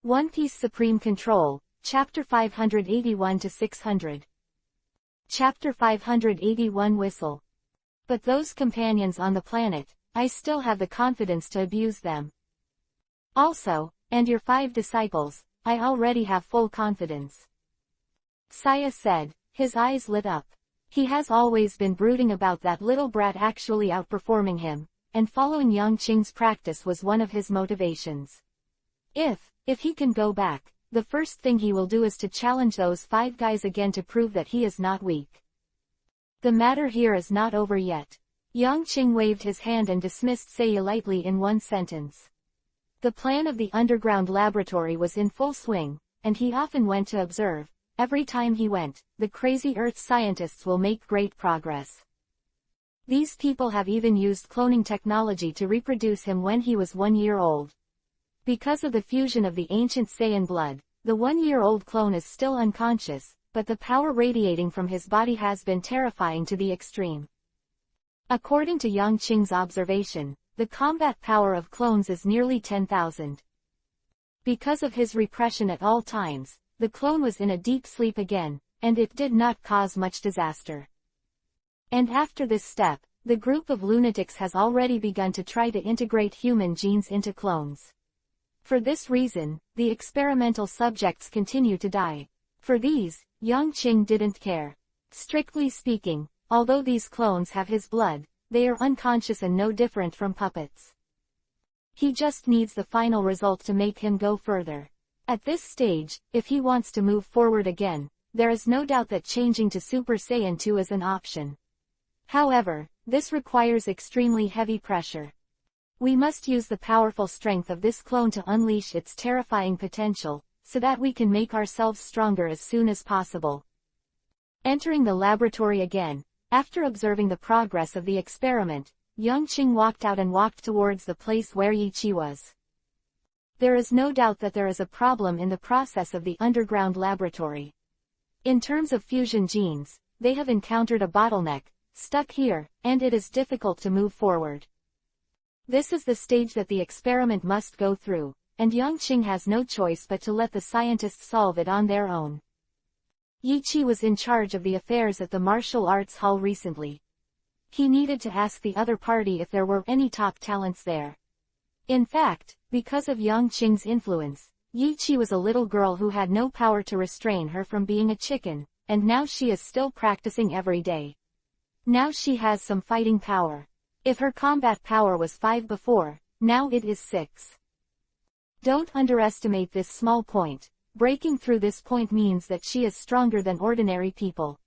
One Piece Supreme Control, Chapter 581-600. Chapter 581 Whistle. But those companions on the planet, I still have the confidence to abuse them. Also, and your 5 disciples, I already have full confidence. Saya said, his eyes lit up. He has always been brooding about that little brat actually outperforming him, and following Yang Qing's practice was one of his motivations. If he can go back, the first thing he will do is to challenge those 5 guys again to prove that he is not weak. The matter here is not over yet. Yang Qing waved his hand and dismissed Saya lightly in one sentence. The plan of the underground laboratory was in full swing, and he often went to observe. Every time he went, the crazy Earth scientists will make great progress. These people have even used cloning technology to reproduce him when he was 1 year old. Because of the fusion of the ancient Saiyan blood, the 1-year-old clone is still unconscious, but the power radiating from his body has been terrifying to the extreme. According to Yang Qing's observation, the combat power of clones is nearly 10,000. Because of his repression at all times, the clone was in a deep sleep again, and it did not cause much disaster. And after this step, the group of lunatics has already begun to try to integrate human genes into clones. For this reason, the experimental subjects continue to die. For these, Yang Qing didn't care. Strictly speaking, although these clones have his blood, they are unconscious and no different from puppets. He just needs the final result to make him go further. At this stage, if he wants to move forward again, there is no doubt that changing to Super Saiyan 2 is an option. However, this requires extremely heavy pressure. We must use the powerful strength of this clone to unleash its terrifying potential, so that we can make ourselves stronger as soon as possible. Entering the laboratory again, after observing the progress of the experiment, Yang Qing walked out and walked towards the place where Yi Qi was. There is no doubt that there is a problem in the process of the underground laboratory. In terms of fusion genes, they have encountered a bottleneck, stuck here, and it is difficult to move forward. This is the stage that the experiment must go through, and Yang Qing has no choice but to let the scientists solve it on their own. Yi Qi was in charge of the affairs at the martial arts hall recently. He needed to ask the other party if there were any top talents there. In fact, because of Yang Qing's influence, Yi Qi was a little girl who had no power to restrain her from being a chicken, and now she is still practicing every day. Now she has some fighting power. If her combat power was 5 before, now it is 6. Don't underestimate this small point. Breaking through this point means that she is stronger than ordinary people.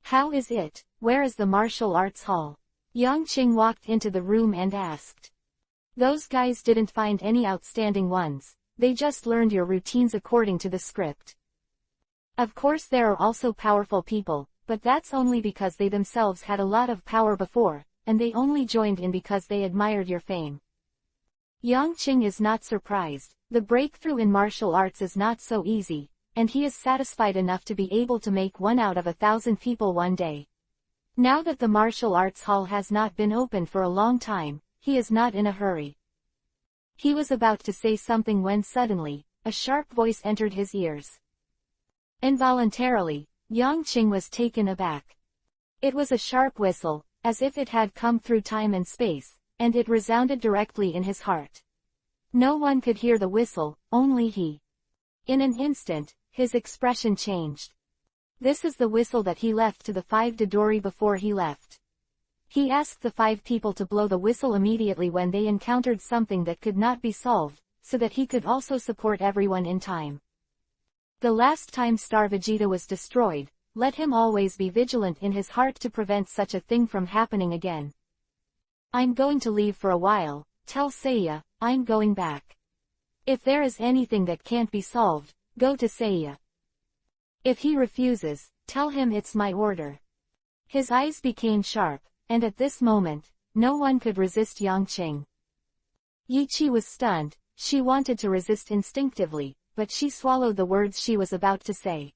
How is it? Where is the martial arts hall? Yang Qing walked into the room and asked. Those guys didn't find any outstanding ones, they just learned your routines according to the script. Of course there are also powerful people, but that's only because they themselves had a lot of power before, and they only joined in because they admired your fame. Yang Qing is not surprised. The breakthrough in martial arts is not so easy, and he is satisfied enough to be able to make 1 out of 1,000 people one day. Now that the martial arts hall has not been open for a long time, he is not in a hurry. He was about to say something when suddenly, a sharp voice entered his ears. Involuntarily, Yang Qing was taken aback. It was a sharp whistle, as if it had come through time and space, and it resounded directly in his heart. No one could hear the whistle, only he. In an instant, his expression changed. This is the whistle that he left to the 5 Dodori before he left. He asked the 5 people to blow the whistle immediately when they encountered something that could not be solved, so that he could also support everyone in time. The last time Star Vegeta was destroyed, let him always be vigilant in his heart to prevent such a thing from happening again. I'm going to leave for a while, tell Seiya, I'm going back. If there is anything that can't be solved, go to Seiya. If he refuses, tell him it's my order. His eyes became sharp, and at this moment, no one could resist Yang Qing. Yi Qi was stunned. She wanted to resist instinctively, but she swallowed the words she was about to say.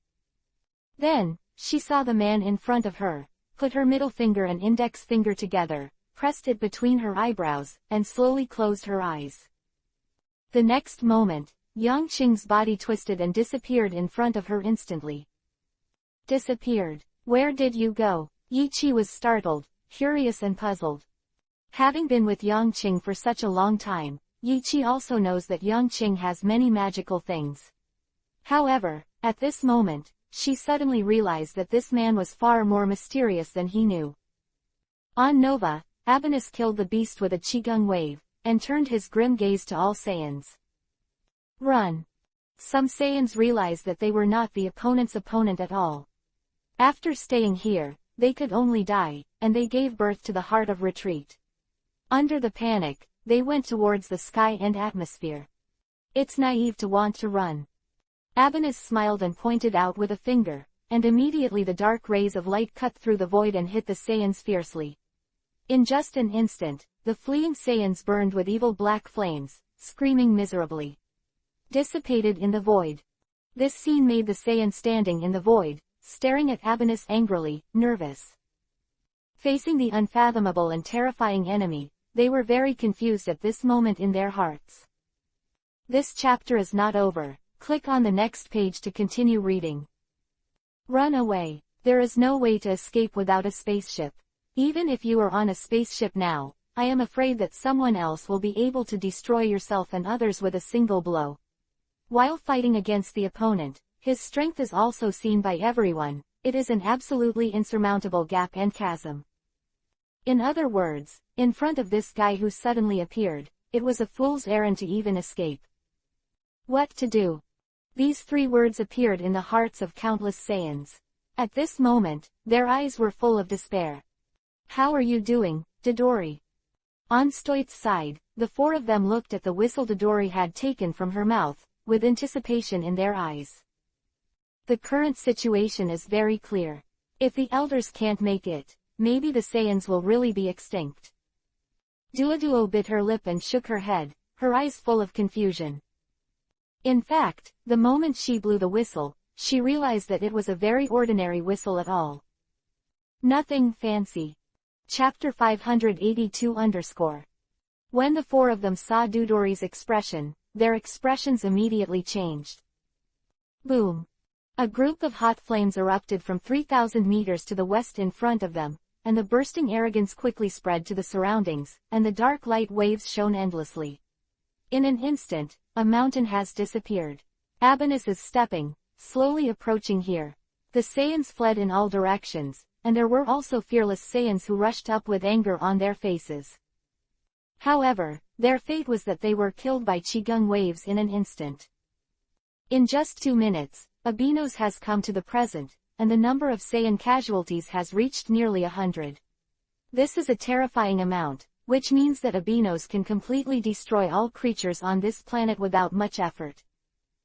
Then, she saw the man in front of her, put her middle finger and index finger together, pressed it between her eyebrows, and slowly closed her eyes. The next moment, Yangqing's body twisted and disappeared in front of her instantly. Disappeared? Where did you go? Yiqi was startled, curious and puzzled. Having been with Yangqing for such a long time, Yiqi also knows that Yangqing has many magical things. However, at this moment, she suddenly realized that this man was far more mysterious than he knew. On Nova, Abanus killed the beast with a Qigong wave, and turned his grim gaze to all Saiyans. Run! Some Saiyans realized that they were not the opponent's opponent at all. After staying here, they could only die, and they gave birth to the heart of retreat. Under the panic, they went towards the sky and atmosphere. It's naive to want to run. Abanus smiled and pointed out with a finger, and immediately the dark rays of light cut through the void and hit the Saiyans fiercely. In just an instant, the fleeing Saiyans burned with evil black flames, screaming miserably. Dissipated in the void. This scene made the Saiyan standing in the void, staring at Abanus angrily, nervous. Facing the unfathomable and terrifying enemy, they were very confused at this moment in their hearts. This chapter is not over. Click on the next page to continue reading. Run away. There is no way to escape without a spaceship. Even if you are on a spaceship now, I am afraid that someone else will be able to destroy yourself and others with a single blow. While fighting against the opponent, his strength is also seen by everyone. It is an absolutely insurmountable gap and chasm. In other words, in front of this guy who suddenly appeared, it was a fool's errand to even escape. What to do? These three words appeared in the hearts of countless Saiyans. At this moment, their eyes were full of despair. How are you doing, Dodori? On Stoit's side, the four of them looked at the whistle Dodori had taken from her mouth, with anticipation in their eyes. The current situation is very clear. If the elders can't make it, maybe the Saiyans will really be extinct. Duoduo bit her lip and shook her head, her eyes full of confusion. In fact, the moment she blew the whistle, she realized that it was a very ordinary whistle at all. Nothing fancy. Chapter 582 _ When the four of them saw Dodori's expression, their expressions immediately changed. Boom! A group of hot flames erupted from 3,000 meters to the west in front of them, and the bursting arrogance quickly spread to the surroundings, and the dark light waves shone endlessly. In an instant, a mountain has disappeared. Abanus is stepping, slowly approaching here. The Saiyans fled in all directions, and there were also fearless Saiyans who rushed up with anger on their faces. However, their fate was that they were killed by Qigong waves in an instant. In just 2 minutes, Abinos has come to the present, and the number of Saiyan casualties has reached nearly 100. This is a terrifying amount, which means that Abinos can completely destroy all creatures on this planet without much effort.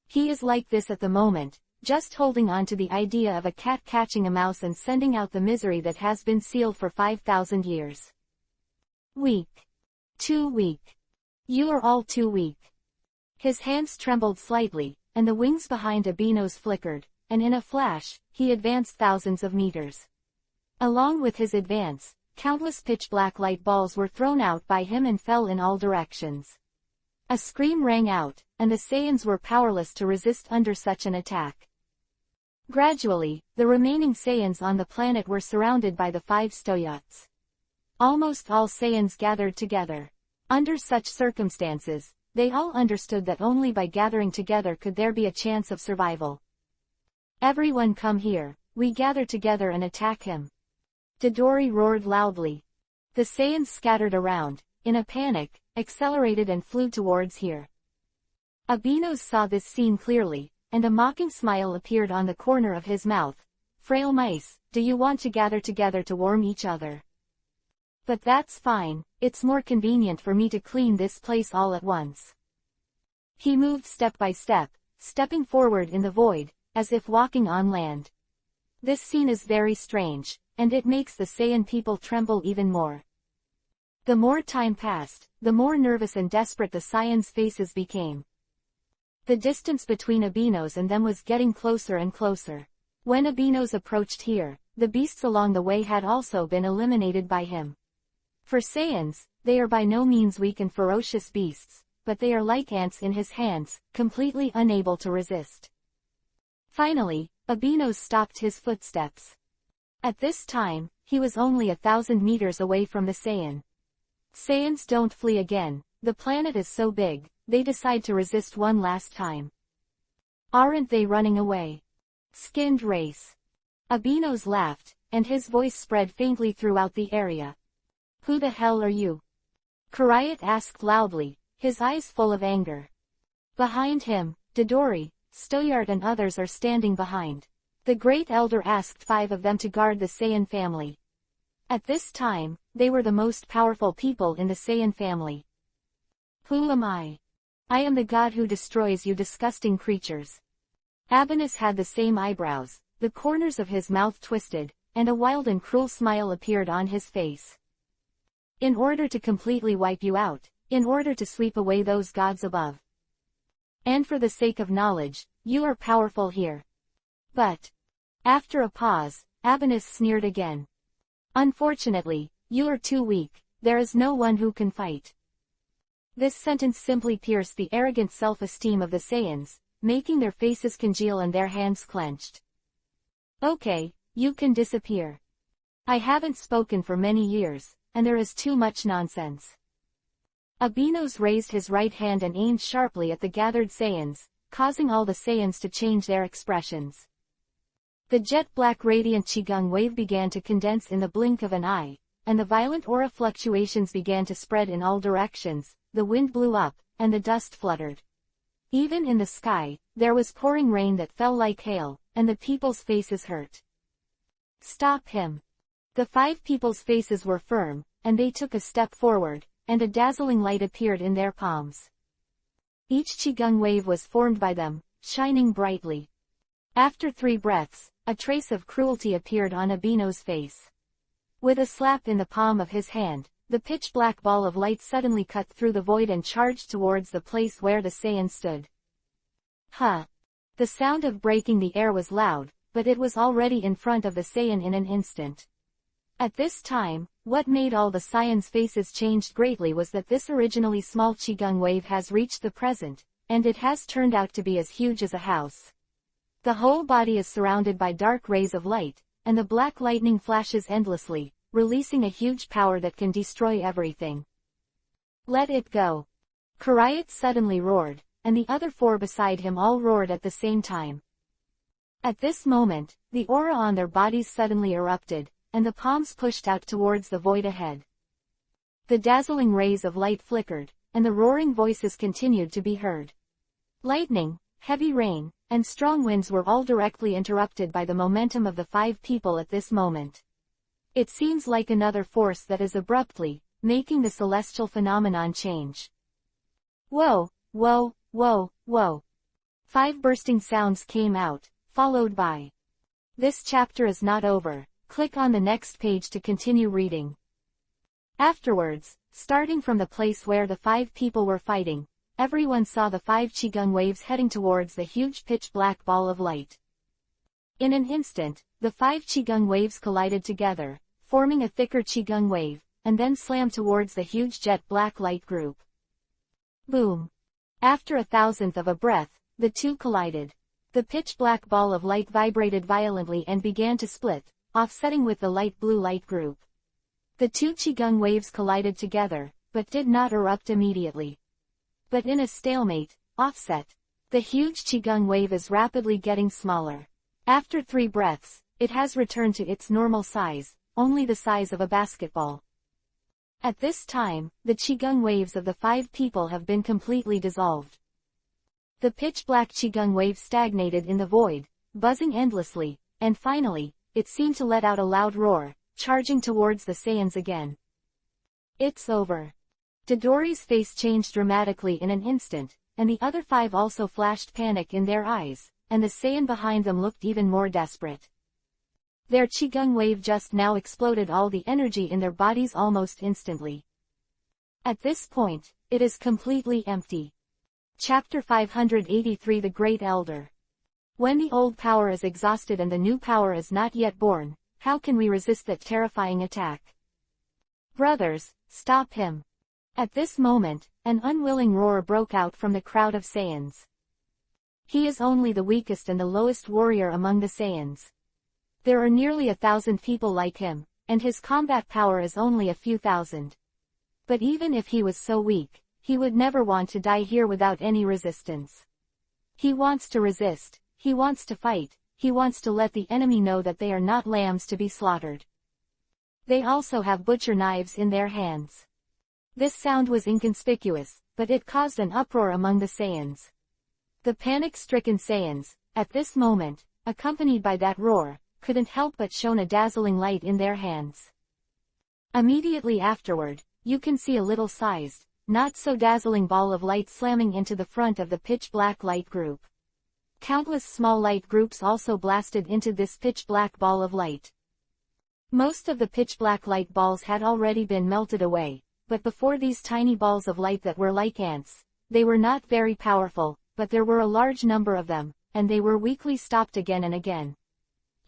He is like this at the moment, just holding on to the idea of a cat catching a mouse and sending out the misery that has been sealed for 5,000 years. Weak. Too weak. You are all too weak. His hands trembled slightly, and the wings behind Abinos flickered, and in a flash, he advanced thousands of meters. Along with his advance, countless pitch-black light balls were thrown out by him and fell in all directions. A scream rang out, and the Saiyans were powerless to resist under such an attack. Gradually, the remaining Saiyans on the planet were surrounded by the 5 Stoyots. Almost all Saiyans gathered together. Under such circumstances, they all understood that only by gathering together could there be a chance of survival. Everyone come here, we gather together and attack him. Dodori roared loudly. The Saiyans scattered around, in a panic, accelerated and flew towards here. Abinos saw this scene clearly, and a mocking smile appeared on the corner of his mouth. Frail mice, do you want to gather together to warm each other? But that's fine, it's more convenient for me to clean this place all at once. He moved step by step, stepping forward in the void, as if walking on land. This scene is very strange, and it makes the Saiyan people tremble even more. The more time passed, the more nervous and desperate the Saiyans' faces became. The distance between Abinos and them was getting closer and closer. When Abinos approached here, the beasts along the way had also been eliminated by him. For Saiyans, they are by no means weak and ferocious beasts, but they are like ants in his hands, completely unable to resist. Finally, Abinos stopped his footsteps. At this time, he was only 1,000 meters away from the Saiyan. Saiyans don't flee again, the planet is so big, they decide to resist one last time. Aren't they running away? Skinned race. Abinos laughed, and his voice spread faintly throughout the area. Who the hell are you? Kurayat asked loudly, his eyes full of anger. Behind him, Dodori, Stoyart and others are standing behind. The Great Elder asked 5 of them to guard the Saiyan family. At this time, they were the most powerful people in the Saiyan family. Who am I? I am the god who destroys you disgusting creatures. Abinos had the same eyebrows, the corners of his mouth twisted, and a wild and cruel smile appeared on his face. In order to completely wipe you out, in order to sweep away those gods above. And for the sake of knowledge, you are powerful here. But, after a pause, Abinos sneered again. Unfortunately, you are too weak, there is no one who can fight. This sentence simply pierced the arrogant self-esteem of the Saiyans, making their faces congeal and their hands clenched. Okay, you can disappear. I haven't spoken for many years, and there is too much nonsense. Abinos raised his right hand and aimed sharply at the gathered Saiyans, causing all the Saiyans to change their expressions. The jet-black radiant Qigong wave began to condense in the blink of an eye, and the violent aura fluctuations began to spread in all directions, the wind blew up, and the dust fluttered. Even in the sky, there was pouring rain that fell like hail, and the people's faces hurt. Stop him. The 5 people's faces were firm, and they took a step forward, and a dazzling light appeared in their palms. Each Qigong wave was formed by them, shining brightly. After 3 breaths, a trace of cruelty appeared on Abinos' face. With a slap in the palm of his hand, the pitch-black ball of light suddenly cut through the void and charged towards the place where the Saiyan stood. Huh! The sound of breaking the air was loud, but it was already in front of the Saiyan in an instant. At this time, what made all the Saiyans' faces changed greatly was that this originally small Qigong wave has reached the present, and it has turned out to be as huge as a house. The whole body is surrounded by dark rays of light, and the black lightning flashes endlessly, releasing a huge power that can destroy everything. Let it go. Kurayat suddenly roared, and the other 4 beside him all roared at the same time. At this moment, the aura on their bodies suddenly erupted, and the palms pushed out towards the void ahead. The dazzling rays of light flickered, and the roaring voices continued to be heard. Lightning, heavy rain, and strong winds were all directly interrupted by the momentum of the 5 people at this moment. It seems like another force that is abruptly making the celestial phenomenon change. Whoa, whoa, whoa, whoa. 5 bursting sounds came out, followed by, "This chapter is not over. Click on the next page to continue reading." Afterwards, starting from the place where the 5 people were fighting, everyone saw the 5 Qigong waves heading towards the huge pitch-black ball of light. In an instant, the 5 Qigong waves collided together, forming a thicker Qigong wave, and then slammed towards the huge jet-black light group. Boom! After 1,000th of a breath, the 2 collided. The pitch-black ball of light vibrated violently and began to split, offsetting with the light blue light group. The 2 Qigong waves collided together, but did not erupt immediately. But in a stalemate, offset. The huge Qigong wave is rapidly getting smaller. After 3 breaths, it has returned to its normal size, only the size of a basketball. At this time, the Qigong waves of the 5 people have been completely dissolved. The pitch-black Qigong wave stagnated in the void, buzzing endlessly, and finally, it seemed to let out a loud roar, charging towards the Saiyans again. It's over. Dodori's face changed dramatically in an instant, and the other 5 also flashed panic in their eyes, and the Saiyan behind them looked even more desperate. Their Qigong wave just now exploded all the energy in their bodies almost instantly. At this point, it is completely empty. Chapter 583 The Great Elder. When the old power is exhausted and the new power is not yet born, how can we resist that terrifying attack? Brothers, stop him. At this moment, an unwilling roar broke out from the crowd of Saiyans. He is only the weakest and the lowest warrior among the Saiyans. There are nearly 1,000 people like him, and his combat power is only a few thousand. But even if he was so weak, he would never want to die here without any resistance. He wants to resist, he wants to fight, he wants to let the enemy know that they are not lambs to be slaughtered. They also have butcher knives in their hands. This sound was inconspicuous, but it caused an uproar among the Saiyans. The panic-stricken Saiyans, at this moment, accompanied by that roar, couldn't help but shone a dazzling light in their hands. Immediately afterward, you can see a little-sized, not-so-dazzling ball of light slamming into the front of the pitch-black light group. Countless small light groups also blasted into this pitch-black ball of light. Most of the pitch-black light balls had already been melted away, but before these tiny balls of light that were like ants, they were not very powerful, but there were a large number of them, and they were weakly stopped again and again.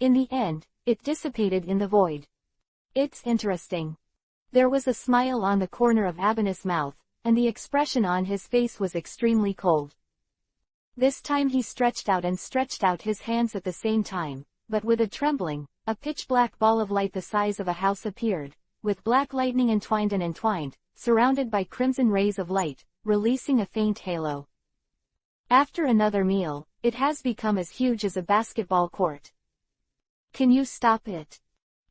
In the end, it dissipated in the void. It's interesting. There was a smile on the corner of Abinus' mouth, and the expression on his face was extremely cold. This time he stretched out his hands at the same time, but with a trembling, a pitch-black ball of light the size of a house appeared, with black lightning entwined, surrounded by crimson rays of light, releasing a faint halo. After another meal, it has become as huge as a basketball court. Can you stop it?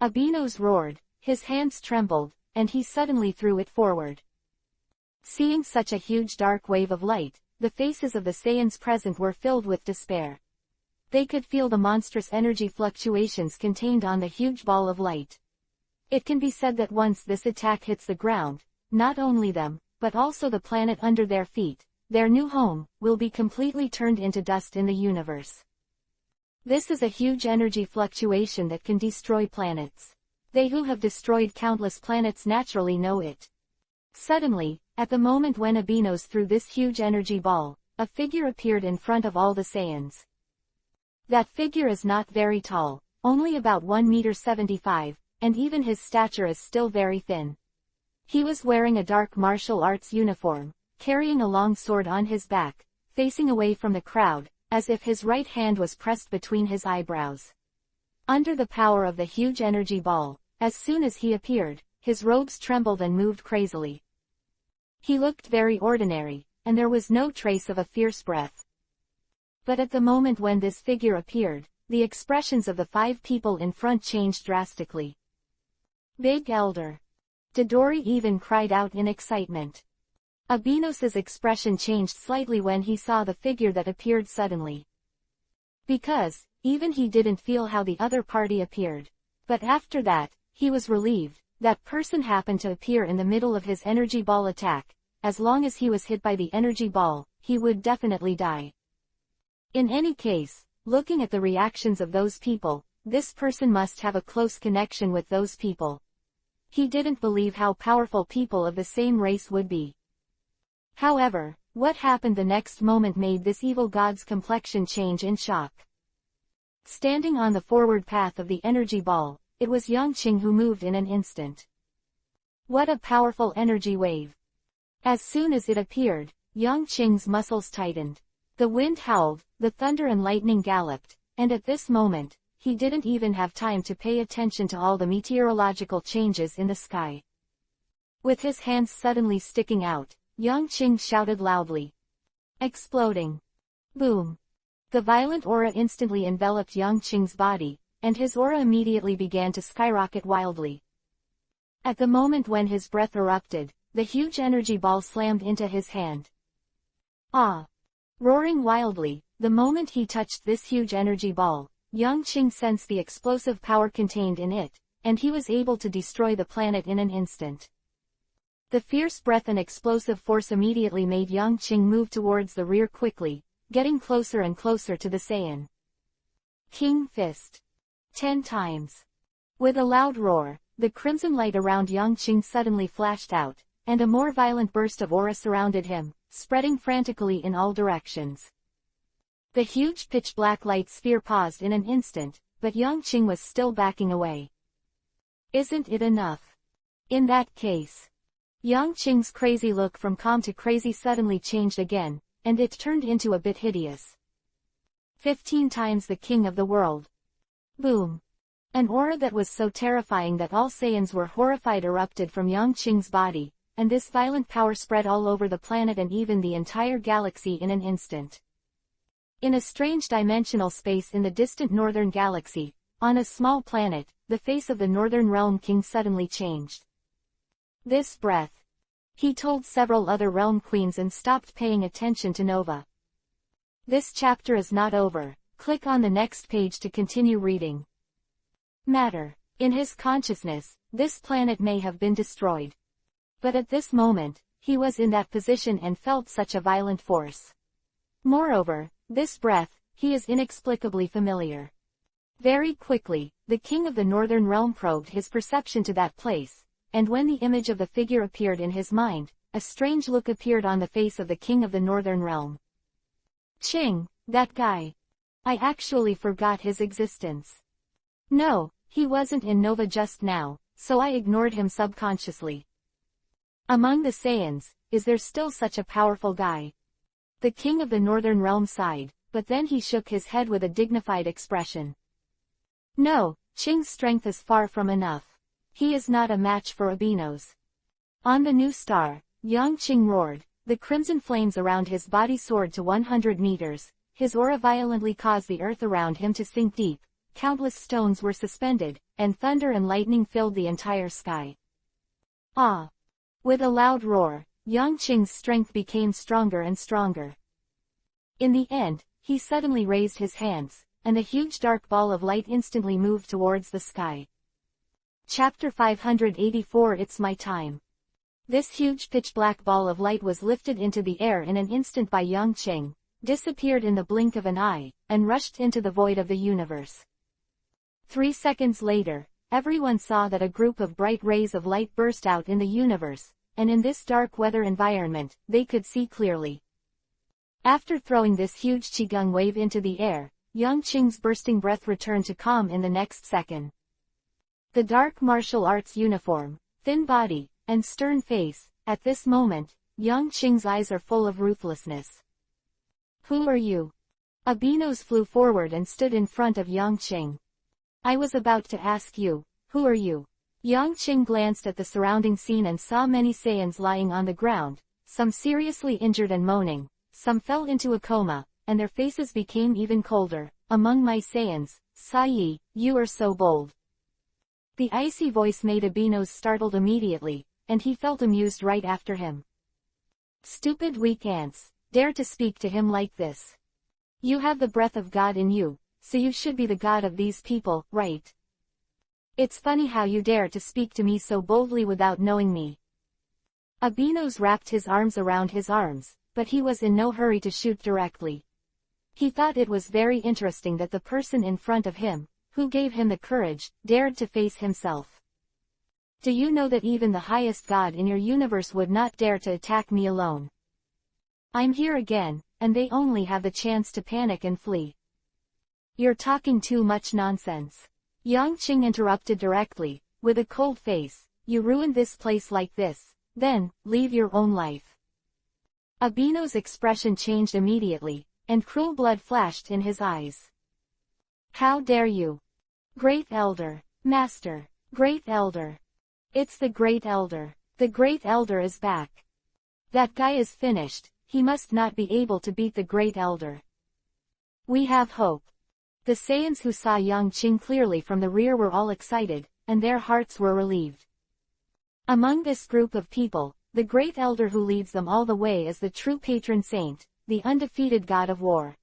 Abinos roared, his hands trembled, and he suddenly threw it forward. Seeing such a huge dark wave of light, the faces of the Saiyans present were filled with despair. They could feel the monstrous energy fluctuations contained on the huge ball of light. It can be said that once this attack hits the ground, not only them, but also the planet under their feet, their new home, will be completely turned into dust in the universe. This is a huge energy fluctuation that can destroy planets. They who have destroyed countless planets naturally know it. Suddenly, at the moment when Abinos threw this huge energy ball, a figure appeared in front of all the Saiyans. That figure is not very tall, only about 1.75 meters, and even his stature is still very thin. He was wearing a dark martial arts uniform, carrying a long sword on his back, facing away from the crowd, as if his right hand was pressed between his eyebrows. Under the power of the huge energy ball, as soon as he appeared, his robes trembled and moved crazily. He looked very ordinary, and there was no trace of a fierce breath. But at the moment when this figure appeared, the expressions of the 5 people in front changed drastically. Big Elder. Dodori even cried out in excitement. Abinos's expression changed slightly when he saw the figure that appeared suddenly. Because, even he didn't feel how the other party appeared. But after that, he was relieved. That person happened to appear in the middle of his energy ball attack. As long as he was hit by the energy ball, he would definitely die. In any case, looking at the reactions of those people, this person must have a close connection with those people. He didn't believe how powerful people of the same race would be. However, what happened the next moment made this evil god's complexion change in shock. Standing on the forward path of the energy ball, it was Yangqing who moved in an instant. What a powerful energy wave! As soon as it appeared, Yangqing's muscles tightened. The wind howled, the thunder and lightning galloped, and at this moment, he didn't even have time to pay attention to all the meteorological changes in the sky. With his hands suddenly sticking out, Yangqing shouted loudly. Exploding. Boom. The violent aura instantly enveloped Yangqing's body, and his aura immediately began to skyrocket wildly. At the moment when his breath erupted, the huge energy ball slammed into his hand. Ah! Roaring wildly, the moment he touched this huge energy ball, Yangqing sensed the explosive power contained in it, and he was able to destroy the planet in an instant. The fierce breath and explosive force immediately made Yangqing move towards the rear quickly, getting closer and closer to the Saiyan. King Fist. 10 times. With a loud roar, the crimson light around Yangqing suddenly flashed out, and a more violent burst of aura surrounded him, spreading frantically in all directions. The huge pitch-black light sphere paused in an instant, but Yangqing was still backing away. Isn't it enough? In that case. Yang Qing's crazy look from calm to crazy suddenly changed again, and it turned into a bit hideous. 15 times the king of the world. Boom. An aura that was so terrifying that all Saiyans were horrified erupted from Yang Qing's body, and this violent power spread all over the planet and even the entire galaxy in an instant. In a strange dimensional space in the distant northern galaxy, on a small planet, the face of the Northern Realm King suddenly changed. This breath. He told several other realm queens and stopped paying attention to Nova. This chapter is not over. Click on the next page to continue reading. Matter. In his consciousness, this planet may have been destroyed. But at this moment, he was in that position and felt such a violent force. Moreover, this breath, he is inexplicably familiar. Very quickly, the king of the Northern Realm probed his perception to that place, and when the image of the figure appeared in his mind, a strange look appeared on the face of the king of the Northern Realm. Qing, that guy. I actually forgot his existence. No, he wasn't in Nova just now, so I ignored him subconsciously. Among the Saiyans, is there still such a powerful guy? The king of the Northern Realm sighed, but then he shook his head with a dignified expression. No, Qing's strength is far from enough. He is not a match for Abinos. On the new star, Yang Qing roared, the crimson flames around his body soared to 100 meters, his aura violently caused the earth around him to sink deep, countless stones were suspended, and thunder and lightning filled the entire sky. Ah! With a loud roar, Yang Qing's strength became stronger and stronger. In the end, he suddenly raised his hands, and a huge dark ball of light instantly moved towards the sky. Chapter 584 It's my time. This huge pitch-black ball of light was lifted into the air in an instant by Yang Qing, disappeared in the blink of an eye, and rushed into the void of the universe. 3 seconds later, everyone saw that a group of bright rays of light burst out in the universe, and in this dark weather environment, they could see clearly. After throwing this huge qigong wave into the air, Yang Qing's bursting breath returned to calm in the next second. The dark martial arts uniform, thin body, and stern face, at this moment, Yang Qing's eyes are full of ruthlessness. Who are you? Abinos flew forward and stood in front of Yang Qing. I was about to ask you, who are you? Yang Qing glanced at the surrounding scene and saw many Saiyans lying on the ground, some seriously injured and moaning, some fell into a coma, and their faces became even colder. Among my Saiyans, Sai, you are so bold. The icy voice made Abinos startled immediately, and he felt amused right after him. Stupid weak ants, dare to speak to him like this. You have the breath of God in you, so you should be the god of these people, right? It's funny how you dare to speak to me so boldly without knowing me. Abinos wrapped his arms around his arms, but he was in no hurry to shoot directly. He thought it was very interesting that the person in front of him, who gave him the courage, dared to face himself. Do you know that even the highest god in your universe would not dare to attack me alone? I'm here again, and they only have the chance to panic and flee. You're talking too much nonsense. Yang Qing interrupted directly, with a cold face, you ruined this place like this, then, leave your own life. Abino's expression changed immediately, and cruel blood flashed in his eyes. How dare you? Great Elder, Master, Great Elder. It's the Great Elder. The Great Elder is back. That guy is finished, he must not be able to beat the Great Elder. We have hope. The Saiyans who saw Yang Qing clearly from the rear were all excited, and their hearts were relieved. Among this group of people, the Great Elder who leads them all the way is the true patron saint, the undefeated god of war.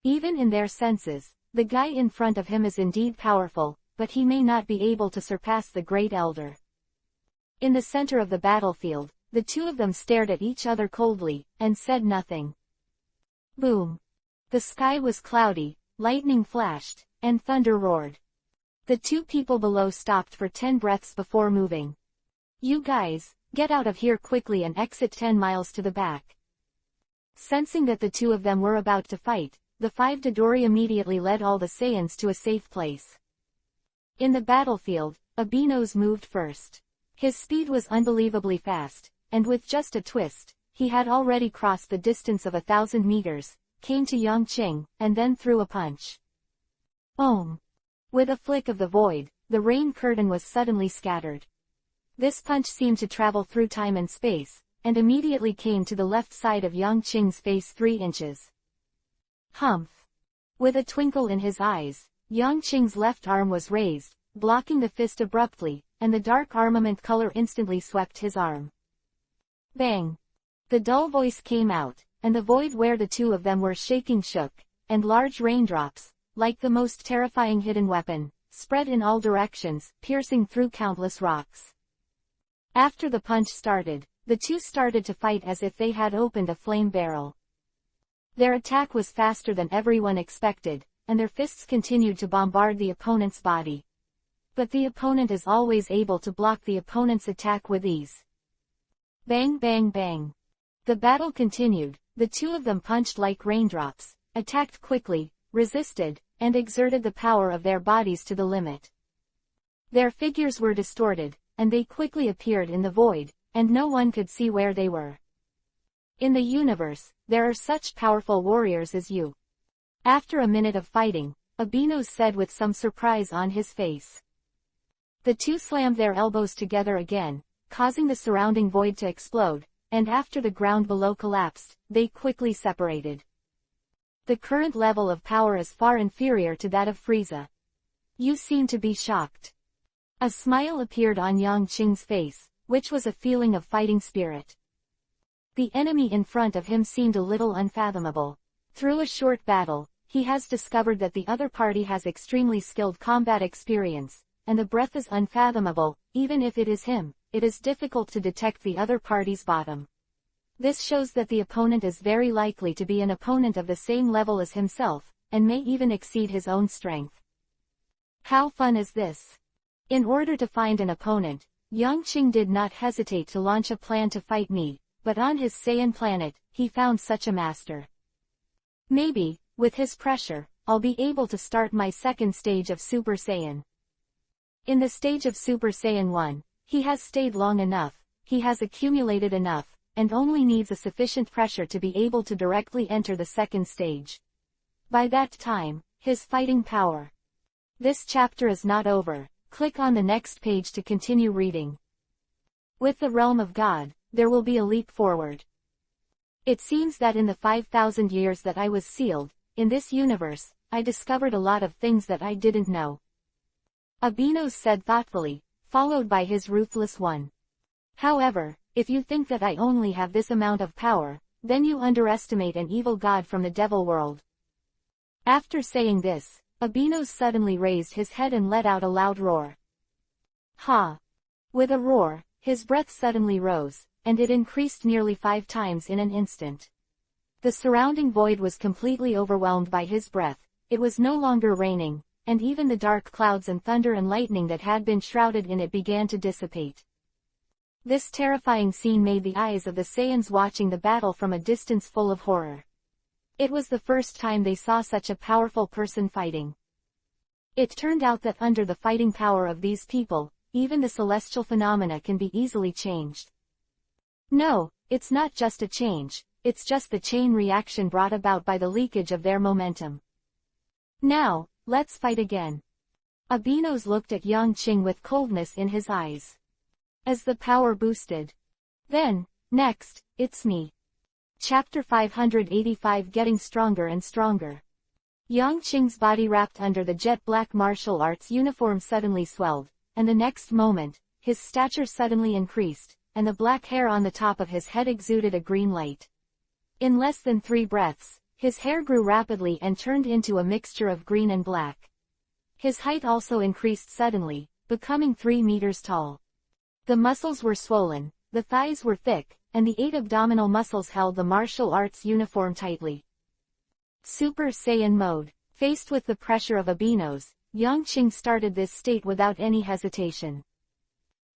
Even in their senses, the guy in front of him is indeed powerful, but he may not be able to surpass the Great Elder. In the center of the battlefield, the two of them stared at each other coldly, and said nothing. Boom! The sky was cloudy, lightning flashed, and thunder roared. The two people below stopped for 10 breaths before moving. You guys, get out of here quickly and exit 10 miles to the back. Sensing that the two of them were about to fight, the 5 Dodori immediately led all the Saiyans to a safe place. In the battlefield, Abinos moved first. His speed was unbelievably fast, and with just a twist, he had already crossed the distance of 1,000 meters, came to Yang Qing, and then threw a punch. Om! With a flick of the void, the rain curtain was suddenly scattered. This punch seemed to travel through time and space, and immediately came to the left side of Yang Qing's face 3 inches. Humph! With a twinkle in his eyes, Yang Qing's left arm was raised, blocking the fist abruptly, and the dark armament color instantly swept his arm. Bang! The dull voice came out, and the void where the two of them were shaking shook, and large raindrops, like the most terrifying hidden weapon, spread in all directions, piercing through countless rocks. After the punch started, the two started to fight as if they had opened a flame barrel. Their attack was faster than everyone expected, and their fists continued to bombard the opponent's body. But the opponent is always able to block the opponent's attack with ease. Bang bang bang. The battle continued, the two of them punched like raindrops, attacked quickly, resisted, and exerted the power of their bodies to the limit. Their figures were distorted, and they quickly appeared in the void, and no one could see where they were. In the universe, there are such powerful warriors as you. After a minute of fighting, Abinos said with some surprise on his face. The two slammed their elbows together again, causing the surrounding void to explode, and after the ground below collapsed, they quickly separated. The current level of power is far inferior to that of Frieza. You seem to be shocked. A smile appeared on Yang Qing's face, which was a feeling of fighting spirit. The enemy in front of him seemed a little unfathomable. Through a short battle, he has discovered that the other party has extremely skilled combat experience, and the breadth is unfathomable. Even if it is him, it is difficult to detect the other party's bottom. This shows that the opponent is very likely to be an opponent of the same level as himself, and may even exceed his own strength. How fun is this? In order to find an opponent, Yang Qing did not hesitate to launch a plan to fight me, but on his Saiyan planet, he found such a master. Maybe, with his pressure, I'll be able to start my second stage of Super Saiyan. In the stage of Super Saiyan 1, he has stayed long enough, he has accumulated enough, and only needs a sufficient pressure to be able to directly enter the second stage. By that time, his fighting power. This chapter is not over. Click on the next page to continue reading. With the realm of God, there will be a leap forward. It seems that in the 5,000 years that I was sealed, in this universe, I discovered a lot of things that I didn't know. Abinos said thoughtfully, followed by his ruthless one. However, if you think that I only have this amount of power, then you underestimate an evil god from the devil world. After saying this, Abinos suddenly raised his head and let out a loud roar. Ha! With a roar, his breath suddenly rose, and it increased nearly 5 times in an instant. The surrounding void was completely overwhelmed by his breath. It was no longer raining, and even the dark clouds and thunder and lightning that had been shrouded in it began to dissipate. This terrifying scene made the eyes of the Saiyans watching the battle from a distance full of horror. It was the first time they saw such a powerful person fighting. It turned out that under the fighting power of these people, even the celestial phenomena can be easily changed. No, it's not just a change, it's just the chain reaction brought about by the leakage of their momentum. Now, let's fight again. Abinos looked at Yang Qing with coldness in his eyes. As the power boosted. Then, next, it's me. Chapter 585 Getting Stronger and Stronger. Yang Qing's body wrapped under the jet-black martial arts uniform suddenly swelled, and the next moment, his stature suddenly increased, and the black hair on the top of his head exuded a green light. In less than 3 breaths, his hair grew rapidly and turned into a mixture of green and black. His height also increased suddenly, becoming 3 meters tall. The muscles were swollen, the thighs were thick, and the 8 abdominal muscles held the martial arts uniform tightly. Super Saiyan mode. Faced with the pressure of Abinos, Yang Qing started this state without any hesitation.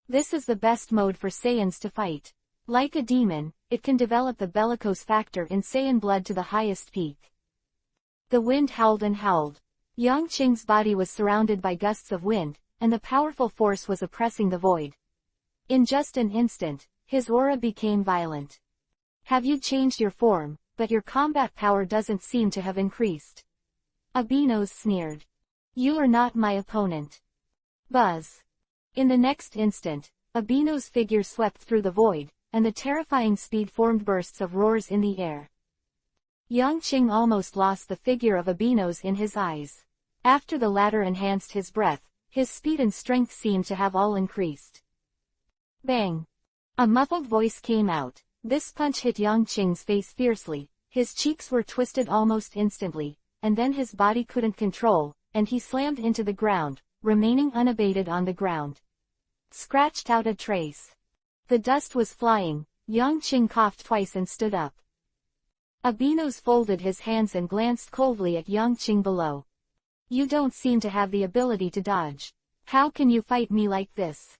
This is the best mode for Saiyans to fight. Like a demon, it can develop the bellicose factor in Saiyan blood to the highest peak. The wind howled and howled. Yang Qing's body was surrounded by gusts of wind, and the powerful force was oppressing the void. In just an instant, his aura became violent. Have you changed your form, but your combat power doesn't seem to have increased? Abinos sneered. You are not my opponent. Buzz. In the next instant, Abinos' figure swept through the void, and the terrifying speed formed bursts of roars in the air. Yangqing almost lost the figure of Abinos in his eyes. After the latter enhanced his breath, his speed and strength seemed to have all increased. Bang! A muffled voice came out. This punch hit Yangqing's face fiercely, his cheeks were twisted almost instantly, and then his body couldn't control, and he slammed into the ground, remaining unabated on the ground. Scratched out a trace. The dust was flying. Yangqing coughed twice and stood up. Abinos folded his hands and glanced coldly at Yangqing below. You don't seem to have the ability to dodge. How can you fight me like this?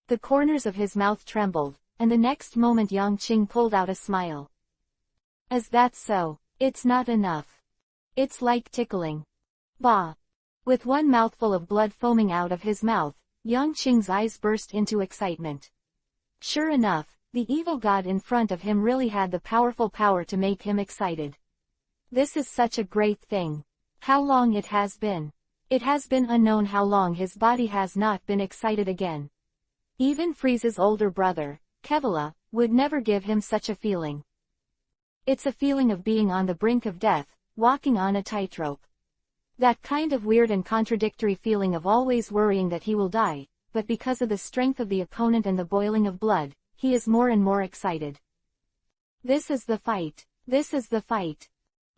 The corners of his mouth trembled, and the next moment Yangqing pulled out a smile. Is that so? It's not enough. It's like tickling. Bah! With one mouthful of blood foaming out of his mouth, Yangqing's eyes burst into excitement. Sure enough, the evil god in front of him really had the powerful power to make him excited. This is such a great thing. How long it has been. It has been unknown how long his body has not been excited again. Even Frieza's older brother, Kevela, would never give him such a feeling. It's a feeling of being on the brink of death, walking on a tightrope. That kind of weird and contradictory feeling of always worrying that he will die, but because of the strength of the opponent and the boiling of blood, he is more and more excited. This is the fight. This is the fight.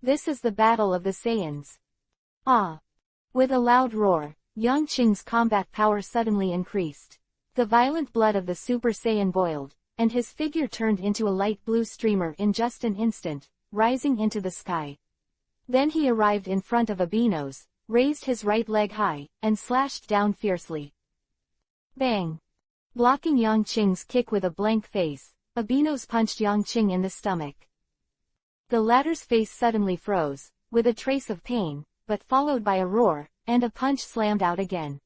This is the battle of the Saiyans. Ah! With a loud roar, Yangqing's combat power suddenly increased. The violent blood of the Super Saiyan boiled, and his figure turned into a light blue streamer in just an instant, rising into the sky. Then he arrived in front of Abinos, raised his right leg high, and slashed down fiercely. Bang! Blocking Yangqing's kick with a blank face, Abinos punched Yangqing in the stomach. The latter's face suddenly froze, with a trace of pain, but followed by a roar, and a punch slammed out again.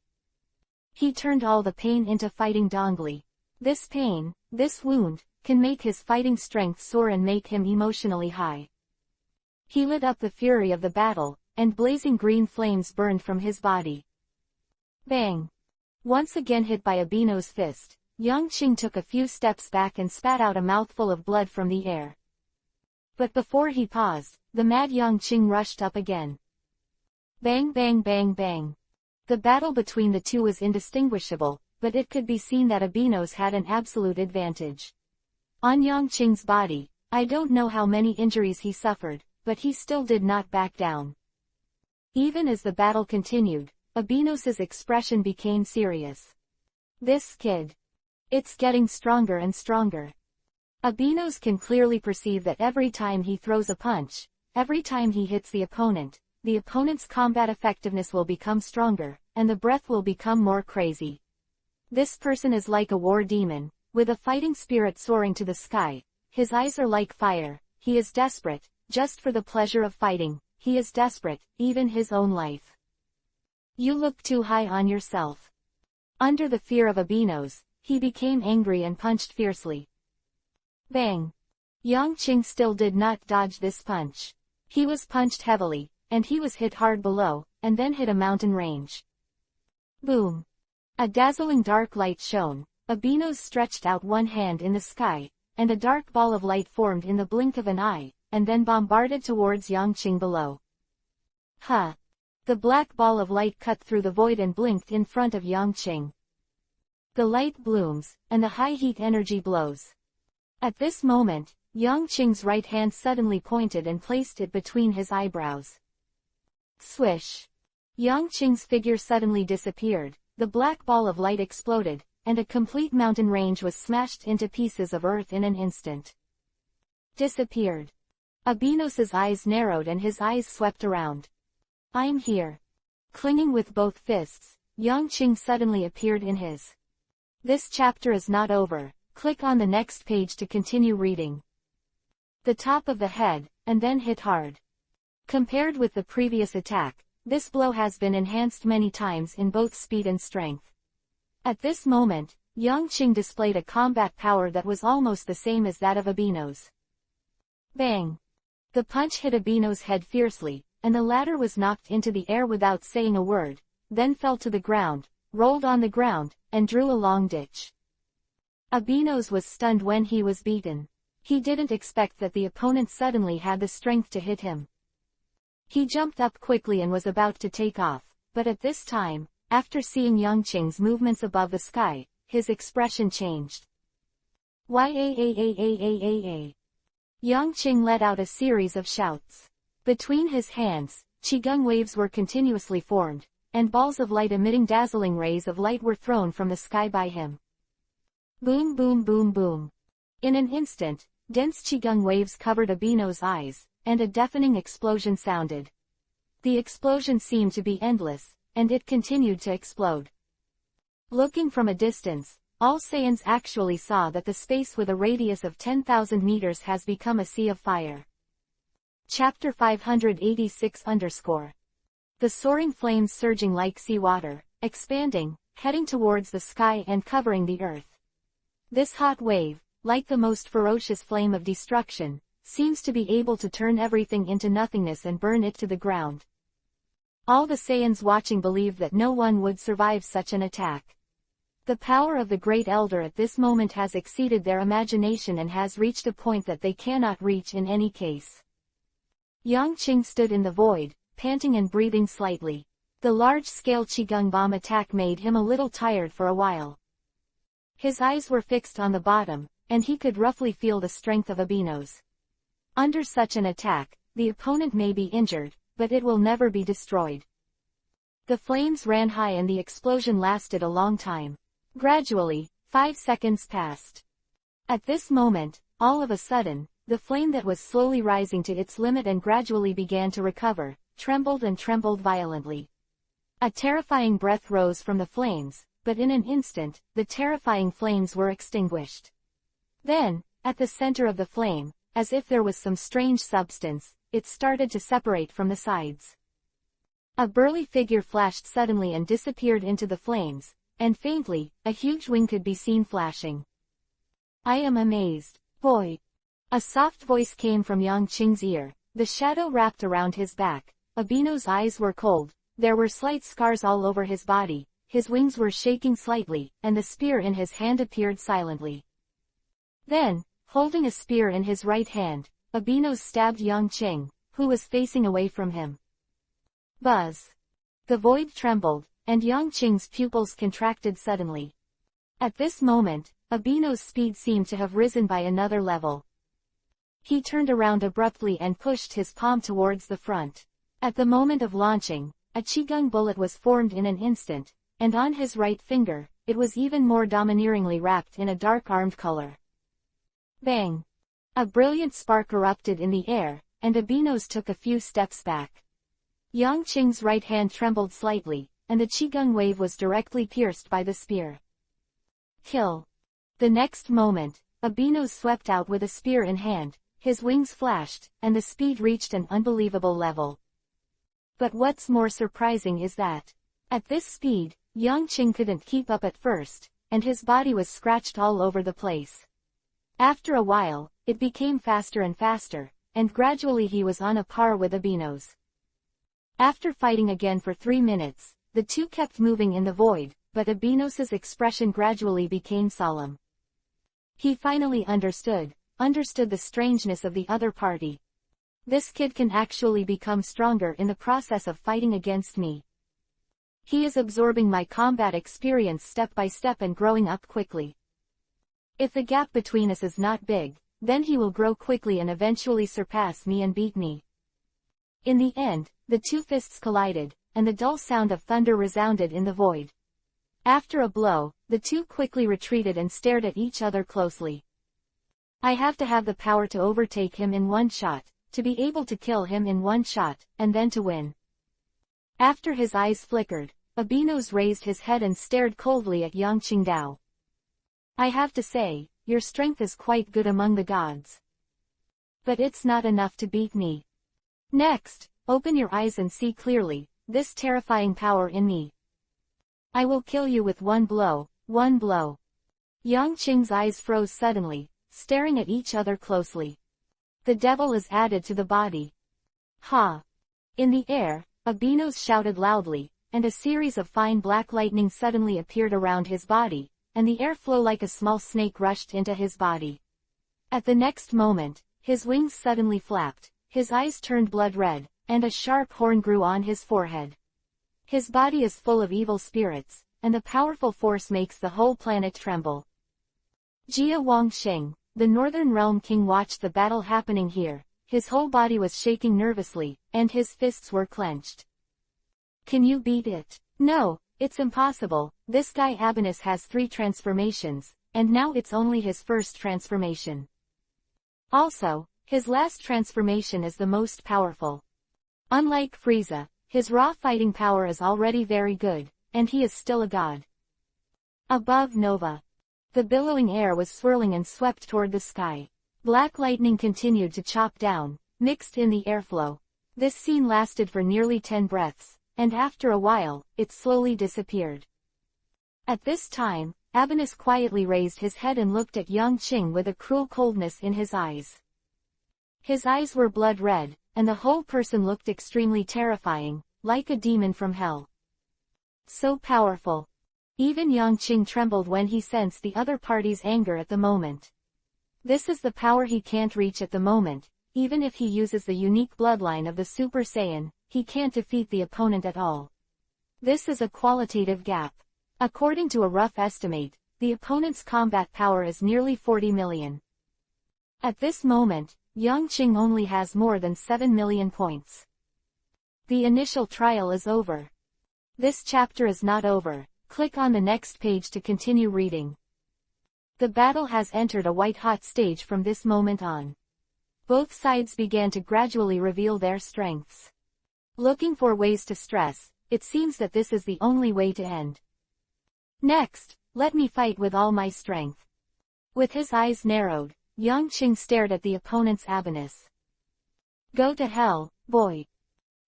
He turned all the pain into fighting dongli. This pain, this wound, can make his fighting strength soar and make him emotionally high. He lit up the fury of the battle, and blazing green flames burned from his body. Bang! Once again hit by Abinos' fist, Yangqing took a few steps back and spat out a mouthful of blood from the air. But before he paused, the mad Yangqing rushed up again. Bang bang bang bang. The battle between the two was indistinguishable, but it could be seen that Abinos had an absolute advantage. On Yangqing's body, I don't know how many injuries he suffered, but he still did not back down. Even as the battle continued, Abinos' expression became serious. This kid. It's getting stronger and stronger. Abinos can clearly perceive that every time he throws a punch, every time he hits the opponent's combat effectiveness will become stronger, and the breath will become more crazy. This person is like a war demon, with a fighting spirit soaring to the sky. His eyes are like fire. He is desperate, just for the pleasure of fighting. He is desperate, even his own life. You look too high on yourself. Under the fear of Abinos, he became angry and punched fiercely. Bang! Yangqing still did not dodge this punch. He was punched heavily, and he was hit hard below, and then hit a mountain range. Boom! A dazzling dark light shone. Abinos stretched out one hand in the sky, and a dark ball of light formed in the blink of an eye, and then bombarded towards Yangqing below. Ha! The black ball of light cut through the void and blinked in front of Yangqing. The light blooms, and the high heat energy blows. At this moment, Yangqing's right hand suddenly pointed and placed it between his eyebrows. Swish! Yangqing's figure suddenly disappeared, the black ball of light exploded, and a complete mountain range was smashed into pieces of earth in an instant. Disappeared. Abinos' eyes narrowed and his eyes swept around. I'm here. Clinging with both fists, Yangqing suddenly appeared in his. This chapter is not over. Click on the next page to continue reading. The top of the head, and then hit hard. Compared with the previous attack, this blow has been enhanced many times in both speed and strength. At this moment, Yang Qing displayed a combat power that was almost the same as that of Abino's. Bang! The punch hit Abino's head fiercely, and the latter was knocked into the air without saying a word, then fell to the ground, rolled on the ground, and drew a long ditch. Abino's was stunned when he was beaten. He didn't expect that the opponent suddenly had the strength to hit him. He jumped up quickly and was about to take off, but at this time, after seeing Yang Qing's movements above the sky, his expression changed. Yang Qing let out a series of shouts. Between his hands, qigong waves were continuously formed, and balls of light emitting dazzling rays of light were thrown from the sky by him. Boom boom boom boom. In an instant, dense qigong waves covered Abino's eyes, and a deafening explosion sounded. The explosion seemed to be endless, and it continued to explode. Looking from a distance, all Saiyans actually saw that the space with a radius of 10,000 meters has become a sea of fire. Chapter 586 The soaring flames surging like seawater, expanding, heading towards the sky and covering the earth. This hot wave, like the most ferocious flame of destruction, seems to be able to turn everything into nothingness and burn it to the ground. All the Saiyans watching believed that no one would survive such an attack. The power of the Great Elder at this moment has exceeded their imagination and has reached a point that they cannot reach in any case. Yang Qing stood in the void, panting and breathing slightly. The large-scale qigong bomb attack made him a little tired for a while. His eyes were fixed on the bottom, and he could roughly feel the strength of Abino's. Under such an attack, the opponent may be injured, but it will never be destroyed. The flames ran high and the explosion lasted a long time. Gradually, 5 seconds passed. At this moment, all of a sudden, the flame that was slowly rising to its limit and gradually began to recover, trembled and trembled violently. A terrifying breath rose from the flames, but in an instant, the terrifying flames were extinguished. Then, at the center of the flame, as if there was some strange substance, it started to separate from the sides. A burly figure flashed suddenly and disappeared into the flames, and faintly, a huge wing could be seen flashing. I am amazed. Boy! A soft voice came from Yang Qing's ear. The shadow wrapped around his back. Abino's eyes were cold, there were slight scars all over his body, his wings were shaking slightly, and the spear in his hand appeared silently. Then, holding a spear in his right hand, Abino stabbed Yang Qing, who was facing away from him. Buzz! The void trembled, and Yang Qing's pupils contracted suddenly. At this moment, Abino's speed seemed to have risen by another level. He turned around abruptly and pushed his palm towards the front. At the moment of launching, a qigong bullet was formed in an instant, and on his right finger, it was even more domineeringly wrapped in a dark armed color. Bang! A brilliant spark erupted in the air, and Abino's took a few steps back. Yang Qing's right hand trembled slightly, and the qigong wave was directly pierced by the spear. Kill! The next moment, Abino's swept out with a spear in hand, his wings flashed, and the speed reached an unbelievable level. But what's more surprising is that, at this speed, Yang Qing couldn't keep up at first, and his body was scratched all over the place. After a while, it became faster and faster, and gradually he was on a par with Abino's. After fighting again for 3 minutes, the two kept moving in the void, but Abino's expression gradually became solemn. He finally understood the strangeness of the other party. This kid can actually become stronger in the process of fighting against me. He is absorbing my combat experience step by step and growing up quickly. If the gap between us is not big, then he will grow quickly and eventually surpass me and beat me. In the end, the two fists collided, and the dull sound of thunder resounded in the void. After a blow, the two quickly retreated and stared at each other closely. I have to have the power to overtake him in one shot, to be able to kill him in one shot, and then to win. After his eyes flickered, Abino's raised his head and stared coldly at Yang Qingdao. I have to say, your strength is quite good among the gods. But it's not enough to beat me. Next, open your eyes and see clearly, this terrifying power in me. I will kill you with one blow, one blow. Yang Qing's eyes froze suddenly, staring at each other closely. The devil is added to the body. Ha! In the air, Abinos shouted loudly, and a series of fine black lightning suddenly appeared around his body, and the airflow like a small snake rushed into his body. At the next moment, his wings suddenly flapped, his eyes turned blood red, and a sharp horn grew on his forehead. His body is full of evil spirits, and the powerful force makes the whole planet tremble. Jia Wangxing, the Northern Realm King, watched the battle happening here. His whole body was shaking nervously, and his fists were clenched. Can you beat it? No, it's impossible. This guy Abanus has 3 transformations, and now it's only his first transformation. Also, his last transformation is the most powerful. Unlike Frieza, his raw fighting power is already very good, and he is still a god. Above Nova, the billowing air was swirling and swept toward the sky. Black lightning continued to chop down, mixed in the airflow. This scene lasted for nearly 10 breaths, and after a while, it slowly disappeared. At this time, Abanus quietly raised his head and looked at Yang Qing with a cruel coldness in his eyes. His eyes were blood red, and the whole person looked extremely terrifying, like a demon from hell. So powerful. Even Yang Qing trembled when he sensed the other party's anger at the moment. This is the power he can't reach at the moment. Even if he uses the unique bloodline of the Super Saiyan, he can't defeat the opponent at all. This is a qualitative gap. According to a rough estimate, the opponent's combat power is nearly 40 million. At this moment, Yang Qing only has more than 7 million points. The initial trial is over. This chapter is not over. Click on the next page to continue reading. The battle has entered a white-hot stage from this moment on. Both sides began to gradually reveal their strengths. Looking for ways to stress, it seems that this is the only way to end. Next, let me fight with all my strength. With his eyes narrowed, Yang Qing stared at the opponent's Abanus. Go to hell, boy!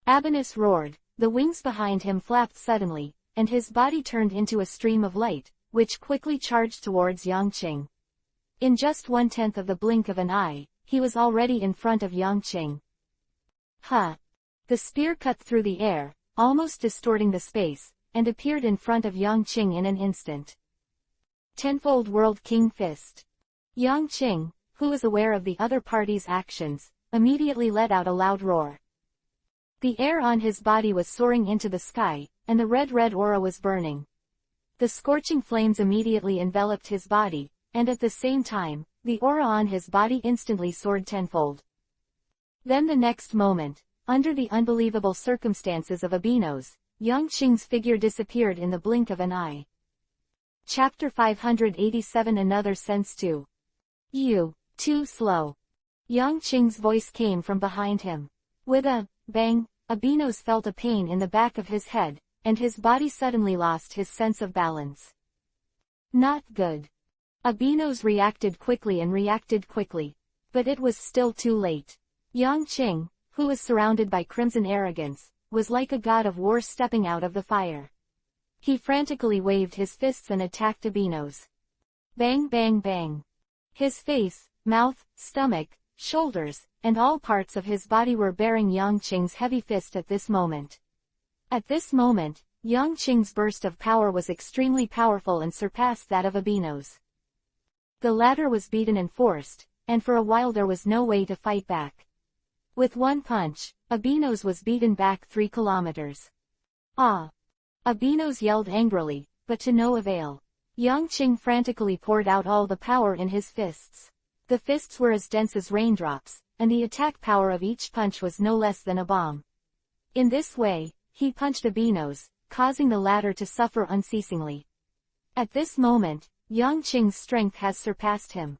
Abanus roared, the wings behind him flapped suddenly, and his body turned into a stream of light, which quickly charged towards Yang Qing. In just 1/10 of the blink of an eye, he was already in front of Yang Qing. Ha! The spear cut through the air, almost distorting the space, and appeared in front of Yang Qing in an instant. Tenfold World King Fist. Yang Qing, who was aware of the other party's actions, immediately let out a loud roar. The air on his body was soaring into the sky, and the red aura was burning. The scorching flames immediately enveloped his body, and at the same time, the aura on his body instantly soared tenfold. Then the next moment, under the unbelievable circumstances of Abinos, Yang Qing's figure disappeared in the blink of an eye. Chapter 587 Another Sense Too. You, too slow. Yang Qing's voice came from behind him. With a bang, Abinos felt a pain in the back of his head, and his body suddenly lost his sense of balance. Not good. Abinos reacted quickly, but it was still too late. Yang Qing, who was surrounded by crimson arrogance, was like a god of war stepping out of the fire. He frantically waved his fists and attacked Abinos. Bang bang bang. His face, mouth, stomach, shoulders, and all parts of his body were bearing Yang Qing's heavy fist at this moment. At this moment, Yang Qing's burst of power was extremely powerful and surpassed that of Abinos. The latter was beaten and forced, and for a while there was no way to fight back. With one punch, Abinos was beaten back 3 kilometers. Ah! Abinos yelled angrily, but to no avail. Yang Qing frantically poured out all the power in his fists. The fists were as dense as raindrops, and the attack power of each punch was no less than a bomb. In this way, he punched Abinos, causing the latter to suffer unceasingly. At this moment, Yang Qing's strength has surpassed him.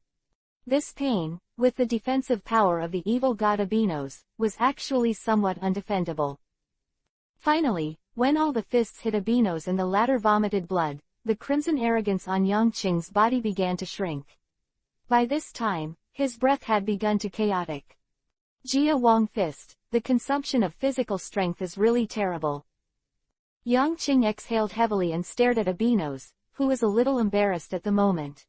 This pain, with the defensive power of the evil god Abinos, was actually somewhat undefendable. Finally, when all the fists hit Abinos and the latter vomited blood, the crimson arrogance on Yang Qing's body began to shrink. By this time, his breath had begun to chaotic. Jia Wang Fist, the consumption of physical strength is really terrible. Yang Qing exhaled heavily and stared at Abinos, who was a little embarrassed at the moment.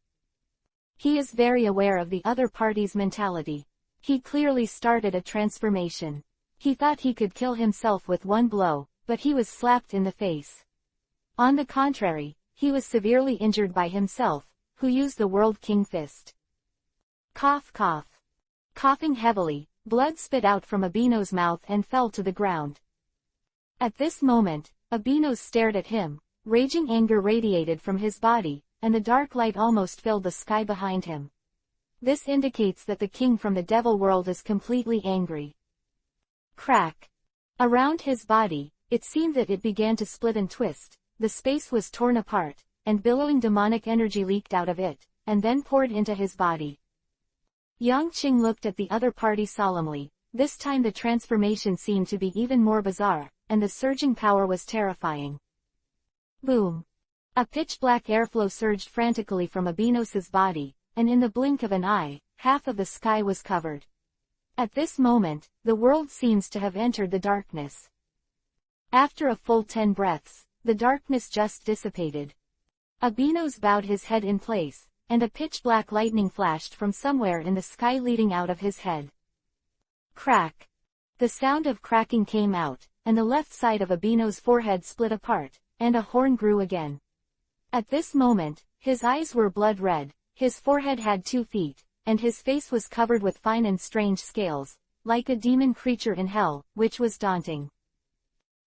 He is very aware of the other party's mentality. He clearly started a transformation. He thought he could kill himself with one blow, but he was slapped in the face. On the contrary, he was severely injured by himself, who used the World King Fist. Cough cough. Coughing heavily, blood spit out from Abino's mouth and fell to the ground. At this moment, Abino stared at him. Raging anger radiated from his body, and the dark light almost filled the sky behind him. This indicates that the king from the devil world is completely angry. Crack. Around his body, it seemed that it began to split and twist, the space was torn apart, and billowing demonic energy leaked out of it, and then poured into his body. Yang Qing looked at the other party solemnly. This time the transformation seemed to be even more bizarre, and the surging power was terrifying. Boom. A pitch-black airflow surged frantically from Abinos's body, and in the blink of an eye, half of the sky was covered. At this moment, the world seems to have entered the darkness. After a full 10 breaths, the darkness just dissipated. Abinos bowed his head in place, and a pitch-black lightning flashed from somewhere in the sky leading out of his head. Crack. The sound of cracking came out, and the left side of Abino's forehead split apart, and a horn grew again. At this moment, his eyes were blood red, his forehead had 2 feet, and his face was covered with fine and strange scales, like a demon creature in hell, which was daunting.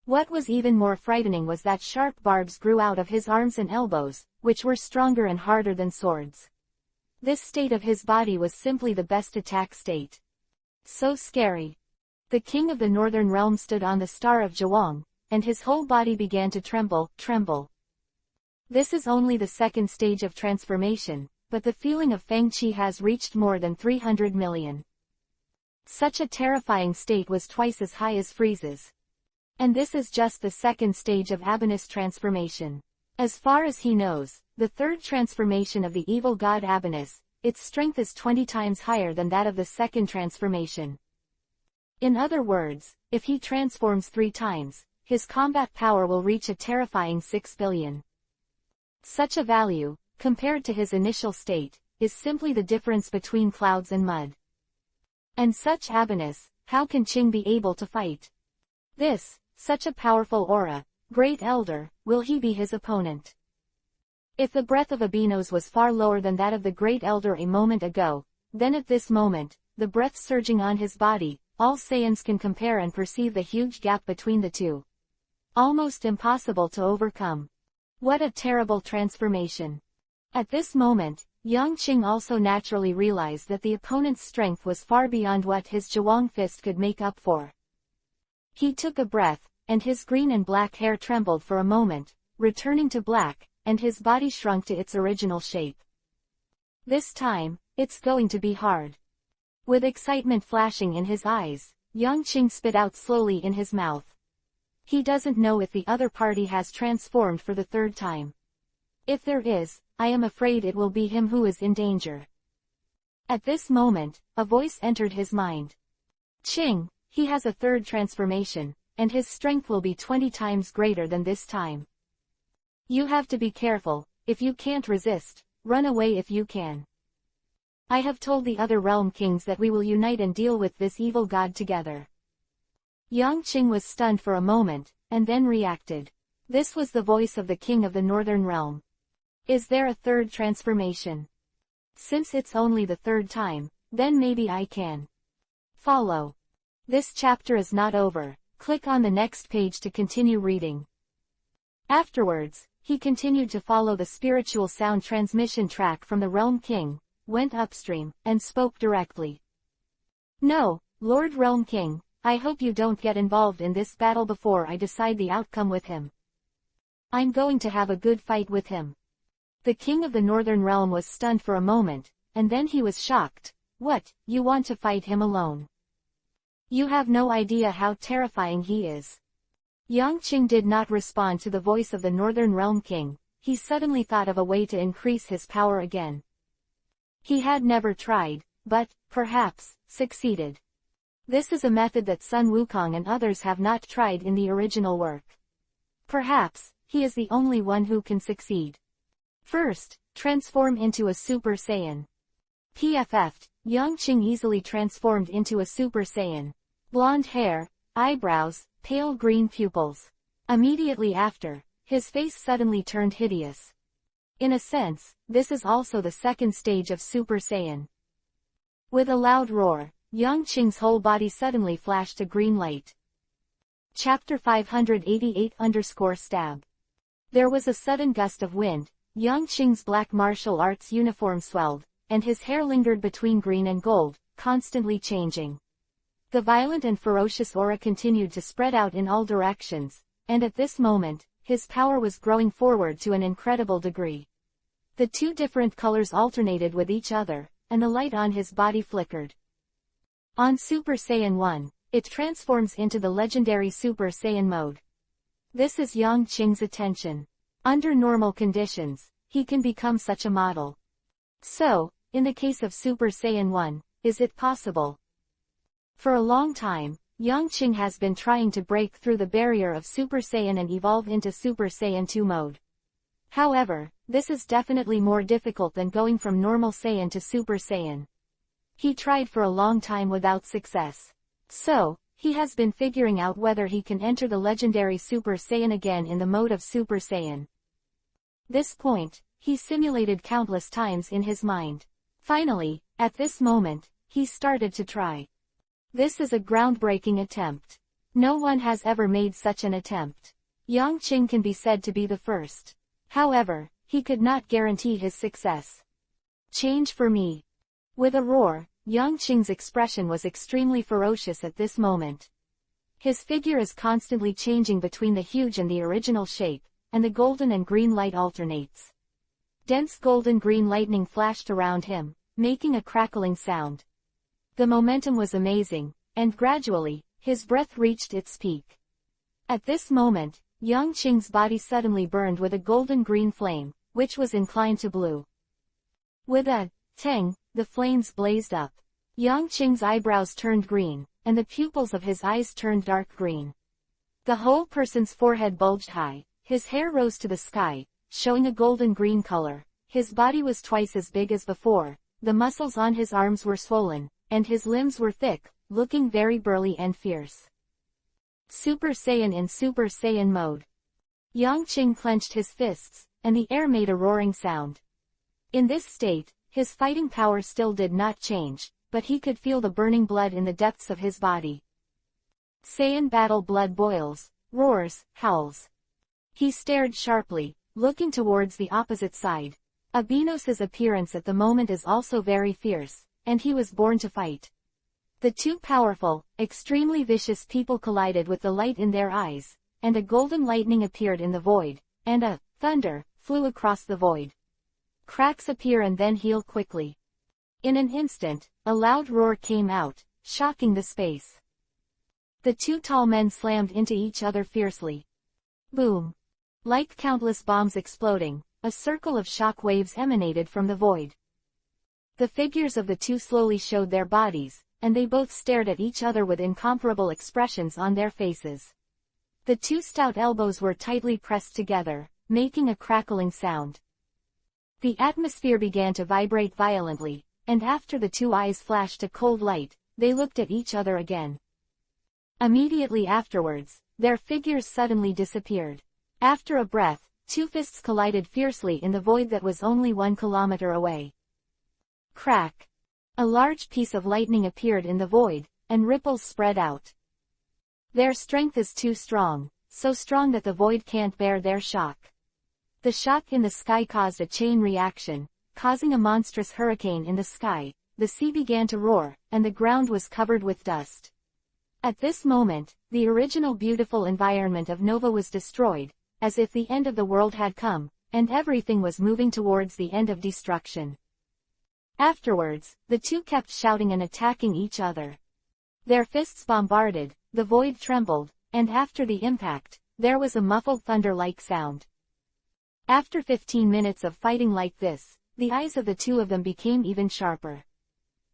What was even more frightening was that sharp barbs grew out of his arms and elbows, which were stronger and harder than swords. This state of his body was simply the best attack state. So scary. The king of the northern realm stood on the star of Zhuang, and his whole body began to tremble. This is only the second stage of transformation, but the feeling of Feng Qi has reached more than 300 million. Such a terrifying state was twice as high as Frieza's. And this is just the second stage of Abinus transformation. As far as he knows, the third transformation of the evil god Abinus, its strength is 20 times higher than that of the second transformation. In other words, if he transforms 3 times, his combat power will reach a terrifying 6 billion. Such a value, compared to his initial state, is simply the difference between clouds and mud. And such Abinus, how can Qing be able to fight? Such a powerful aura, great elder, will he be his opponent? If the breath of Abino's was far lower than that of the great elder a moment ago, then at this moment, the breath surging on his body, all Saiyans can compare and perceive the huge gap between the two. Almost impossible to overcome. What a terrible transformation. At this moment, Yang Qing also naturally realized that the opponent's strength was far beyond what his Zhuang fist could make up for. He took a breath, and his green and black hair trembled for a moment, returning to black, and his body shrunk to its original shape. This time, it's going to be hard. With excitement flashing in his eyes, Yang Qing spit out slowly in his mouth. He doesn't know if the other party has transformed for the 3rd time. If there is, I am afraid it will be him who is in danger. At this moment, a voice entered his mind. Qing, he has a 3rd transformation, and his strength will be 20 times greater than this time. You have to be careful. If you can't resist, run away if you can. I have told the other realm kings that we will unite and deal with this evil god together. Yang Qing was stunned for a moment, and then reacted. This was the voice of the king of the northern realm. Is there a 3rd transformation? Since it's only the 3rd time, then maybe I can follow. This chapter is not over. Click on the next page to continue reading. Afterwards, he continued to follow the spiritual sound transmission track from the Realm King, went upstream, and spoke directly. No, Lord Realm King, I hope you don't get involved in this battle before I decide the outcome with him. I'm going to have a good fight with him. The king of the northern realm was stunned for a moment, and then he was shocked. What, you want to fight him alone? You have no idea how terrifying he is. Yang Qing did not respond to the voice of the northern realm king. He suddenly thought of a way to increase his power again. He had never tried, but, perhaps, succeeded. This is a method that Sun Wukong and others have not tried in the original work. Perhaps, he is the only one who can succeed. First, transform into a Super Saiyan. PFF'd, Yangqing easily transformed into a Super Saiyan. Blonde hair, eyebrows, pale green pupils. Immediately after, his face suddenly turned hideous. In a sense, this is also the second stage of Super Saiyan. With a loud roar, Yangqing's whole body suddenly flashed a green light. Chapter 588-stab. There was a sudden gust of wind, Yangqing's black martial arts uniform swelled, and his hair lingered between green and gold, constantly changing. The violent and ferocious aura continued to spread out in all directions, and at this moment, his power was growing forward to an incredible degree. The two different colors alternated with each other, and the light on his body flickered. On Super Saiyan 1, it transforms into the legendary Super Saiyan mode. This is Yangqing's attention. Under normal conditions, he can become such a model. So, in the case of Super Saiyan 1, is it possible? For a long time, Yangqing has been trying to break through the barrier of Super Saiyan and evolve into Super Saiyan 2 mode. However, this is definitely more difficult than going from normal Saiyan to Super Saiyan. He tried for a long time without success. So, he has been figuring out whether he can enter the legendary Super Saiyan again in the mode of Super Saiyan. This point, he simulated countless times in his mind. Finally, at this moment, he started to try. This is a groundbreaking attempt. No one has ever made such an attempt. Yangqing can be said to be the first. However, he could not guarantee his success. Change for me. With a roar, Yangqing's expression was extremely ferocious at this moment. His figure is constantly changing between the huge and the original shape, and the golden and green light alternates. Dense golden-green lightning flashed around him, making a crackling sound. The momentum was amazing, and gradually, his breath reached its peak. At this moment, Yangqing's body suddenly burned with a golden-green flame, which was inclined to blue. With a tang, the flames blazed up. Yangqing's eyebrows turned green, and the pupils of his eyes turned dark green. The whole person's forehead bulged high, his hair rose to the sky, showing a golden-green color. His body was twice as big as before, the muscles on his arms were swollen, and his limbs were thick, looking very burly and fierce. Super Saiyan in Super Saiyan mode. Yangqing clenched his fists, and the air made a roaring sound. In this state, his fighting power still did not change, but he could feel the burning blood in the depths of his body. Saiyan battle blood boils, roars, howls. He stared sharply, looking towards the opposite side. Abinos's appearance at the moment is also very fierce, and he was born to fight. The two powerful, extremely vicious people collided with the light in their eyes, and a golden lightning appeared in the void, and a thunder flew across the void. Cracks appear and then heal quickly. In an instant, a loud roar came out, shocking the space. The two tall men slammed into each other fiercely. Boom! Like countless bombs exploding, a circle of shock waves emanated from the void. The figures of the two slowly showed their bodies, and they both stared at each other with incomparable expressions on their faces. The two stout elbows were tightly pressed together, making a crackling sound. The atmosphere began to vibrate violently, and after the two eyes flashed a cold light, they looked at each other again. Immediately afterwards, their figures suddenly disappeared. After a breath, two fists collided fiercely in the void that was only 1 kilometer away. Crack! A large piece of lightning appeared in the void, and ripples spread out. Their strength is too strong, so strong that the void can't bear their shock. The shock in the sky caused a chain reaction, causing a monstrous hurricane in the sky. The sea began to roar, and the ground was covered with dust. At this moment, the original beautiful environment of Nova was destroyed, as if the end of the world had come, and everything was moving towards the end of destruction. Afterwards, the two kept shouting and attacking each other. Their fists bombarded, the void trembled, and after the impact, there was a muffled thunder-like sound. After 15 minutes of fighting like this, the eyes of the two of them became even sharper.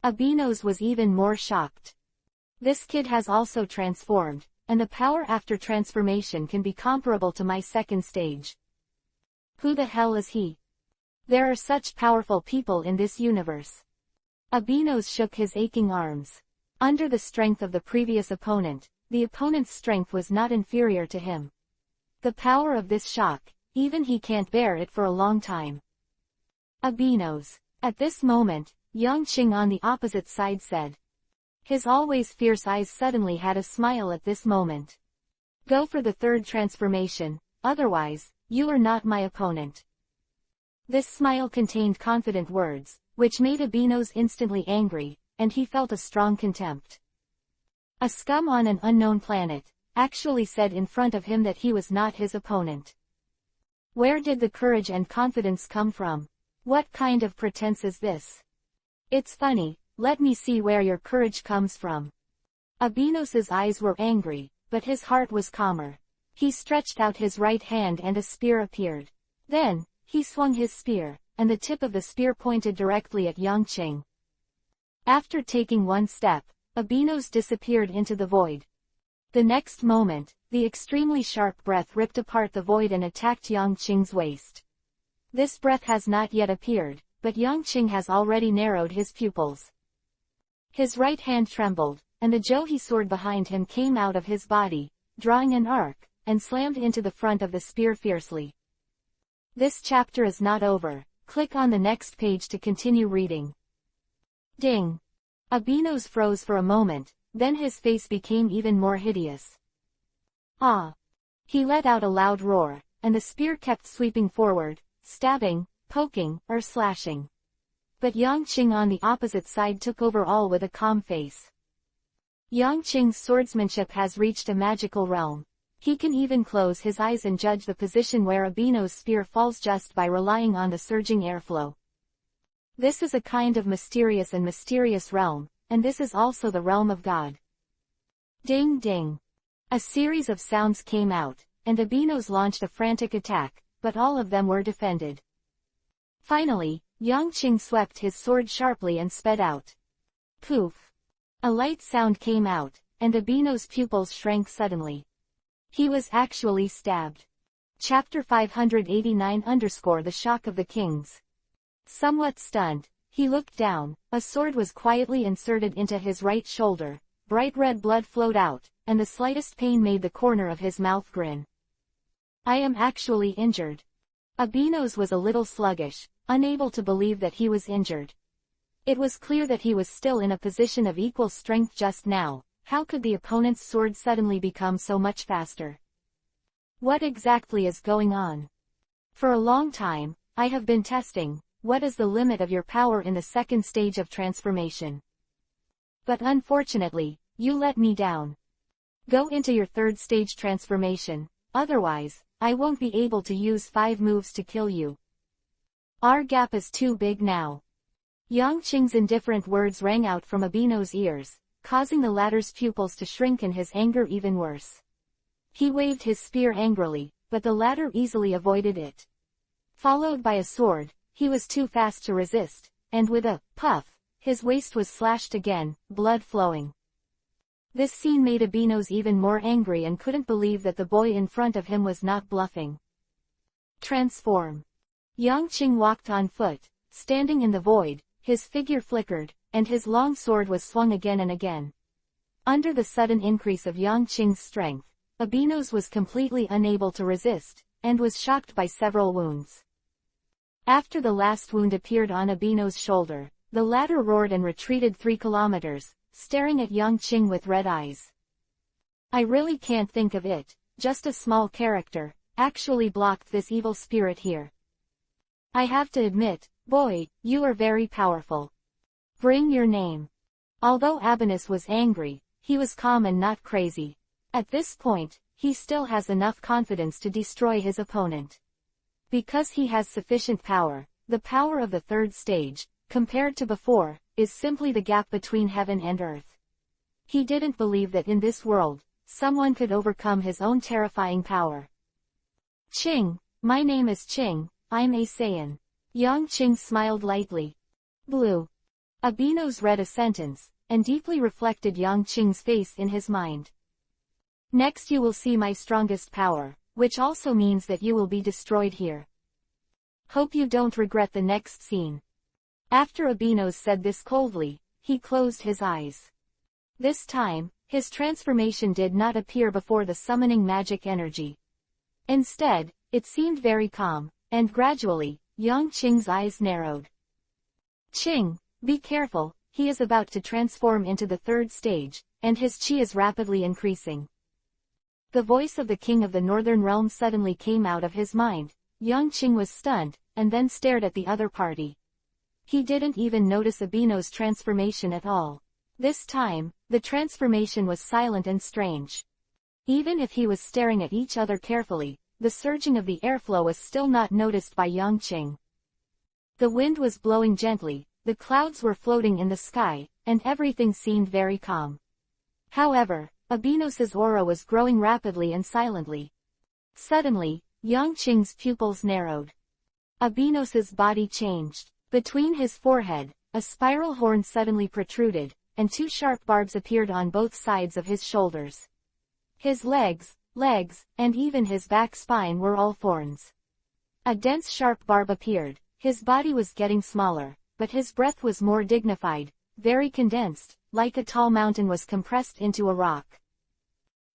Abinos was even more shocked. This kid has also transformed, and the power after transformation can be comparable to my second stage. Who the hell is he? There are such powerful people in this universe. Abinos shook his aching arms. Under the strength of the previous opponent, the opponent's strength was not inferior to him. The power of this shock, even he can't bear it for a long time. Abinos. At this moment, Yang Qing on the opposite side said. His always fierce eyes suddenly had a smile at this moment. Go for the third transformation, otherwise, you are not my opponent. This smile contained confident words, which made Abinos instantly angry, and he felt a strong contempt. A scum on an unknown planet, actually said in front of him that he was not his opponent. Where did the courage and confidence come from? What kind of pretense is this? It's funny, let me see where your courage comes from. Abinos's eyes were angry, but his heart was calmer. He stretched out his right hand and a spear appeared. Then, he swung his spear, and the tip of the spear pointed directly at Yang Qing. After taking one step, Abinos disappeared into the void. The next moment, the extremely sharp breath ripped apart the void and attacked Yang Qing's waist. This breath has not yet appeared, but Yang Qing has already narrowed his pupils. His right hand trembled, and the Johi sword behind him came out of his body, drawing an arc, and slammed into the front of the spear fiercely. This chapter is not over. Click on the next page to continue reading. Ding! Abinos froze for a moment, then his face became even more hideous. Ah! He let out a loud roar, and the spear kept sweeping forward, stabbing, poking, or slashing. But Yang Qing on the opposite side took over all with a calm face. Yang Qing's swordsmanship has reached a magical realm. He can even close his eyes and judge the position where Abinos' spear falls just by relying on the surging airflow. This is a kind of mysterious realm, and this is also the realm of God. Ding ding! A series of sounds came out, and Abinos launched a frantic attack, but all of them were defended. Finally, Yang Qing swept his sword sharply and sped out. Poof! A light sound came out, and Abinos' pupils shrank suddenly. He was actually stabbed. Chapter 589 _ The Shock of the Kings. Somewhat stunned, he looked down. A sword was quietly inserted into his right shoulder, bright red blood flowed out, and the slightest pain made the corner of his mouth grin. I am actually injured. Abinos was a little sluggish, unable to believe that he was injured. It was clear that he was still in a position of equal strength just now. How could the opponent's sword suddenly become so much faster? What exactly is going on? For a long time, I have been testing, what is the limit of your power in the second stage of transformation? But unfortunately, you let me down. Go into your third stage transformation, otherwise, I won't be able to use 5 moves to kill you. Our gap is too big now. Yang Qing's indifferent words rang out from Abinos' ears, causing the latter's pupils to shrink and his anger even worse. He waved his spear angrily, but the latter easily avoided it. Followed by a sword, he was too fast to resist, and with a puff, his waist was slashed again, blood flowing. This scene made Abinos even more angry and couldn't believe that the boy in front of him was not bluffing. Transform. Yang Qing walked on foot, standing in the void, his figure flickered, and his long sword was swung again and again. Under the sudden increase of Yang Qing's strength, Abinos was completely unable to resist, and was shocked by several wounds. After the last wound appeared on Abinos' shoulder, the latter roared and retreated 3 kilometers, staring at Yang Qing with red eyes. I really can't think of it, just a small character, actually blocked this evil spirit here. I have to admit, boy, you are very powerful. Bring your name. Although Abinos was angry, he was calm and not crazy. At this point, he still has enough confidence to destroy his opponent. Because he has sufficient power, the power of the third stage, compared to before, is simply the gap between heaven and earth. He didn't believe that in this world, someone could overcome his own terrifying power. Qing, my name is Qing, I'm a Saiyan. Yang Qing smiled lightly. Blue. Abinos read a sentence, and deeply reflected Yang Qing's face in his mind. Next you will see my strongest power, which also means that you will be destroyed here. Hope you don't regret the next scene. After Abinos said this coldly, he closed his eyes. This time, his transformation did not appear before the summoning magic energy. Instead, it seemed very calm, and gradually, Yang Qing's eyes narrowed. Qing, be careful, he is about to transform into the third stage, and his qi is rapidly increasing. The voice of the king of the northern realm suddenly came out of his mind. Yang Qing was stunned, and then stared at the other party. He didn't even notice Abinos' transformation at all. This time, the transformation was silent and strange. Even if he was staring at each other carefully, the surging of the airflow was still not noticed by Yang Qing. The wind was blowing gently, the clouds were floating in the sky, and everything seemed very calm. However, Abinos' aura was growing rapidly and silently. Suddenly, Yang Qing's pupils narrowed. Abinos' body changed. Between his forehead, a spiral horn suddenly protruded, and two sharp barbs appeared on both sides of his shoulders. His legs, and even his back spine were all thorns. A dense sharp barb appeared. His body was getting smaller, but his breath was more dignified, very condensed, like a tall mountain was compressed into a rock.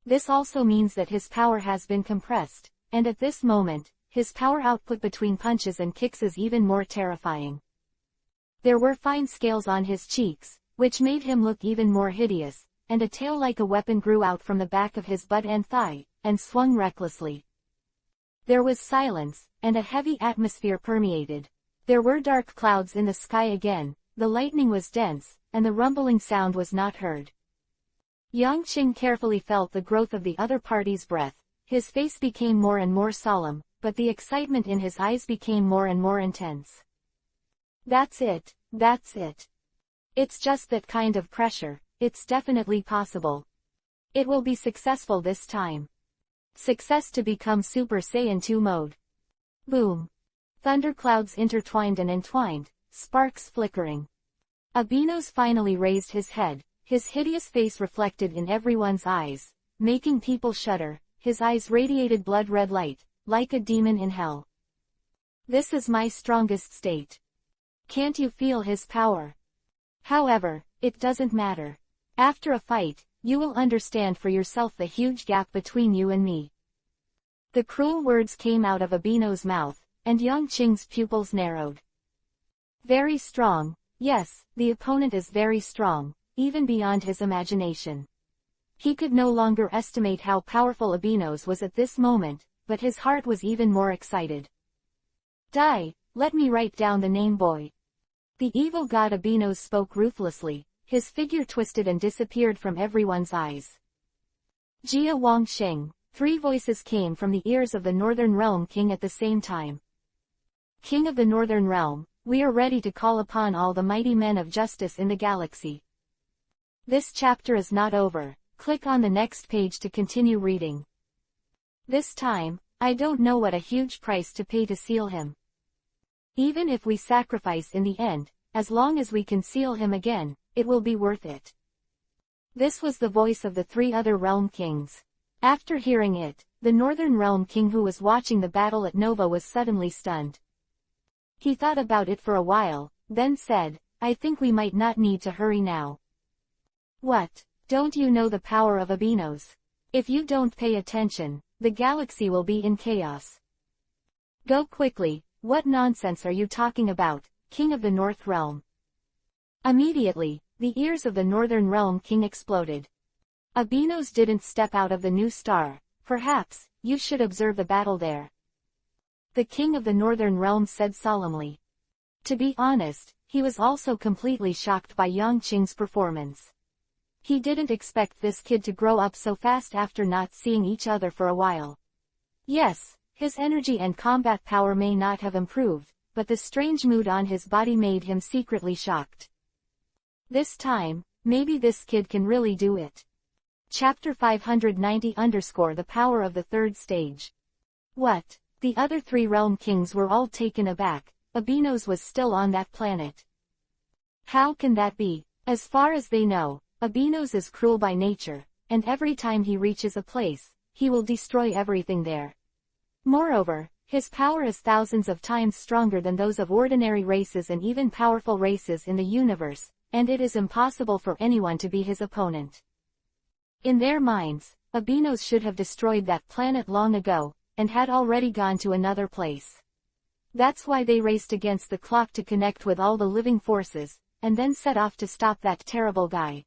This also means that his power has been compressed, and at this moment, his power output between punches and kicks is even more terrifying. There were fine scales on his cheeks, which made him look even more hideous, and a tail like a weapon grew out from the back of his butt and thigh, and swung recklessly. There was silence, and a heavy atmosphere permeated. There were dark clouds in the sky again, the lightning was dense, and the rumbling sound was not heard. Yang Qing carefully felt the growth of the other party's breath. His face became more and more solemn, but the excitement in his eyes became more and more intense. That's it. It's just that kind of pressure. It's definitely possible. It will be successful this time. Success to become Super Saiyan 2 mode. Boom. Thunderclouds intertwined and entwined, sparks flickering. Abinos finally raised his head, his hideous face reflected in everyone's eyes, making people shudder. His eyes radiated blood-red light, like a demon in hell. This is my strongest state. Can't you feel his power? However, it doesn't matter. After a fight, you will understand for yourself the huge gap between you and me. The cruel words came out of Abinos' mouth, and Yang Qing's pupils narrowed. Very strong. Yes, the opponent is very strong, even beyond his imagination. He could no longer estimate how powerful Abinos was at this moment, but his heart was even more excited. Die, let me write down the name boy. The evil god Abinos spoke ruthlessly, his figure twisted and disappeared from everyone's eyes. Jia Wangxing, three voices came from the ears of the Northern Realm King at the same time. King of the Northern Realm, we are ready to call upon all the mighty men of justice in the galaxy. This chapter is not over. Click on the next page to continue reading. This time, I don't know what a huge price to pay to seal him. Even if we sacrifice in the end, as long as we can seal him again, it will be worth it. This was the voice of the three other realm kings. After hearing it, the Northern Realm King who was watching the battle at Nova was suddenly stunned. He thought about it for a while, then said, I think we might not need to hurry now. What? Don't you know the power of Abinos? If you don't pay attention, the galaxy will be in chaos. Go quickly, what nonsense are you talking about, King of the North Realm? Immediately, the ears of the Northern Realm King exploded. Abinos didn't step out of the new star. Perhaps, you should observe the battle there. The King of the Northern Realm said solemnly. To be honest, he was also completely shocked by Yang Qing's performance. He didn't expect this kid to grow up so fast after not seeing each other for a while. Yes, his energy and combat power may not have improved, but the strange mood on his body made him secretly shocked. This time, maybe this kid can really do it. Chapter 590 _ The Power of the Third Stage. What? The other three realm kings were all taken aback. Abinos was still on that planet. How can that be? As far as they know, Abinos is cruel by nature, and every time he reaches a place, he will destroy everything there. Moreover, His power is thousands of times stronger than those of ordinary races and even powerful races in the universe, and it is impossible for anyone to be his opponent. In their minds, Abinos should have destroyed that planet long ago, and had already gone to another place. That's why they raced against the clock to connect with all the living forces, and then set off to stop that terrible guy.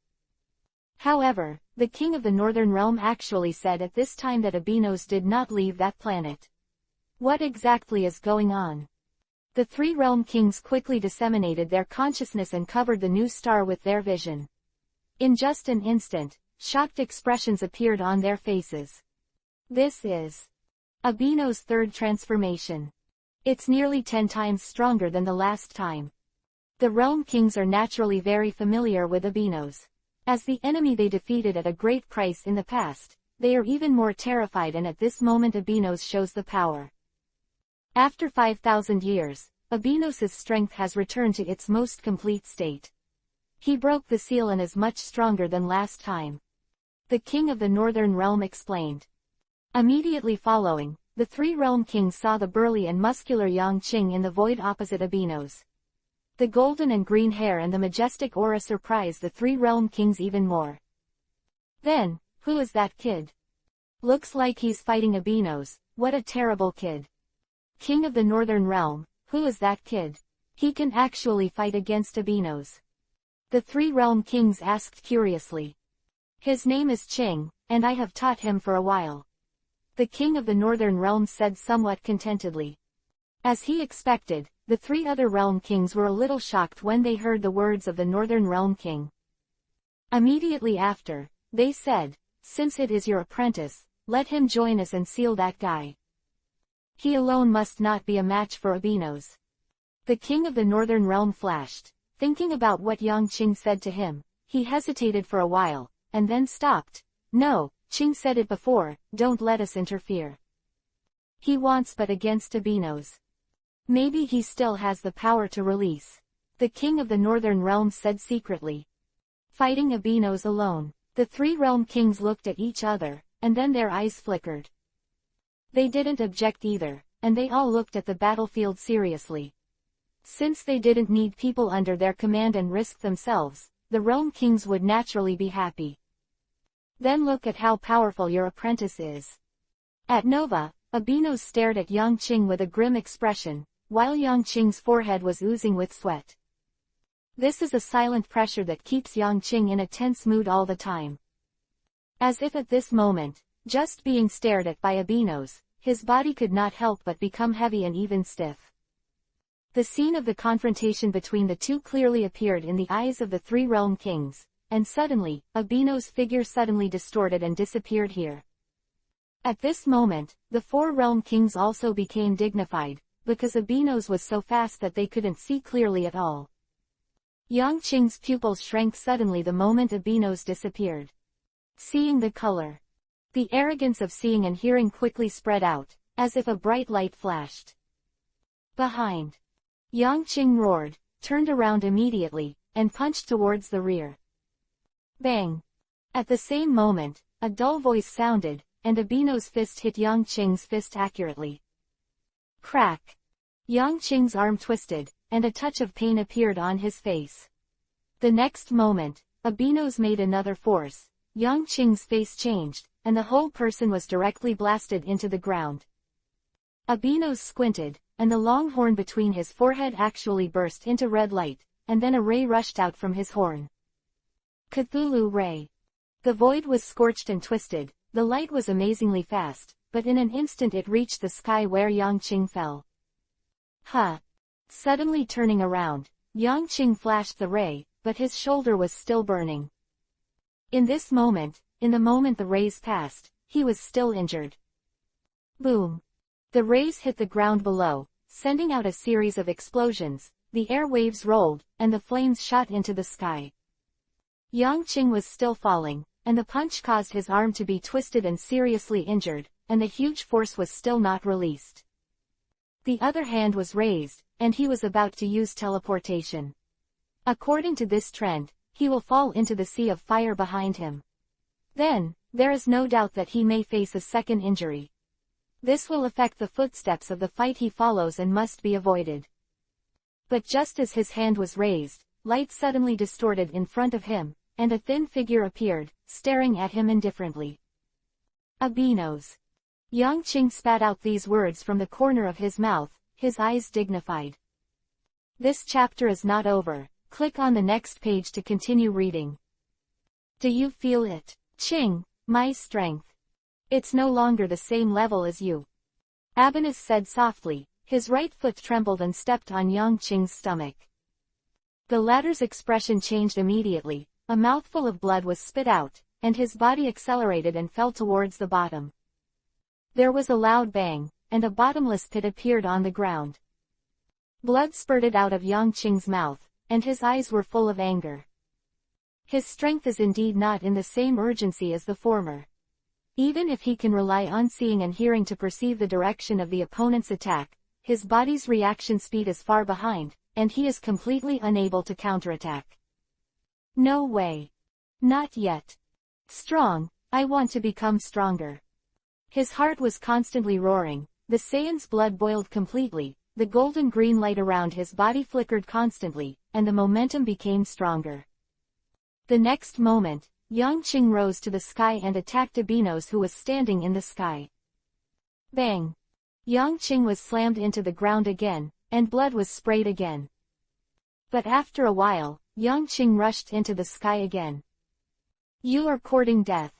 However, the king of the Northern Realm actually said at this time that Abinos did not leave that planet. What exactly is going on? The three realm kings quickly disseminated their consciousness and covered the new star with their vision. In just an instant, shocked expressions appeared on their faces. This is Abinos' third transformation. It's nearly 10 times stronger than the last time. The realm kings are naturally very familiar with Abinos. As the enemy they defeated at a great price in the past, they are even more terrified, and at this moment Abinos shows the power. After 5,000 years, Abinos' strength has returned to its most complete state. He broke the seal and is much stronger than last time. The king of the Northern Realm explained. Immediately following, the three realm kings saw the burly and muscular Yang Qing in the void opposite Abinos. The golden and green hair and the majestic aura surprised the three realm kings even more. Then, who is that kid? Looks like he's fighting Abinos. What a terrible kid. King of the Northern Realm, who is that kid? He can actually fight against Abinos. The three realm kings asked curiously. His name is Qing, and I have taught him for a while. The king of the Northern Realm said somewhat contentedly. As he expected, the three other realm kings were a little shocked when they heard the words of the Northern Realm king. Immediately after, they said, "Since it is your apprentice, let him join us and seal that guy. He alone must not be a match for Abinos." The king of the Northern Realm flashed. Thinking about what Yang Qing said to him, he hesitated for a while, and then stopped. "No, Qing said it before, don't let us interfere. He wants but against Abinos. Maybe he still has the power to release." The king of the Northern Realm said secretly. Fighting Abinos alone. The three realm kings looked at each other, and then their eyes flickered. They didn't object either, and they all looked at the battlefield seriously. Since they didn't need people under their command and risk themselves, the realm kings would naturally be happy. Then look at how powerful your apprentice is. At Nova, Abinos stared at Yang Qing with a grim expression, while Yang Qing's forehead was oozing with sweat. This is a silent pressure that keeps Yang Qing in a tense mood all the time. As if at this moment, just being stared at by Abinos, his body could not help but become heavy and even stiff. The scene of the confrontation between the two clearly appeared in the eyes of the three realm kings, and suddenly, Abinos' figure suddenly distorted and disappeared here. At this moment, the four realm kings also became dignified, because Abinos was so fast that they couldn't see clearly at all. Yang Qing's pupils shrank suddenly the moment Abinos disappeared. Seeing the color. The arrogance of seeing and hearing quickly spread out, as if a bright light flashed. Behind. Yang Qing roared, turned around immediately, and punched towards the rear. Bang! At the same moment, a dull voice sounded, and Abinos' fist hit Yang Qing's fist accurately. Crack! Yang Qing's arm twisted, and a touch of pain appeared on his face. The next moment, Abinos made another force, Yang Qing's face changed, and the whole person was directly blasted into the ground. Abinos squinted, and the long horn between his forehead actually burst into red light, and then a ray rushed out from his horn. Cthulhu Ray. The void was scorched and twisted, the light was amazingly fast, but in an instant it reached the sky where Yang Qing fell. Huh! Suddenly turning around, Yang Qing flashed the ray, but his shoulder was still burning. In the moment the rays passed, he was still injured. Boom! The rays hit the ground below, sending out a series of explosions, the air waves rolled, and the flames shot into the sky. Yang Qing was still falling, and the punch caused his arm to be twisted and seriously injured, and the huge force was still not released. The other hand was raised, and he was about to use teleportation. According to this trend, he will fall into the sea of fire behind him. Then, there is no doubt that he may face a second injury. This will affect the footsteps of the fight he follows and must be avoided. But just as his hand was raised, light suddenly distorted in front of him, and a thin figure appeared, staring at him indifferently. Albinos. Yang Qing spat out these words from the corner of his mouth, his eyes dignified. This chapter is not over. Click on the next page to continue reading. Do you feel it? Qing, my strength. It's no longer the same level as you. Albinos said softly. His right foot trembled and stepped on Yang Qing's stomach. The latter's expression changed immediately, a mouthful of blood was spit out, and his body accelerated and fell towards the bottom. There was a loud bang, and a bottomless pit appeared on the ground. Blood spurted out of Yang Qing's mouth, and his eyes were full of anger. His strength is indeed not in the same urgency as the former. Even if he can rely on seeing and hearing to perceive the direction of the opponent's attack, his body's reaction speed is far behind, and he is completely unable to counterattack. No way. Not yet. Strong, I want to become stronger. His heart was constantly roaring, the Saiyan's blood boiled completely, the golden-green light around his body flickered constantly, and the momentum became stronger. The next moment, Yang Qing rose to the sky and attacked Albinos who was standing in the sky. Bang! Yang Qing was slammed into the ground again, and blood was sprayed again. But after a while, Yang Qing rushed into the sky again. You are courting death.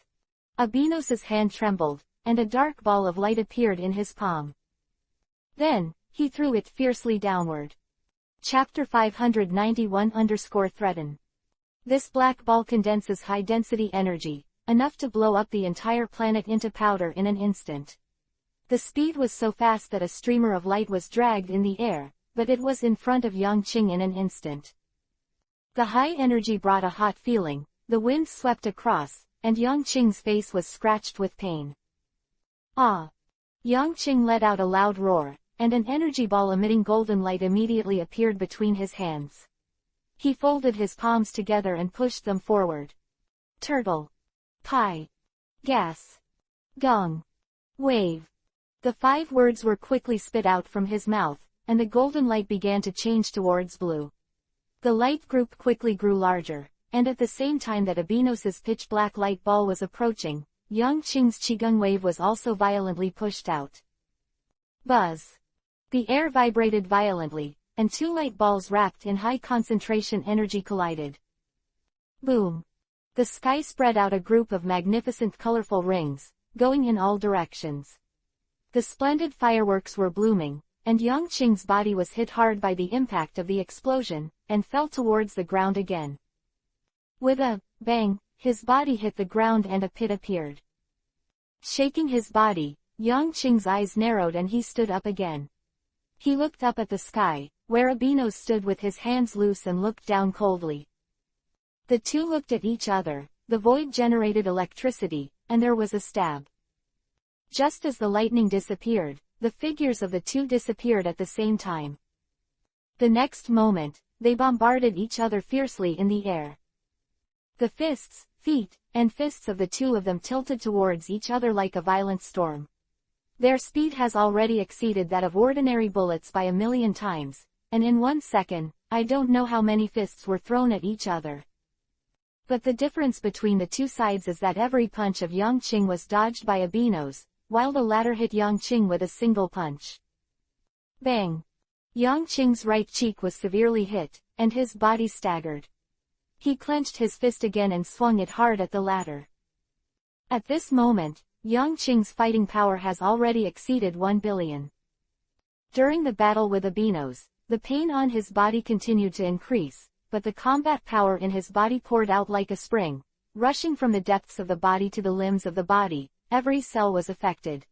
Albinos's hand trembled, and a dark ball of light appeared in his palm. Then, he threw it fiercely downward. Chapter 591-Threaten. This black ball condenses high-density energy, enough to blow up the entire planet into powder in an instant. The speed was so fast that a streamer of light was dragged in the air, but it was in front of Yang Qing in an instant. The high energy brought a hot feeling, the wind swept across, and Yang Qing's face was scratched with pain. Ah! Yang Qing let out a loud roar, and an energy ball emitting golden light immediately appeared between his hands. He folded his palms together and pushed them forward. Turtle. Pie. Gas. Gong. Wave. The 5 words were quickly spit out from his mouth, and the golden light began to change towards blue. The light group quickly grew larger, and at the same time that Albinos's pitch-black light ball was approaching, Yang Qing's Qigong wave was also violently pushed out. Buzz. The air vibrated violently, and 2 light balls wrapped in high-concentration energy collided. Boom. The sky spread out a group of magnificent colorful rings, going in all directions. The splendid fireworks were blooming, and Yang Qing's body was hit hard by the impact of the explosion, and fell towards the ground again. With a bang, his body hit the ground and a pit appeared. Shaking his body, Yang Qing's eyes narrowed and he stood up again. He looked up at the sky, where Albinos stood with his hands loose and looked down coldly. The two looked at each other, the void generated electricity, and there was a stab. Just as the lightning disappeared, the figures of the two disappeared at the same time. The next moment, they bombarded each other fiercely in the air. The fists, feet, and fists of the two of them tilted towards each other like a violent storm. Their speed has already exceeded that of ordinary bullets by 1,000,000 times, and in 1 second, I don't know how many fists were thrown at each other. But the difference between the two sides is that every punch of Yang Qing was dodged by Albinos, while the latter hit Yang Qing with a single punch. Bang! Yang Qing's right cheek was severely hit, and his body staggered. He clenched his fist again and swung it hard at the latter. At this moment, Yang Qing's fighting power has already exceeded 1 billion. During the battle with Albinos, the pain on his body continued to increase, but the combat power in his body poured out like a spring, rushing from the depths of the body to the limbs of the body. Every cell was affected.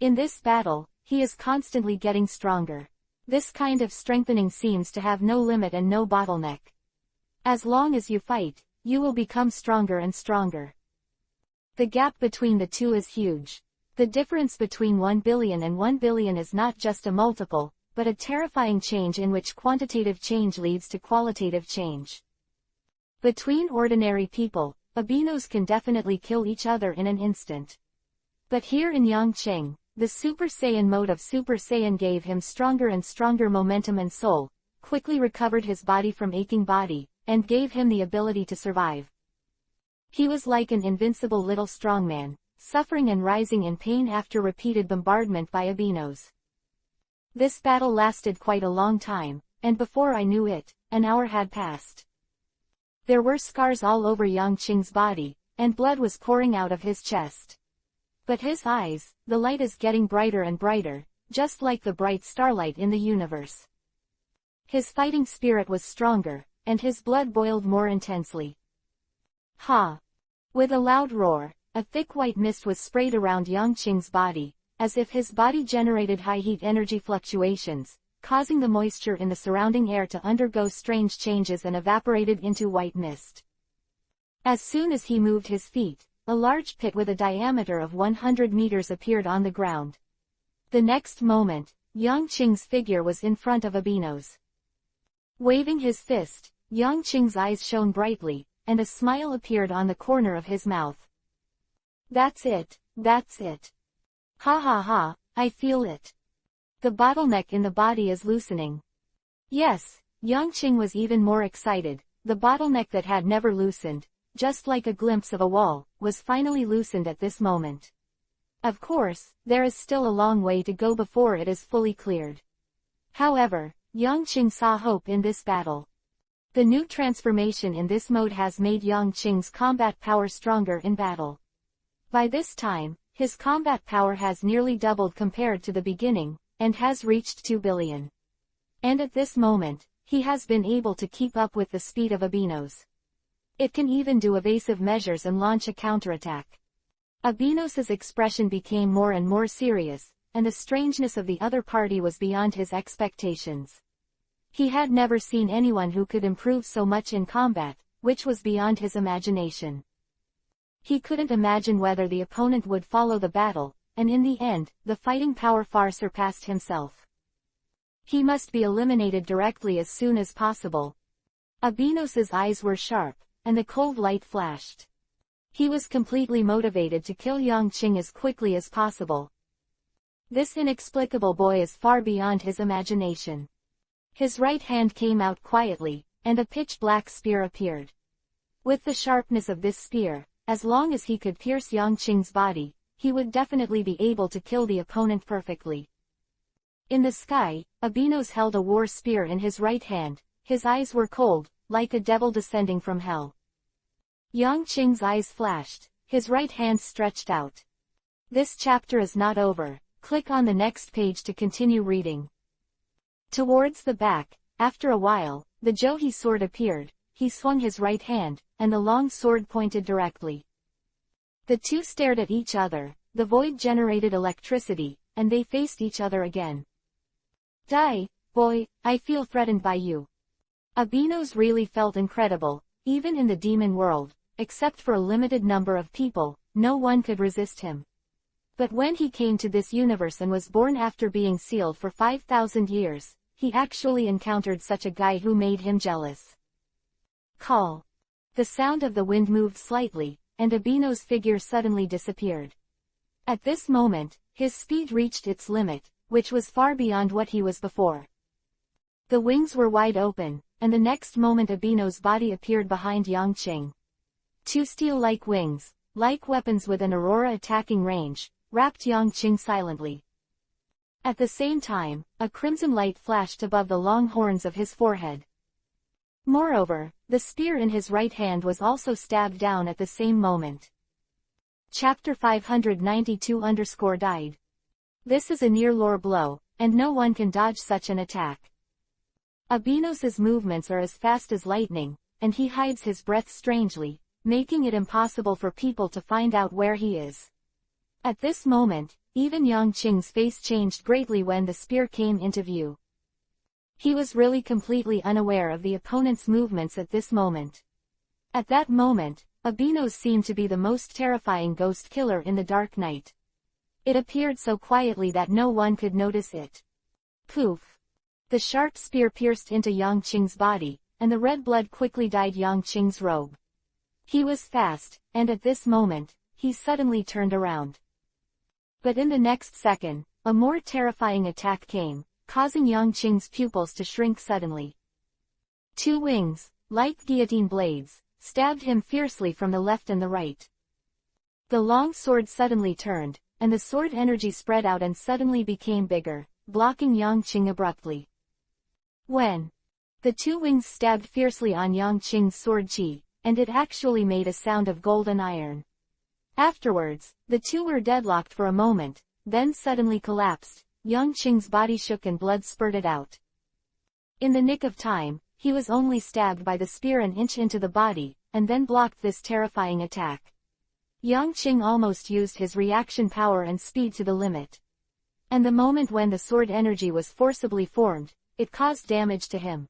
In this battle, he is constantly getting stronger. This kind of strengthening seems to have no limit and no bottleneck. As long as you fight, you will become stronger and stronger. The gap between the two is huge. The difference between 1 billion and 1 billion is not just a multiple, but a terrifying change in which quantitative change leads to qualitative change. Between ordinary people, Albinos can definitely kill each other in an instant. But here in Yang Qing, the Super Saiyan mode of Super Saiyan gave him stronger and stronger momentum and soul, quickly recovered his body from aching body, and gave him the ability to survive. He was like an invincible little strongman, suffering and rising in pain after repeated bombardment by albinos. This battle lasted quite a long time, and before I knew it, an hour had passed. There were scars all over Yang Qing's body, and blood was pouring out of his chest. But his eyes, the light is getting brighter and brighter, just like the bright starlight in the universe. His fighting spirit was stronger, and his blood boiled more intensely. Ha! With a loud roar, a thick white mist was sprayed around Yang Qing's body, as if his body generated high heat energy fluctuations, causing the moisture in the surrounding air to undergo strange changes and evaporated into white mist. As soon as he moved his feet, a large pit with a diameter of 100 meters appeared on the ground. The next moment, Yang Qing's figure was in front of albinos. Waving his fist, Yang Qing's eyes shone brightly, and a smile appeared on the corner of his mouth. That's it, that's it. Ha ha ha, I feel it. The bottleneck in the body is loosening. Yes, Yang Qing was even more excited. The bottleneck that had never loosened, just like a glimpse of a wall, was finally loosened at this moment. Of course, there is still a long way to go before it is fully cleared. However, Yang Qing saw hope in this battle. The new transformation in this mode has made Yang Qing's combat power stronger in battle. By this time, his combat power has nearly doubled compared to the beginning, and has reached 2 billion. And at this moment, he has been able to keep up with the speed of albinos. It can even do evasive measures and launch a counterattack. Albinos' expression became more and more serious, and the strangeness of the other party was beyond his expectations. He had never seen anyone who could improve so much in combat, which was beyond his imagination. He couldn't imagine whether the opponent would follow the battle, and in the end, the fighting power far surpassed himself. He must be eliminated directly as soon as possible. Albinos' eyes were sharp, and the cold light flashed. He was completely motivated to kill Yang Qing as quickly as possible. This inexplicable boy is far beyond his imagination. His right hand came out quietly, and a pitch-black spear appeared. With the sharpness of this spear, as long as he could pierce Yang Qing's body, he would definitely be able to kill the opponent perfectly. In the sky, albinos held a war spear in his right hand. His eyes were cold, like a devil descending from hell. Yang Qing's eyes flashed, his right hand stretched out. This chapter is not over. Click on the next page to continue reading. Towards the back, after a while, the Johi sword appeared. He swung his right hand, and the long sword pointed directly. The two stared at each other, the void generated electricity, and they faced each other again. Die, boy, I feel threatened by you. Albinos really felt incredible. Even in the demon world, except for a limited number of people, no one could resist him. But when he came to this universe and was born after being sealed for 5,000 years, he actually encountered such a guy who made him jealous. Call. The sound of the wind moved slightly, and Abino's figure suddenly disappeared. At this moment, his speed reached its limit, which was far beyond what he was before. The wings were wide open, and the next moment Abino's body appeared behind Yang Qing. Two steel-like wings, like weapons with an aurora attacking range, wrapped Yang Qing silently. At the same time, a crimson light flashed above the long horns of his forehead. Moreover, the spear in his right hand was also stabbed down at the same moment. Chapter 592-died. This is a near-lore blow, and no one can dodge such an attack. Albinos' movements are as fast as lightning, and he hides his breath strangely, making it impossible for people to find out where he is. At this moment, even Yang Qing's face changed greatly when the spear came into view. He was really completely unaware of the opponent's movements at this moment. At that moment, albinos seemed to be the most terrifying ghost killer in the dark night. It appeared so quietly that no one could notice it. Poof! The sharp spear pierced into Yang Qing's body, and the red blood quickly dyed Yang Qing's robe. He was fast, and at this moment, he suddenly turned around. But in the next second, a more terrifying attack came, causing Yang Qing's pupils to shrink suddenly. Two wings, like guillotine blades, stabbed him fiercely from the left and the right. The long sword suddenly turned, and the sword energy spread out and suddenly became bigger, blocking Yang Qing abruptly. When the two wings stabbed fiercely on Yang Qing's sword chi, and it actually made a sound of gold and iron. Afterwards, the two were deadlocked for a moment, then suddenly collapsed. Yang Qing's body shook and blood spurted out. In the nick of time, he was only stabbed by the spear an inch into the body, and then blocked this terrifying attack. Yang Qing almost used his reaction power and speed to the limit. And the moment when the sword energy was forcibly formed, it caused damage to him.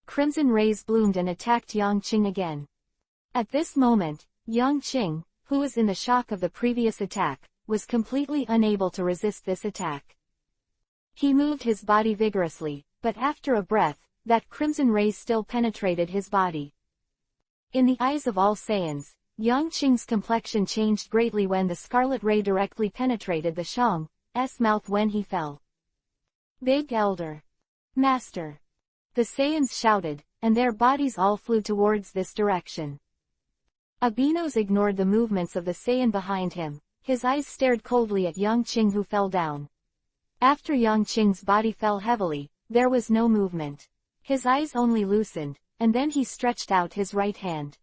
Crimson rays bloomed and attacked Yang Qing again. At this moment, Yang Qing, who was in the shock of the previous attack, was completely unable to resist this attack. He moved his body vigorously, but after a breath, that crimson ray still penetrated his body. In the eyes of all Saiyans, Yang Qing's complexion changed greatly when the scarlet ray directly penetrated the Shang's mouth when he fell. Big Elder! Master! The Saiyans shouted, and their bodies all flew towards this direction. Abinos ignored the movements of the Saiyan behind him. His eyes stared coldly at Yang Qing who fell down. After Yang Qing's body fell heavily, there was no movement. His eyes only loosened, and then he stretched out his right hand.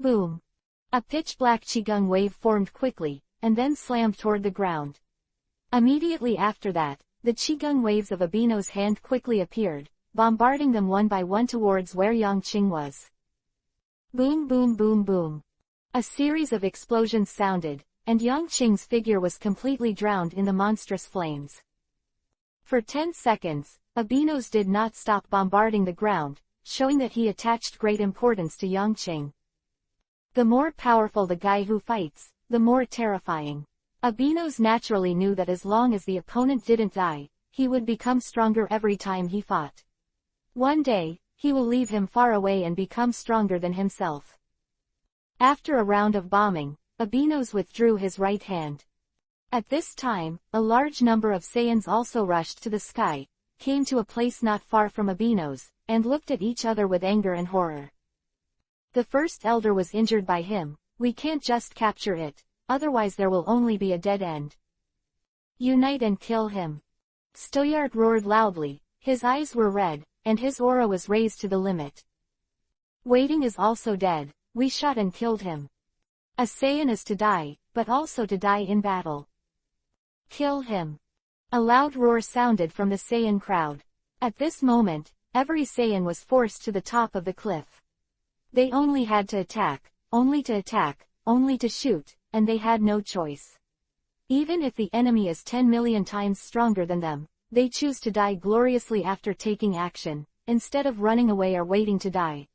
Boom! A pitch-black qigong wave formed quickly, and then slammed toward the ground. Immediately after that, the qigong waves of Abino's hand quickly appeared, bombarding them one by one towards where Yang Qing was. Boom boom boom boom. A series of explosions sounded, and Yang Qing's figure was completely drowned in the monstrous flames. For 10 seconds, Abinos did not stop bombarding the ground, showing that he attached great importance to Yang Qing. The more powerful the guy who fights, the more terrifying. Abinos naturally knew that as long as the opponent didn't die, he would become stronger every time he fought. One day, he will leave him far away and become stronger than himself. After a round of bombing, Abinos withdrew his right hand. At this time, a large number of Saiyans also rushed to the sky, came to a place not far from Abinos, and looked at each other with anger and horror. The first elder was injured by him. We can't just capture it, otherwise there will only be a dead end. Unite and kill him. Stoyard roared loudly, his eyes were red, and his aura was raised to the limit. Waiting is also dead, we shot and killed him. A Saiyan is to die, but also to die in battle. Kill him. A loud roar sounded from the Saiyan crowd. At this moment, every Saiyan was forced to the top of the cliff. They only had to attack, only to shoot, and they had no choice. Even if the enemy is 10 million times stronger than them, they choose to die gloriously after taking action, instead of running away or waiting to die.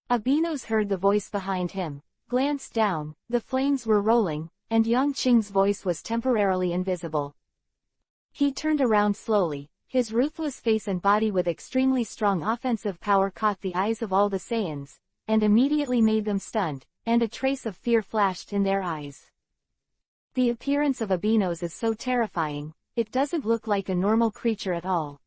Abinos heard the voice behind him, glanced down, the flames were rolling, and Yang Qing's voice was temporarily invisible. He turned around slowly, his ruthless face and body with extremely strong offensive power caught the eyes of all the Saiyans, and immediately made them stunned, and a trace of fear flashed in their eyes. The appearance of Abinos is so terrifying, it doesn't look like a normal creature at all.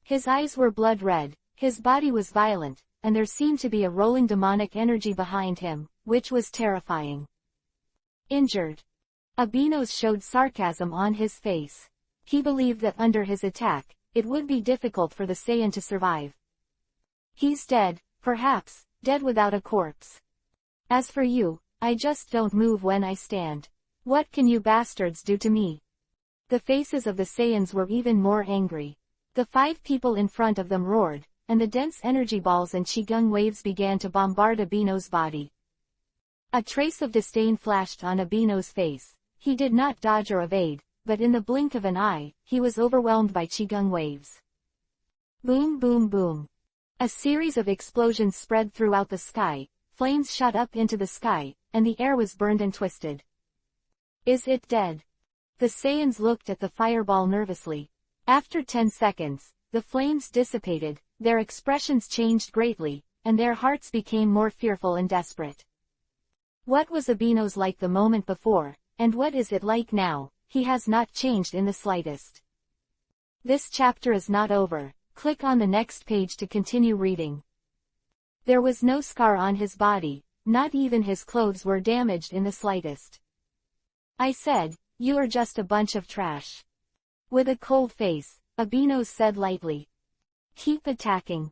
His eyes were blood red, his body was violent, and there seemed to be a rolling demonic energy behind him, which was terrifying. Injured. Abinos showed sarcasm on his face. He believed that under his attack, it would be difficult for the Saiyan to survive. He's dead, perhaps, dead without a corpse. As for you, I just don't move when I stand. What can you bastards do to me? The faces of the Saiyans were even more angry. The 5 people in front of them roared, and the dense energy balls and qigong waves began to bombard Abinos' body. A trace of disdain flashed on Abinos' face. He did not dodge or evade, but in the blink of an eye, he was overwhelmed by qigong waves. Boom boom boom. A series of explosions spread throughout the sky, flames shot up into the sky, and the air was burned and twisted. Is it dead? The Saiyans looked at the fireball nervously. After 10 seconds, the flames dissipated, their expressions changed greatly, and their hearts became more fearful and desperate. What was Abinos like the moment before, and what is it like now? He has not changed in the slightest. This chapter is not over. Click on the next page to continue reading. There was no scar on his body, not even his clothes were damaged in the slightest. I said, "You are just a bunch of trash." With a cold face, Abinos said lightly. "Keep attacking."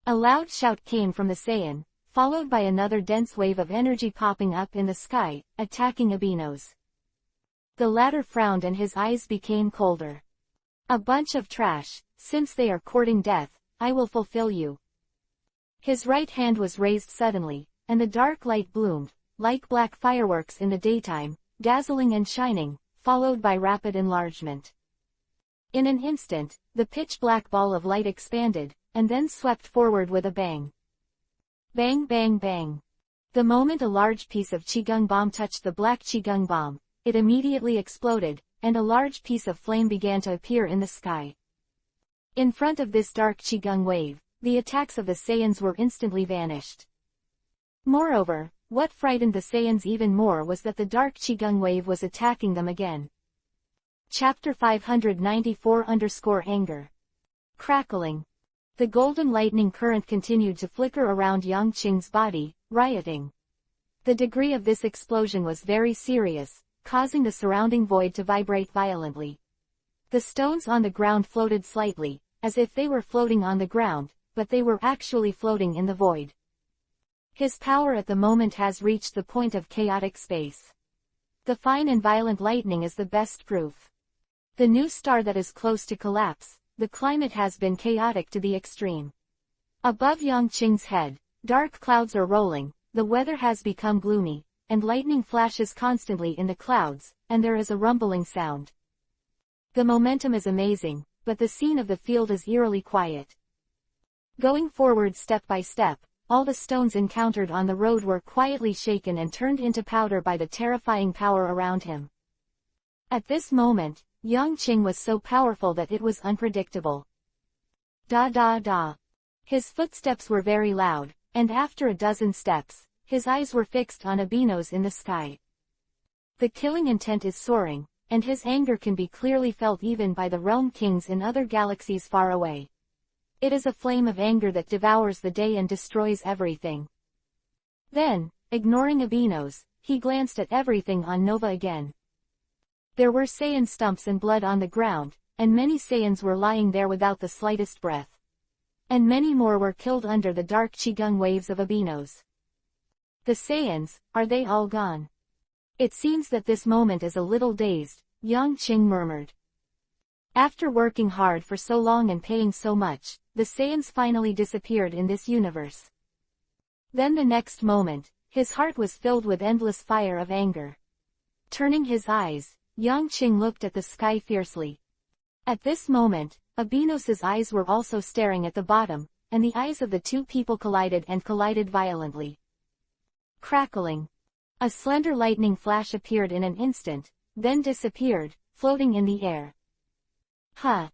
A loud shout came from the Saiyan, followed by another dense wave of energy popping up in the sky, attacking Abinos. The latter frowned and his eyes became colder. "A bunch of trash, since they are courting death, I will fulfill you." His right hand was raised suddenly, and the dark light bloomed, like black fireworks in the daytime, dazzling and shining, followed by rapid enlargement. In an instant, the pitch-black ball of light expanded, and then swept forward with a bang. Bang bang bang. The moment a large piece of Qigong bomb touched the black Qigong bomb, it immediately exploded, and a large piece of flame began to appear in the sky. In front of this dark Qigong wave, the attacks of the Saiyans were instantly vanished. Moreover, what frightened the Saiyans even more was that the dark Qigong wave was attacking them again. Chapter 594-Anger. Crackling. The golden lightning current continued to flicker around Yang Qing's body, rioting. The degree of this explosion was very serious, causing the surrounding void to vibrate violently. The stones on the ground floated slightly, as if they were floating on the ground, but they were actually floating in the void. His power at the moment has reached the point of chaotic space. The fine and violent lightning is the best proof. The new star that is close to collapse, the climate has been chaotic to the extreme. Above Yang Qing's head, dark clouds are rolling, the weather has become gloomy, and lightning flashes constantly in the clouds, and there is a rumbling sound. The momentum is amazing, but the scene of the field is eerily quiet. Going forward step by step, all the stones encountered on the road were quietly shaken and turned into powder by the terrifying power around him. At this moment, Yang Qing was so powerful that it was unpredictable. Da da da. His footsteps were very loud, and after a dozen steps, his eyes were fixed on Abinos in the sky. The killing intent is soaring, and his anger can be clearly felt even by the realm kings in other galaxies far away. It is a flame of anger that devours the day and destroys everything. Then, ignoring Abinos, he glanced at everything on Nova again. There were Saiyan stumps and blood on the ground, and many Saiyans were lying there without the slightest breath. And many more were killed under the dark Qigong waves of Abinos. The Saiyans, are they all gone? It seems that this moment is a little dazed, Yang Qing murmured. After working hard for so long and paying so much, the Saiyans finally disappeared in this universe. Then the next moment, his heart was filled with endless fire of anger. Turning his eyes, Yang Qing looked at the sky fiercely. At this moment, Abinos's eyes were also staring at the bottom, and the eyes of the two people collided violently. Crackling. A slender lightning flash appeared in an instant, then disappeared, floating in the air. Huh!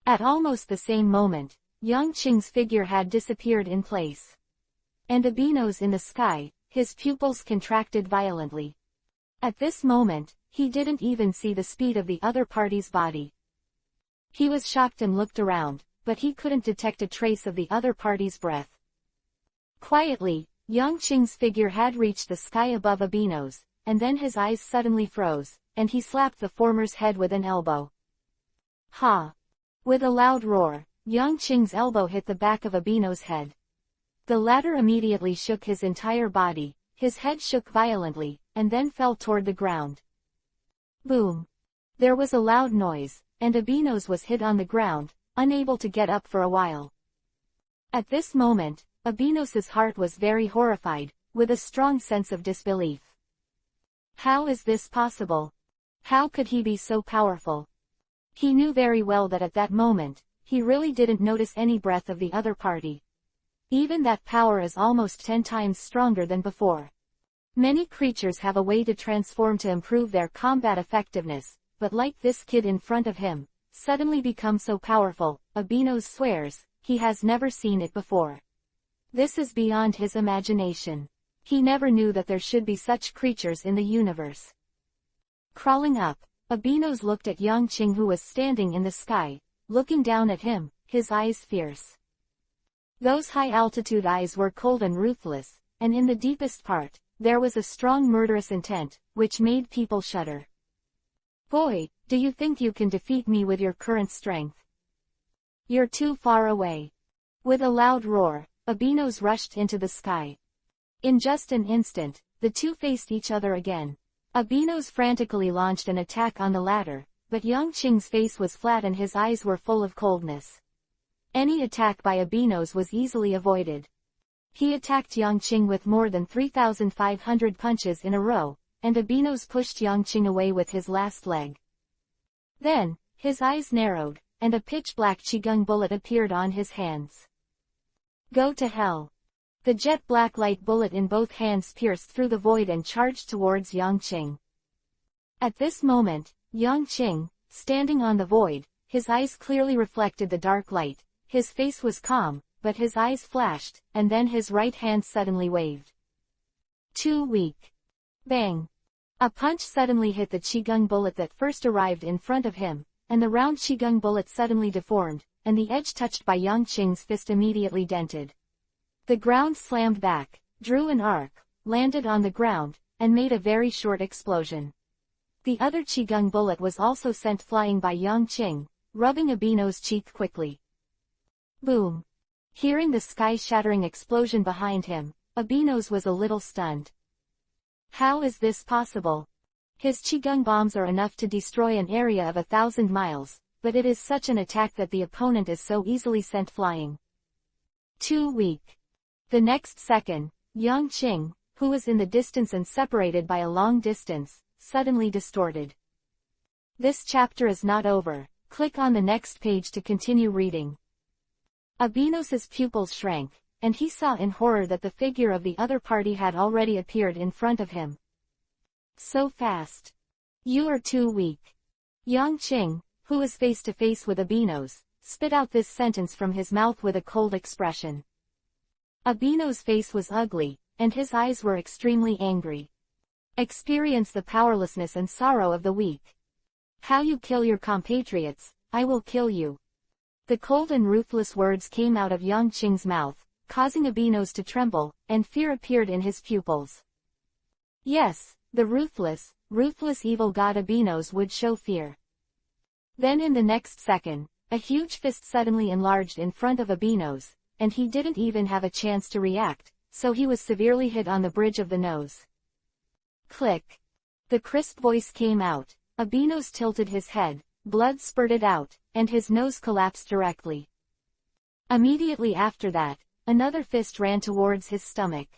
At almost the same moment, Yang Qing's figure had disappeared in place. And Abinos in the sky, his pupils contracted violently. At this moment, he didn't even see the speed of the other party's body. He was shocked and looked around, but he couldn't detect a trace of the other party's breath. Quietly, Yang Qing's figure had reached the sky above Abinos, and then his eyes suddenly froze, and he slapped the former's head with an elbow. Ha! With a loud roar, Yang Qing's elbow hit the back of Abinos' head. The latter immediately shook his entire body, his head shook violently, and then fell toward the ground. Boom! There was a loud noise, and Abinos was hit on the ground, unable to get up for a while. At this moment, Abinos's heart was very horrified, with a strong sense of disbelief. How is this possible? How could he be so powerful? He knew very well that at that moment, he really didn't notice any breath of the other party. Even that power is almost 10 times stronger than before. Many creatures have a way to transform to improve their combat effectiveness, but like this kid in front of him, suddenly become so powerful, Abinos swears, he has never seen it before. This is beyond his imagination. He never knew that there should be such creatures in the universe. Crawling up, Abinos looked at Yang Qing, who was standing in the sky, looking down at him, his eyes fierce. Those high-altitude eyes were cold and ruthless, and in the deepest part, there was a strong murderous intent, which made people shudder. "Boy, do you think you can defeat me with your current strength? You're too far away." With a loud roar, Abinos rushed into the sky. In just an instant, the two faced each other again. Abinos frantically launched an attack on the latter, but Yang Qing's face was flat and his eyes were full of coldness. Any attack by Abinos was easily avoided. He attacked Yang Qing with more than 3,500 punches in a row, and Abinos pushed Yang Qing away with his last leg. Then, his eyes narrowed, and a pitch-black qigong bullet appeared on his hands. "Go to hell." The jet-black light bullet in both hands pierced through the void and charged towards Yang Qing. At this moment, Yang Qing, standing on the void, his eyes clearly reflected the dark light, his face was calm, but his eyes flashed, and then his right hand suddenly waved. Too weak. Bang! A punch suddenly hit the qigong bullet that first arrived in front of him, and the round qigong bullet suddenly deformed, and the edge touched by Yang Qing's fist immediately dented. The ground slammed back, drew an arc, landed on the ground, and made a very short explosion. The other qigong bullet was also sent flying by Yang Qing, rubbing Abinos' cheek quickly. Boom! Hearing the sky-shattering explosion behind him, Abinos was a little stunned. How is this possible? His qigong bombs are enough to destroy an area of 1,000 miles, but it is such an attack that the opponent is so easily sent flying. Too weak. The next second, Yang Qing, who was in the distance and separated by a long distance, suddenly distorted. This chapter is not over. Click on the next page to continue reading. Abinos's pupils shrank, and he saw in horror that the figure of the other party had already appeared in front of him. So fast. You are too weak. Yang Qing, who was face to face with Abinos, spit out this sentence from his mouth with a cold expression. Abinos' face was ugly, and his eyes were extremely angry. Experience the powerlessness and sorrow of the weak. How you kill your compatriots, I will kill you. The cold and ruthless words came out of Yang Qing's mouth, causing Abinos to tremble, and fear appeared in his pupils. Yes, the ruthless evil god Abinos would show fear. Then in the next second, a huge fist suddenly enlarged in front of Abinos, and he didn't even have a chance to react, so he was severely hit on the bridge of the nose. Click. The crisp voice came out, Abinos tilted his head, blood spurted out, and his nose collapsed directly. Immediately after that, another fist ran towards his stomach.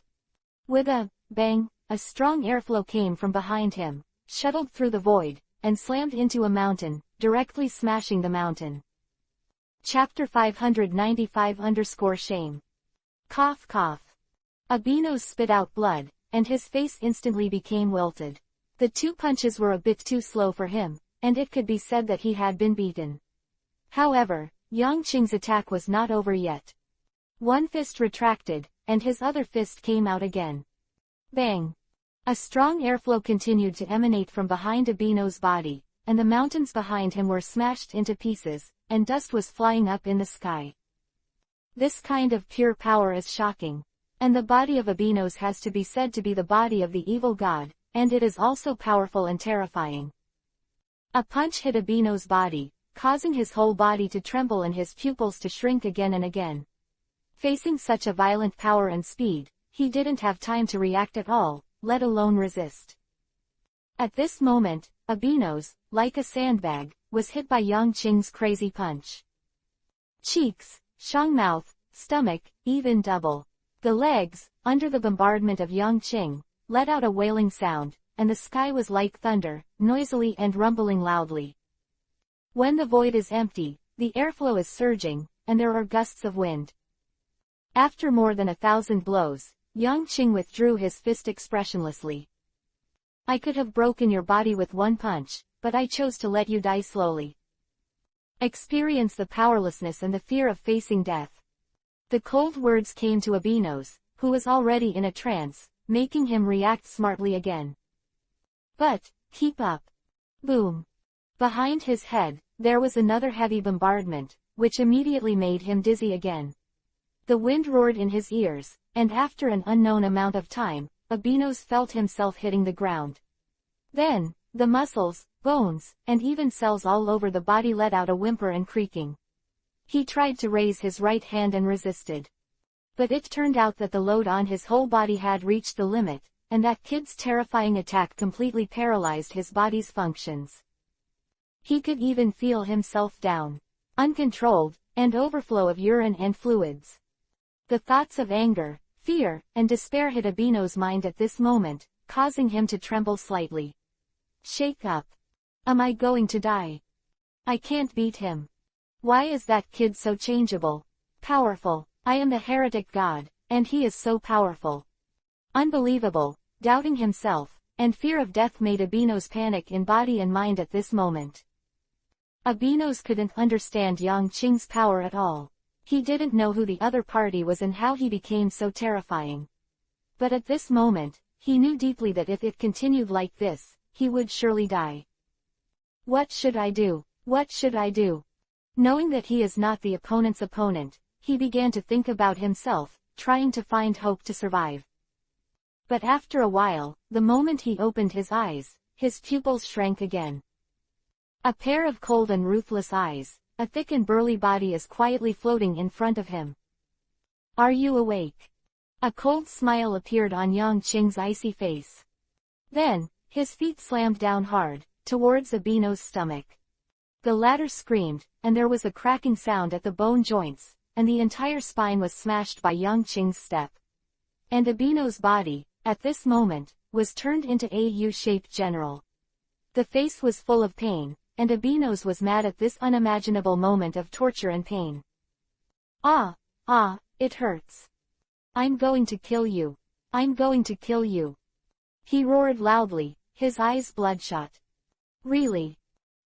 With a bang, a strong airflow came from behind him, shuttled through the void, and slammed into a mountain, directly smashing the mountain. Chapter 595-Shame. Cough cough. Abinos spit out blood, and his face instantly became wilted. The two punches were a bit too slow for him, and it could be said that he had been beaten. However, Yang Qing's attack was not over yet. One fist retracted, and his other fist came out again. Bang! A strong airflow continued to emanate from behind Abinos' body, and the mountains behind him were smashed into pieces, and dust was flying up in the sky. This kind of pure power is shocking. And the body of Abinos has to be said to be the body of the evil god, and it is also powerful and terrifying. A punch hit Abinos' body, causing his whole body to tremble and his pupils to shrink again and again. Facing such a violent power and speed, he didn't have time to react at all, let alone resist. At this moment, Abinos, like a sandbag, was hit by Yang Qing's crazy punch. Cheeks, mouth, stomach, even double. The legs, under the bombardment of Yang Qing, let out a wailing sound, and the sky was like thunder, noisily and rumbling loudly. When the void is empty, the airflow is surging, and there are gusts of wind. After more than 1,000 blows, Yang Qing withdrew his fist expressionlessly. I could have broken your body with one punch, but I chose to let you die slowly. Experience the powerlessness and the fear of facing death. The cold words came to Abinos, who was already in a trance, making him react smartly again. But, keep up. Boom. Behind his head, there was another heavy bombardment, which immediately made him dizzy again. The wind roared in his ears, and after an unknown amount of time, Abinos felt himself hitting the ground. Then, the muscles, bones, and even cells all over the body let out a whimper and creaking. He tried to raise his right hand and resisted. But it turned out that the load on his whole body had reached the limit, and that kid's terrifying attack completely paralyzed his body's functions. He could even feel himself down, uncontrolled, and overflow of urine and fluids. The thoughts of anger, fear, and despair hit Abinos' mind at this moment, causing him to tremble slightly. Shake up. Am I going to die? I can't beat him. Why is that kid so changeable? Powerful. I am the heretic god, and he is so powerful. Unbelievable. Doubting himself, and fear of death made Abinos panic in body and mind at this moment. Abinos couldn't understand Yang Qing's power at all. He didn't know who the other party was and how he became so terrifying. But at this moment, he knew deeply that if it continued like this, he would surely die. What should I do? What should I do? Knowing that he is not the opponent's opponent, he began to think about himself, trying to find hope to survive. But after a while, the moment he opened his eyes, his pupils shrank again. A pair of cold and ruthless eyes, a thick and burly body is quietly floating in front of him. Are you awake? A cold smile appeared on Yang Qing's icy face. Then, his feet slammed down hard, towards Abinos' stomach. The latter screamed, and there was a cracking sound at the bone joints, and the entire spine was smashed by Yang Qing's step. And Abinos' body, at this moment, was turned into a U-shaped general. The face was full of pain, and Abinos was mad at this unimaginable moment of torture and pain. Ah, it hurts. I'm going to kill you. I'm going to kill you. He roared loudly, his eyes bloodshot. Really?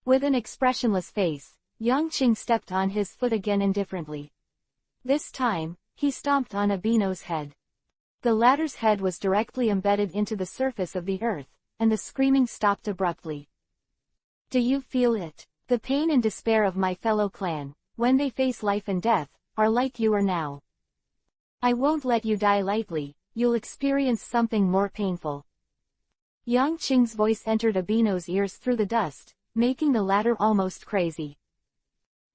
With an expressionless face, Yang Qing stepped on his foot again indifferently. This time, he stomped on Abinos' head. The latter's head was directly embedded into the surface of the earth, and the screaming stopped abruptly. Do you feel it? The pain and despair of my fellow clan, when they face life and death, are like you are now. I won't let you die lightly, you'll experience something more painful. Yang Qing's voice entered Abinos' ears through the dust, making the latter almost crazy.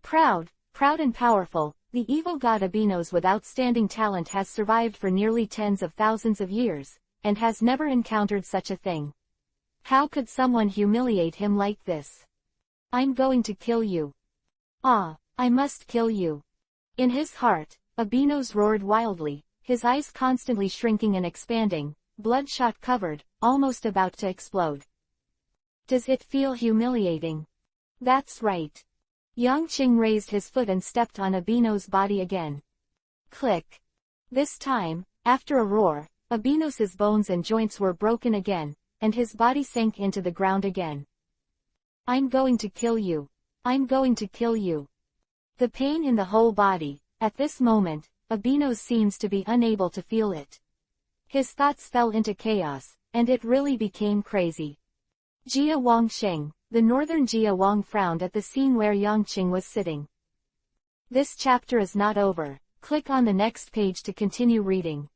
Proud and powerful, the evil god Abinos with outstanding talent has survived for nearly tens of thousands of years, and has never encountered such a thing. How could someone humiliate him like this? I'm going to kill you. Ah, I must kill you. In his heart, Abinos roared wildly, his eyes constantly shrinking and expanding, bloodshot covered, almost about to explode. Does it feel humiliating? That's right. Yang Qing raised his foot and stepped on Abinos' body again. Click. This time, after a roar, Abinos' bones and joints were broken again, and his body sank into the ground again. I'm going to kill you. I'm going to kill you. The pain in the whole body, at this moment, Abinos seems to be unable to feel it. His thoughts fell into chaos, and it really became crazy. Jia Wangsheng, the northern Jia Wang frowned at the scene where Yang Qing was sitting. This chapter is not over. Click on the next page to continue reading.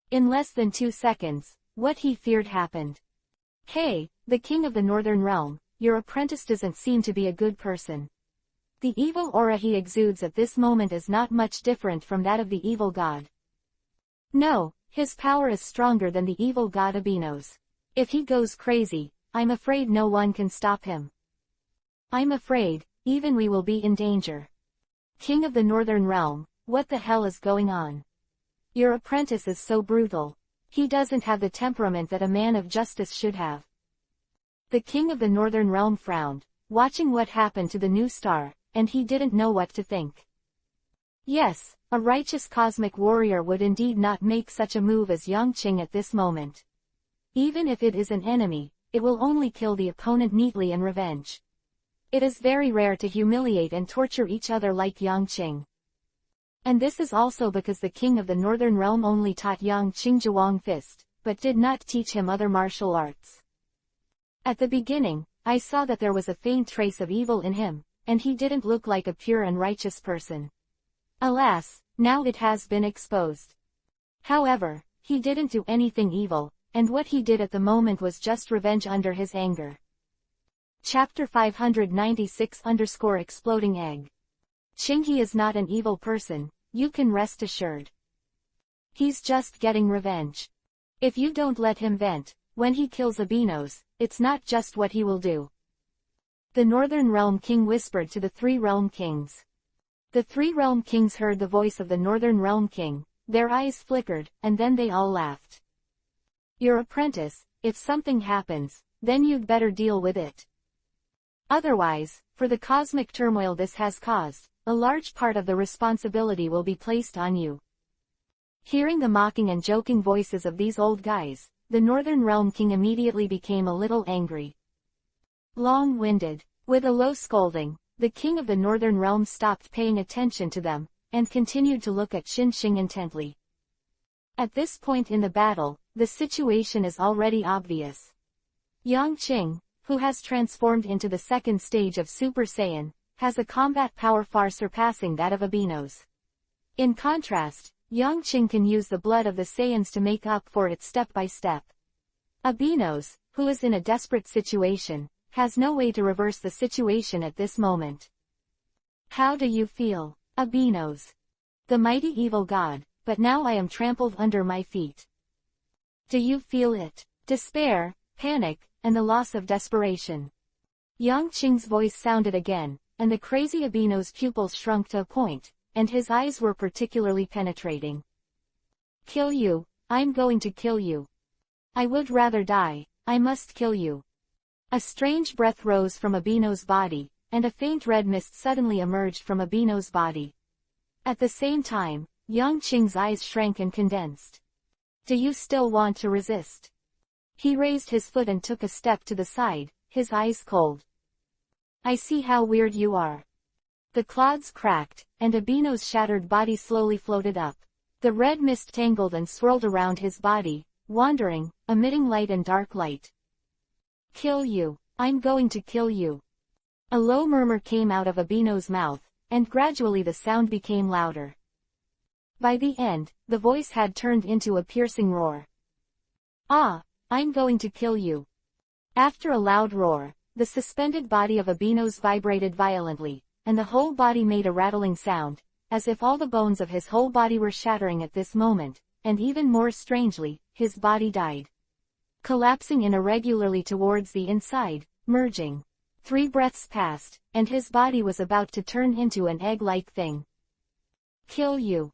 In less than 2 seconds, what he feared happened. Hey, the king of the northern realm, your apprentice doesn't seem to be a good person. The evil aura he exudes at this moment is not much different from that of the evil god. No, his power is stronger than the evil god Abinos. If he goes crazy, I'm afraid no one can stop him. I'm afraid, even we will be in danger. King of the northern realm, what the hell is going on? Your apprentice is so brutal. He doesn't have the temperament that a man of justice should have. The king of the northern realm frowned, watching what happened to the new star, and he didn't know what to think. Yes, a righteous cosmic warrior would indeed not make such a move as Yang Qing at this moment. Even if it is an enemy, it will only kill the opponent neatly in revenge. It is very rare to humiliate and torture each other like Yang Qing. And this is also because the king of the northern realm only taught Yang Qing Zhuang Fist, but did not teach him other martial arts. At the beginning, I saw that there was a faint trace of evil in him, and he didn't look like a pure and righteous person. Alas, now it has been exposed. However, he didn't do anything evil, and what he did at the moment was just revenge under his anger. Chapter 596_Exploding Egg. Chingy is not an evil person, you can rest assured. He's just getting revenge. If you don't let him vent, when he kills Abinos, it's not just what he will do. The Northern Realm King whispered to the three Realm Kings. The three Realm Kings heard the voice of the Northern Realm King, their eyes flickered, and then they all laughed. Your apprentice, if something happens, then you'd better deal with it. Otherwise, for the cosmic turmoil this has caused, a large part of the responsibility will be placed on you. Hearing the mocking and joking voices of these old guys, the Northern Realm King immediately became a little angry. Long-winded, with a low scolding, the King of the Northern Realm stopped paying attention to them, and continued to look at Qin Shing intently. At this point in the battle, the situation is already obvious. Yang Qing, who has transformed into the second stage of Super Saiyan, has a combat power far surpassing that of Abinos. In contrast, Yang Qing can use the blood of the Saiyans to make up for it step by step. Abinos, who is in a desperate situation, has no way to reverse the situation at this moment. How do you feel, Abinos? The mighty evil god, but now I am trampled under my feet. Do you feel it? Despair, panic, and the loss of desperation. Yang Qing's voice sounded again, and the crazy Abinos' pupils shrunk to a point, and his eyes were particularly penetrating. Kill you, I'm going to kill you. I would rather die, I must kill you. A strange breath rose from Abinos' body, and a faint red mist suddenly emerged from Abinos' body. At the same time, Yang Qing's eyes shrank and condensed. Do you still want to resist? He raised his foot and took a step to the side, his eyes cold. I see how weird you are. The clods cracked, and Abinos' shattered body slowly floated up. The red mist tangled and swirled around his body, wandering, emitting light and dark light. Kill you, I'm going to kill you. A low murmur came out of Abinos' mouth, and gradually the sound became louder. By the end, the voice had turned into a piercing roar. Ah, I'm going to kill you. After a loud roar, the suspended body of Abinos vibrated violently, and the whole body made a rattling sound, as if all the bones of his whole body were shattering at this moment, and even more strangely, his body died, collapsing in irregularly towards the inside, merging. 3 breaths passed, and his body was about to turn into an egg-like thing. Kill you.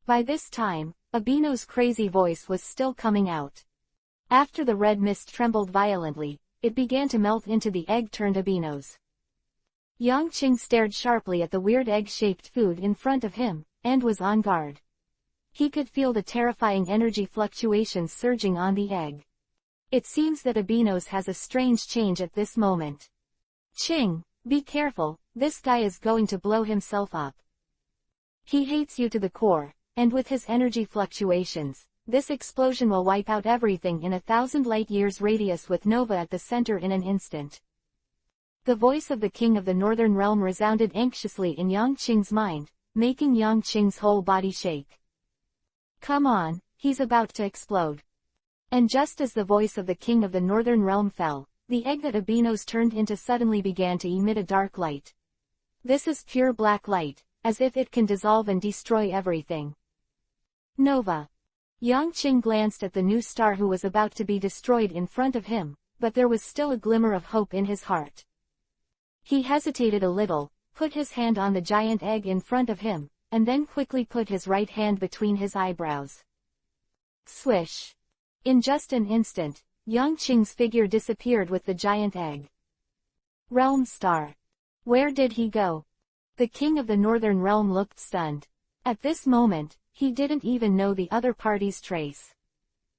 By this time, Abinos' crazy voice was still coming out. After the red mist trembled violently, it began to melt into the egg-turned Abinos. Yang Qing stared sharply at the weird egg-shaped food in front of him, and was on guard. He could feel the terrifying energy fluctuations surging on the egg. It seems that Abinos has a strange change at this moment. Qing, be careful, this guy is going to blow himself up. He hates you to the core, and with his energy fluctuations, this explosion will wipe out everything in 1,000 light-years radius with Nova at the center in an instant. The voice of the King of the Northern Realm resounded anxiously in Yang Qing's mind, making Yang Qing's whole body shake. Come on, he's about to explode. And just as the voice of the King of the Northern Realm fell, the egg that Abinos turned into suddenly began to emit a dark light. This is pure black light, as if it can dissolve and destroy everything. Nova. Yang Qing glanced at the new star who was about to be destroyed in front of him, but there was still a glimmer of hope in his heart. He hesitated a little, put his hand on the giant egg in front of him, and then quickly put his right hand between his eyebrows. Swish. In just an instant, Yang Qing's figure disappeared with the giant egg. Realm Star. Where did he go? The King of the Northern Realm looked stunned. At this moment, he didn't even know the other party's trace.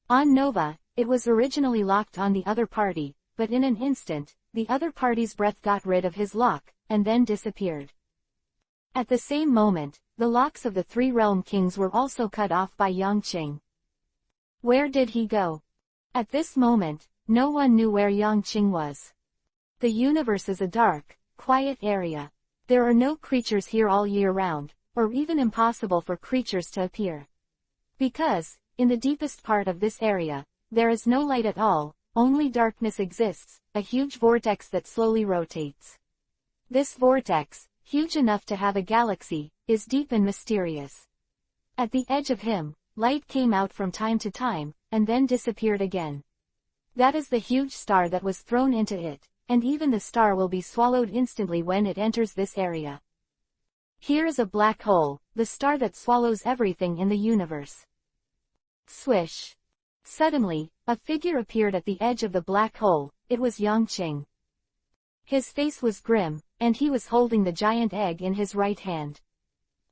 On Nova, it was originally locked on the other party, but in an instant, the other party's breath got rid of his lock, and then disappeared. At the same moment, the locks of the 3 Realm Kings were also cut off by Yang Qing. Where did he go? At this moment, no one knew where Yang Qing was. The universe is a dark, quiet area. There are no creatures here all year round, or even impossible for creatures to appear. Because, in the deepest part of this area, there is no light at all, only darkness exists, a huge vortex that slowly rotates. This vortex, huge enough to have a galaxy, is deep and mysterious. At the edge of him, light came out from time to time, and then disappeared again. That is the huge star that was thrown into it, and even the star will be swallowed instantly when it enters this area. Here is a black hole, the star that swallows everything in the universe. Swish. Suddenly, a figure appeared at the edge of the black hole. It was Yangqing. His face was grim, and he was holding the giant egg in his right hand.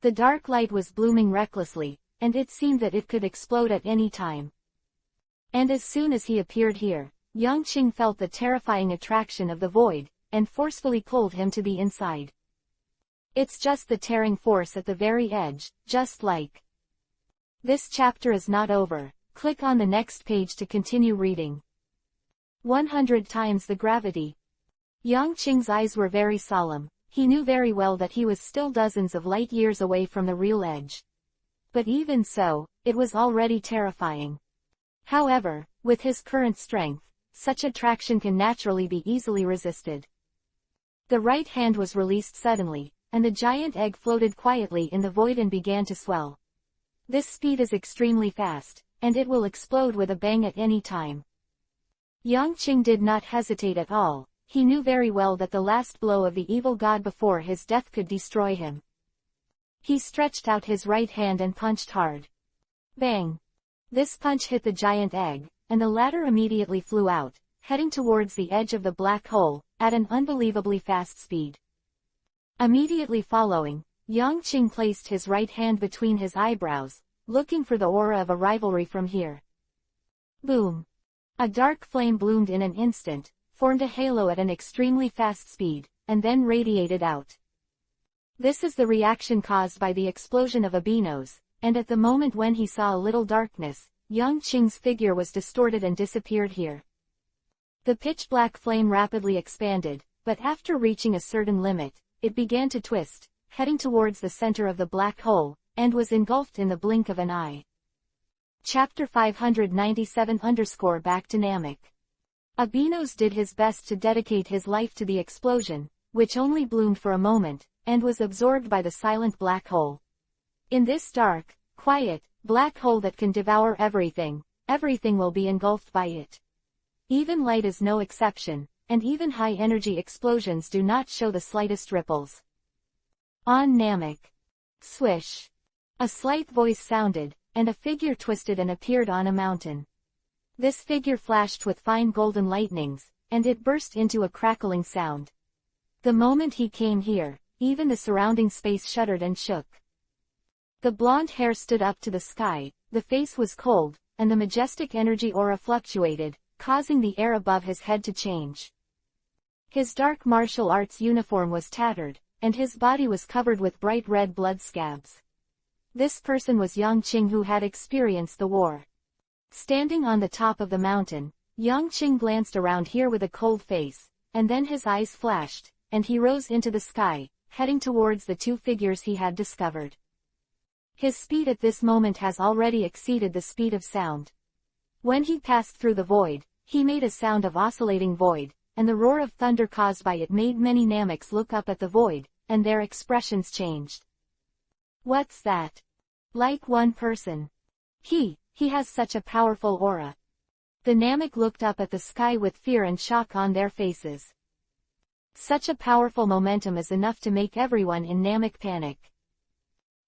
The dark light was blooming recklessly, and it seemed that it could explode at any time. And as soon as he appeared here, Yangqing felt the terrifying attraction of the void, and forcefully pulled him to the inside. It's just the tearing force at the very edge, just like. This chapter is not over. Click on the next page to continue reading. 100 times the gravity. Yangqing's eyes were very solemn. He knew very well that he was still dozens of light years away from the real edge. But even so, it was already terrifying. However, with his current strength, such attraction can naturally be easily resisted. The right hand was released suddenly, and the giant egg floated quietly in the void and began to swell. This speed is extremely fast, and it will explode with a bang at any time. Yangqing did not hesitate at all. He knew very well that the last blow of the evil god before his death could destroy him. He stretched out his right hand and punched hard. Bang! This punch hit the giant egg, and the latter immediately flew out, heading towards the edge of the black hole, at an unbelievably fast speed. Immediately following, Yangqing placed his right hand between his eyebrows, looking for the aura of a rivalry from here. Boom! A dark flame bloomed in an instant, formed a halo at an extremely fast speed, and then radiated out. This is the reaction caused by the explosion of Abinos, and at the moment when he saw a little darkness, Yangqing's figure was distorted and disappeared here. The pitch-black flame rapidly expanded, but after reaching a certain limit, it began to twist, heading towards the center of the black hole, and was engulfed in the blink of an eye. Chapter 597 _ back to Namek. Abinos did his best to dedicate his life to the explosion, which only bloomed for a moment, and was absorbed by the silent black hole. In this dark, quiet, black hole that can devour everything, everything will be engulfed by it. Even light is no exception, and even high-energy explosions do not show the slightest ripples. On Namek. Swish. A slight voice sounded, and a figure twisted and appeared on a mountain. This figure flashed with fine golden lightnings, and it burst into a crackling sound. The moment he came here, even the surrounding space shuddered and shook. The blonde hair stood up to the sky, the face was cold, and the majestic energy aura fluctuated, causing the air above his head to change. His dark martial arts uniform was tattered, and his body was covered with bright red blood scabs. This person was Yangqing, who had experienced the war. Standing on the top of the mountain, Yangqing glanced around here with a cold face, and then his eyes flashed, and he rose into the sky, heading towards the two figures he had discovered. His speed at this moment has already exceeded the speed of sound. When he passed through the void, he made a sound of oscillating void, and the roar of thunder caused by it made many Nameks look up at the void, and their expressions changed. What's that? Like one person. He has such a powerful aura. The Namek looked up at the sky with fear and shock on their faces. Such a powerful momentum is enough to make everyone in Namek panic.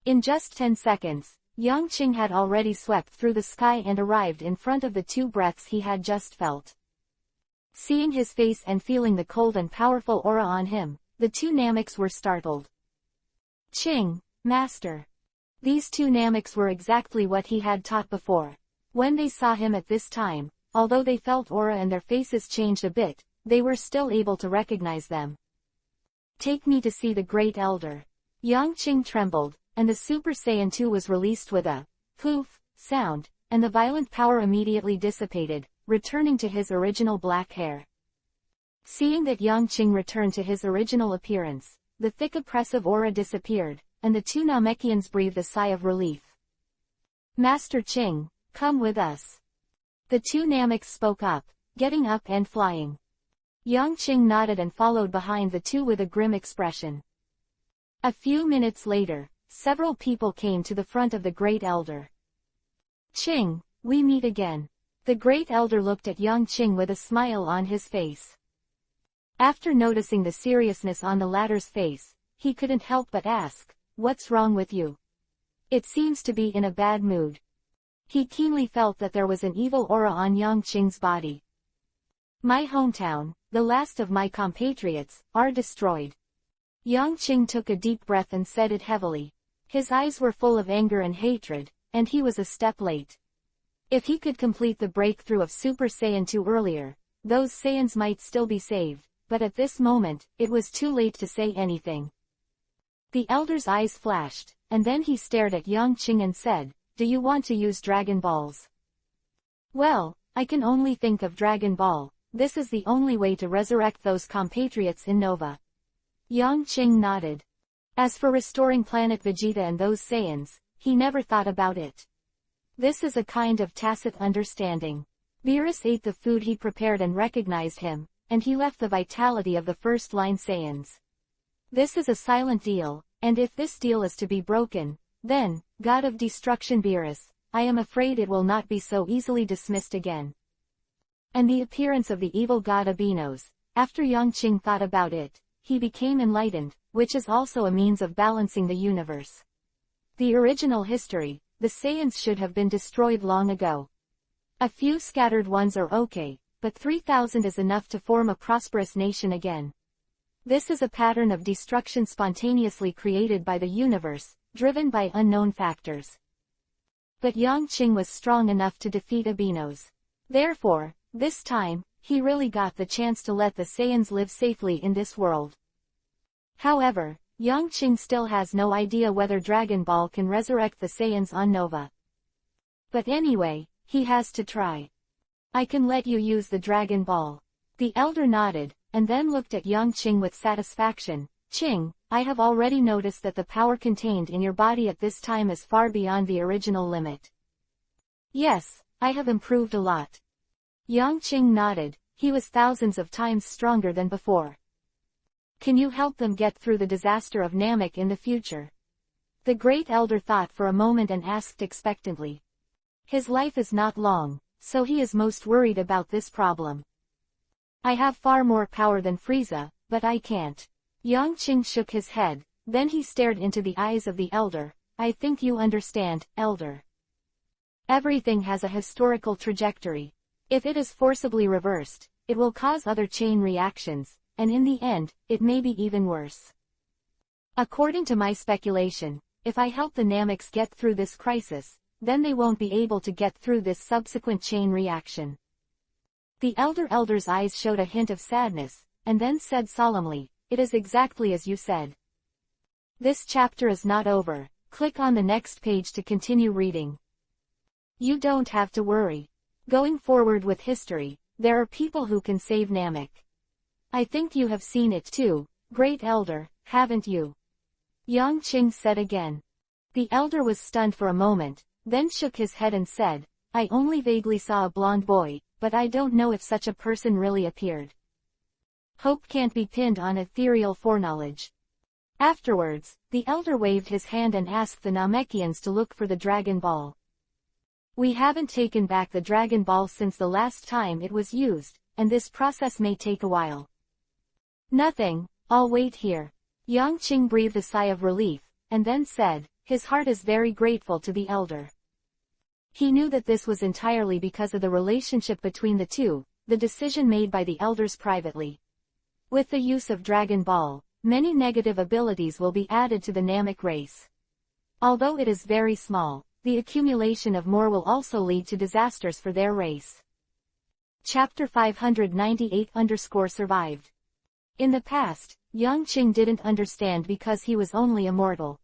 In just 10 seconds, Yangqing had already swept through the sky and arrived in front of the two breaths he had just felt. Seeing his face and feeling the cold and powerful aura on him, the two Nameks were startled. Qing, Master. These two Nameks were exactly what he had taught before. When they saw him at this time, although they felt aura and their faces changed a bit, they were still able to recognize them. Take me to see the Great Elder. Yangqing trembled, and the Super Saiyan 2 was released with a poof sound, and the violent power immediately dissipated, returning to his original black hair. Seeing that Yang Qing returned to his original appearance, the thick oppressive aura disappeared, and the two Namekians breathed a sigh of relief. Master Qing, come with us. The two Nameks spoke up, getting up and flying. Yang Qing nodded and followed behind the two with a grim expression. A few minutes later, several people came to the front of the Great Elder. Qing, we meet again. The Great Elder looked at Yang Qing with a smile on his face. After noticing the seriousness on the latter's face, he couldn't help but ask, "What's wrong with you? It seems to be in a bad mood." He keenly felt that there was an evil aura on Yang Qing's body. My hometown, the last of my compatriots, are destroyed. Yang Qing took a deep breath and said it heavily. His eyes were full of anger and hatred, and he was a step late. If he could complete the breakthrough of Super Saiyan 2 earlier, those Saiyans might still be saved, but at this moment, it was too late to say anything. The Elder's eyes flashed, and then he stared at Yang Qing and said, "Do you want to use Dragon Balls?" "Well, I can only think of Dragon Ball. This is the only way to resurrect those compatriots in Nova." Yang Qing nodded. As for restoring Planet Vegeta and those Saiyans, he never thought about it. This is a kind of tacit understanding. Beerus ate the food he prepared and recognized him, and he left the vitality of the first-line Saiyans. This is a silent deal, and if this deal is to be broken, then, God of Destruction Beerus, I am afraid it will not be so easily dismissed again. And the appearance of the evil god Abinos, after Yang Qing thought about it, he became enlightened, which is also a means of balancing the universe. The original history, the Saiyans should have been destroyed long ago. A few scattered ones are okay, but 3,000 is enough to form a prosperous nation again. This is a pattern of destruction spontaneously created by the universe, driven by unknown factors. But Yang Qing was strong enough to defeat Abinos. Therefore, this time, he really got the chance to let the Saiyans live safely in this world. However, Yang Qing still has no idea whether Dragon Ball can resurrect the Saiyans on Nova. But anyway, he has to try. "I can let you use the Dragon Ball." The Elder nodded, and then looked at Yang Qing with satisfaction. "Qing, I have already noticed that the power contained in your body at this time is far beyond the original limit." "Yes, I have improved a lot." Yang Qing nodded. He was thousands of times stronger than before. "Can you help them get through the disaster of Namek in the future?" The Great Elder thought for a moment and asked expectantly. His life is not long, so he is most worried about this problem. "I have far more power than Frieza, but I can't." Yang Qing shook his head, then he stared into the eyes of the Elder. "I think you understand, Elder. Everything has a historical trajectory. If it is forcibly reversed, it will cause other chain reactions, and in the end, it may be even worse. According to my speculation, if I help the Nameks get through this crisis, then they won't be able to get through this subsequent chain reaction." The Elder's eyes showed a hint of sadness, and then said solemnly, "It is exactly as you said. This chapter is not over. Click on the next page to continue reading. You don't have to worry. Going forward with history, there are people who can save Namek. I think you have seen it too, Great Elder, haven't you?" Yang Qing said again. The Elder was stunned for a moment, then shook his head and said, "I only vaguely saw a blonde boy, but I don't know if such a person really appeared. Hope can't be pinned on ethereal foreknowledge." Afterwards, the Elder waved his hand and asked the Namekians to look for the Dragon Ball. "We haven't taken back the Dragon Ball since the last time it was used, and this process may take a while." "Nothing, I'll wait here." Yang Qing breathed a sigh of relief, and then said, his heart is very grateful to the Elder. He knew that this was entirely because of the relationship between the two, the decision made by the Elders privately. With the use of Dragon Ball, many negative abilities will be added to the Namek race. Although it is very small, the accumulation of more will also lead to disasters for their race. Chapter 598-survived. In the past, Yang Qing didn't understand because he was only a mortal.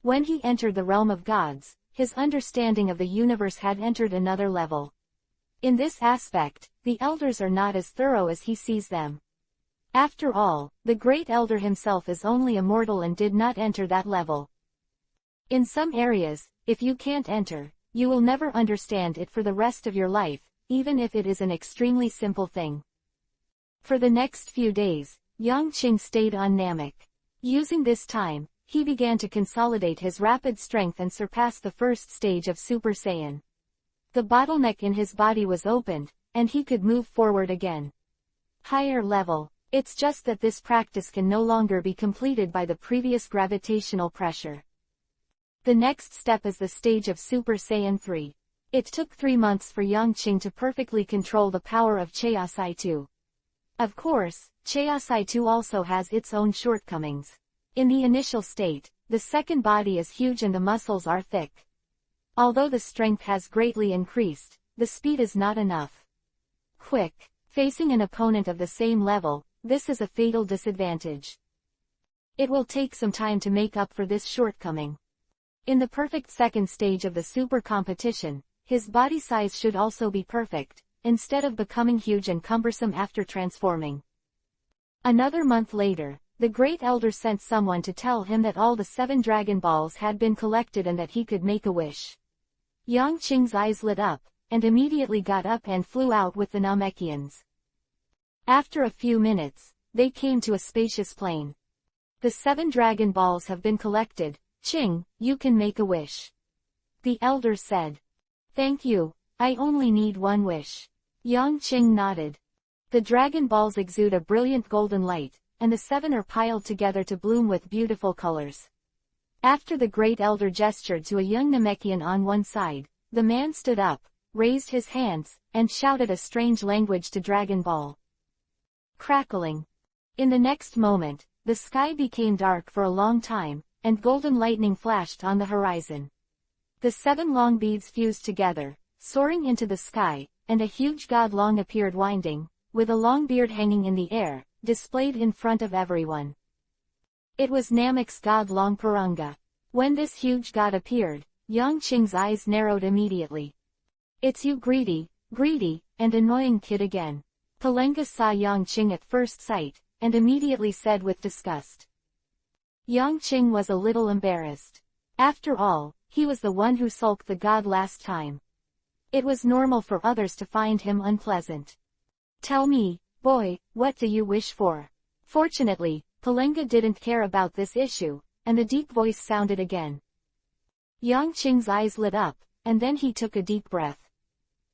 When he entered the realm of gods, his understanding of the universe had entered another level. In this aspect, the Elders are not as thorough as he sees them. After all, the great elder himself is only a mortal and did not enter that level. In some areas, if you can't enter, you will never understand it for the rest of your life, even if it is an extremely simple thing. For the next few days, Yang Qing stayed on Namek. Using this time, he began to consolidate his rapid strength and surpass the first stage of Super Saiyan. The bottleneck in his body was opened, and he could move forward again. Higher level. It's just that this practice can no longer be completed by the previous gravitational pressure. The next step is the stage of Super Saiyan 3. It took 3 months for Yang Qing to perfectly control the power of Chaosai 2. Of course, Chaosai 2 also has its own shortcomings. In the initial state, the second body is huge and the muscles are thick. Although the strength has greatly increased, the speed is not enough. Quick. Facing an opponent of the same level, this is a fatal disadvantage. It will take some time to make up for this shortcoming. In the perfect second stage of the super competition, his body size should also be perfect, instead of becoming huge and cumbersome after transforming. Another month later, the Great Elder sent someone to tell him that all the 7 Dragon Balls had been collected and that he could make a wish. Yang Qing's eyes lit up, and immediately got up and flew out with the Namekians. After a few minutes, they came to a spacious plain. The 7 Dragon Balls have been collected, Qing, you can make a wish. The Elder said. Thank you, I only need 1 wish. Yang Qing nodded. The Dragon Balls exude a brilliant golden light, and the 7 are piled together to bloom with beautiful colors. After the Great Elder gestured to a young Namekian on one side, the man stood up, raised his hands, and shouted a strange language to Dragon Ball. Crackling. In the next moment, the sky became dark for a long time, and golden lightning flashed on the horizon. The 7 long beads fused together, soaring into the sky, and a huge god long appeared winding, with a long beard hanging in the air, displayed in front of everyone. It was Namek's god Long Purunga. When this huge god appeared, Yang Qing's eyes narrowed immediately. It's you greedy, and annoying kid again. Purunga saw Yang Qing at first sight, and immediately said with disgust. Yang Qing was a little embarrassed. After all, he was the one who sulked the god last time. It was normal for others to find him unpleasant. Tell me, boy, what do you wish for? Fortunately, Purunga didn't care about this issue, and the deep voice sounded again. Yang Qing's eyes lit up, and then he took a deep breath.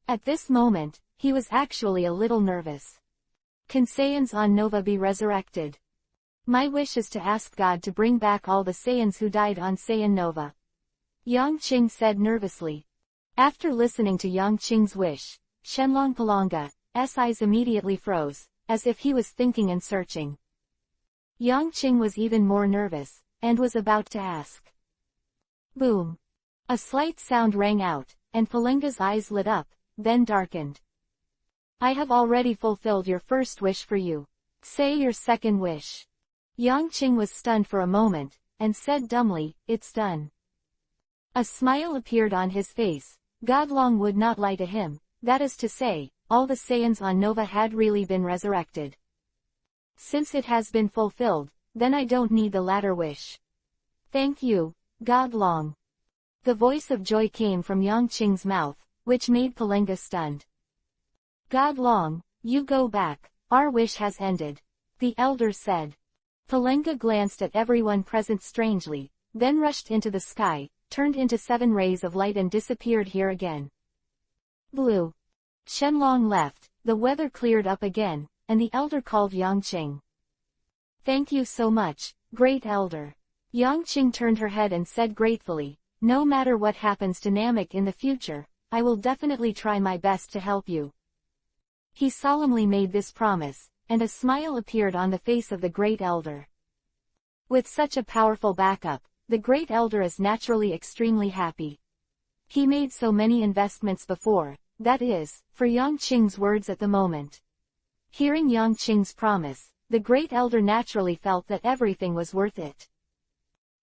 At this moment, he was actually a little nervous. Can Saiyans on Nova be resurrected? My wish is to ask God to bring back all the Saiyans who died on Saiyan Nova. Yang Qing said nervously. After listening to Yang Qing's wish, Shenlong Purunga's eyes immediately froze, as if he was thinking and searching. Yang Qing was even more nervous, and was about to ask. Boom! A slight sound rang out, and Purunga's eyes lit up, then darkened. I have already fulfilled your first wish for you. Say your second wish. Yang Qing was stunned for a moment, and said dumbly, it's done. A smile appeared on his face. God Long would not lie to him, that is to say, all the Saiyans on Nova had really been resurrected. Since it has been fulfilled, then I don't need the latter wish. Thank you, God Long. The voice of joy came from Yang Qing's mouth, which made Purunga stunned. God Long, you go back, our wish has ended. The elder said. Purunga glanced at everyone present strangely, then rushed into the sky, turned into 7 rays of light and disappeared here again. Blue. Shenlong left, the weather cleared up again, and the elder called Yang Qing. Thank you so much, great elder. Yang Qing turned her head and said gratefully, no matter what happens to Namek in the future, I will definitely try my best to help you. He solemnly made this promise, and a smile appeared on the face of the great elder. With such a powerful backup, the great elder is naturally extremely happy. He made so many investments before, that is, for Yang Qing's words at the moment. Hearing Yang Qing's promise, the great elder naturally felt that everything was worth it.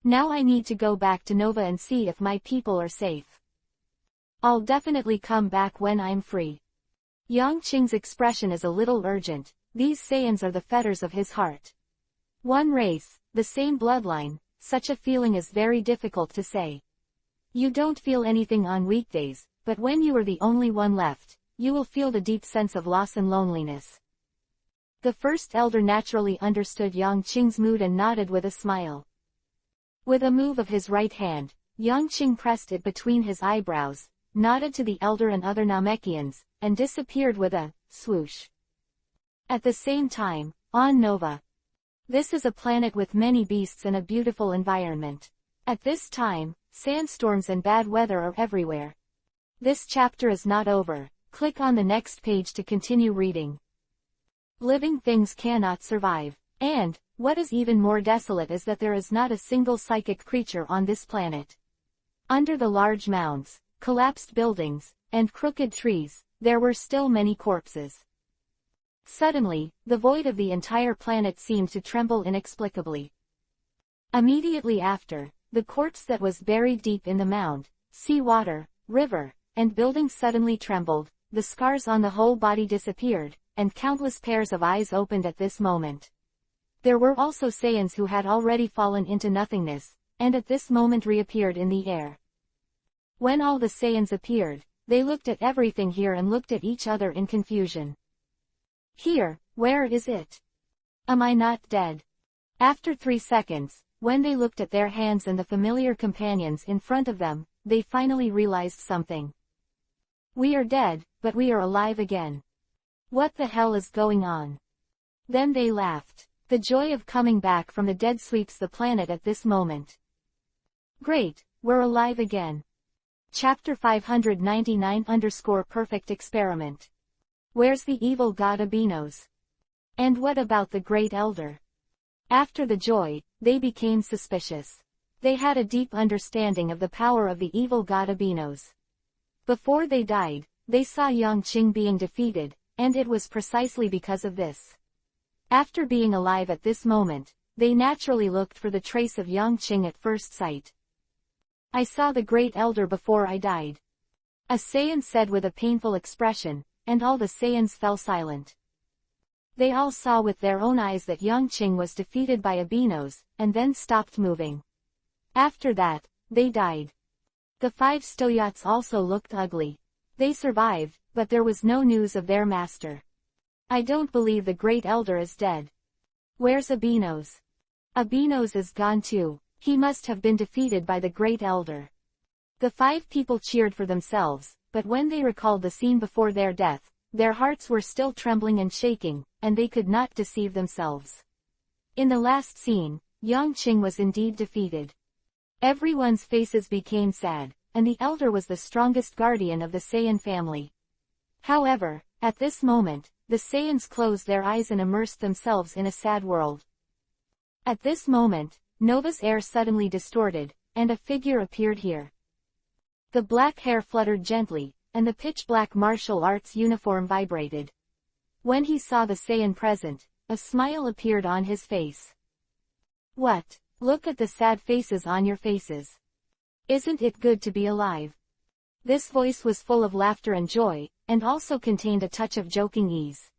Now I need to go back to Nova and see if my people are safe. I'll definitely come back when I'm free. Yang Qing's expression is a little urgent, these Saiyans are the fetters of his heart. One race, the same bloodline, such a feeling is very difficult to say. You don't feel anything on weekdays, but when you are the only one left, you will feel the deep sense of loss and loneliness. The first elder naturally understood Yang Qing's mood and nodded with a smile. With a move of his right hand, Yang Qing pressed it between his eyebrows, nodded to the elder and other Namekians, and disappeared with a swoosh. At the same time, on Nova. This is a planet with many beasts and a beautiful environment. At this time, sandstorms and bad weather are everywhere. This chapter is not over. Click on the next page to continue reading. Living things cannot survive. And, what is even more desolate is that there is not a single psychic creature on this planet. Under the large mounds, collapsed buildings, and crooked trees, there were still many corpses. Suddenly, the void of the entire planet seemed to tremble inexplicably. Immediately after, the corpse that was buried deep in the mound, sea water, river, and buildings suddenly trembled, the scars on the whole body disappeared, and countless pairs of eyes opened at this moment. There were also Saiyans who had already fallen into nothingness, and at this moment reappeared in the air. When all the Saiyans appeared, they looked at everything here and looked at each other in confusion. Here, where is it? Am I not dead? After 3 seconds, when they looked at their hands and the familiar companions in front of them, they finally realized something. We are dead, but we are alive again. What the hell is going on? Then they laughed. The joy of coming back from the dead sweeps the planet at this moment. Great, we're alive again. Chapter 599_Perfect Experiment. Where's the evil god Abinos? And what about the Great Elder? After the joy, they became suspicious. They had a deep understanding of the power of the evil god Abinos. Before they died, they saw Yang Qing being defeated, and it was precisely because of this. After being alive at this moment, they naturally looked for the trace of Yang Qing at first sight. I saw the Great Elder before I died. A Saiyan said with a painful expression, and all the Saiyans fell silent. They all saw with their own eyes that Yang Qing was defeated by Abinos, and then stopped moving. After that, they died. The 5 Stoyates also looked ugly. They survived, but there was no news of their master. I don't believe the Great Elder is dead. Where's Abinos? Abinos is gone too. He must have been defeated by the Great Elder. The 5 people cheered for themselves, but when they recalled the scene before their death, their hearts were still trembling and shaking, and they could not deceive themselves. In the last scene, Yang Qing was indeed defeated. Everyone's faces became sad, and the Elder was the strongest guardian of the Saiyan family. However, at this moment, the Saiyans closed their eyes and immersed themselves in a sad world. At this moment, Nova's air suddenly distorted, and a figure appeared here. The black hair fluttered gently, and the pitch-black martial arts uniform vibrated. When he saw the Saiyan present, a smile appeared on his face. What? Look at the sad faces on your faces. Isn't it good to be alive? This voice was full of laughter and joy, and also contained a touch of joking ease.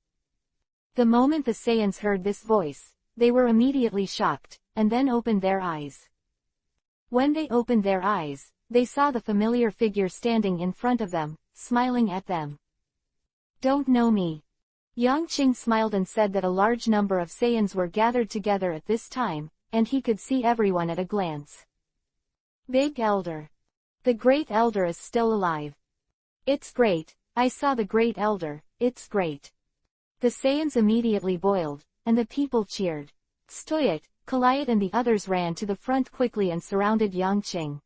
The moment the Saiyans heard this voice, they were immediately shocked, and then opened their eyes. When they opened their eyes, they saw the familiar figure standing in front of them, smiling at them. Don't know me. Yang Qing smiled and said that a large number of Saiyans were gathered together at this time, and he could see everyone at a glance. Big Elder. The Great Elder is still alive. It's great, I saw the Great Elder, it's great. The Saiyans immediately boiled, and the people cheered. Stoyat, Kalayat and the others ran to the front quickly and surrounded Yang Qing.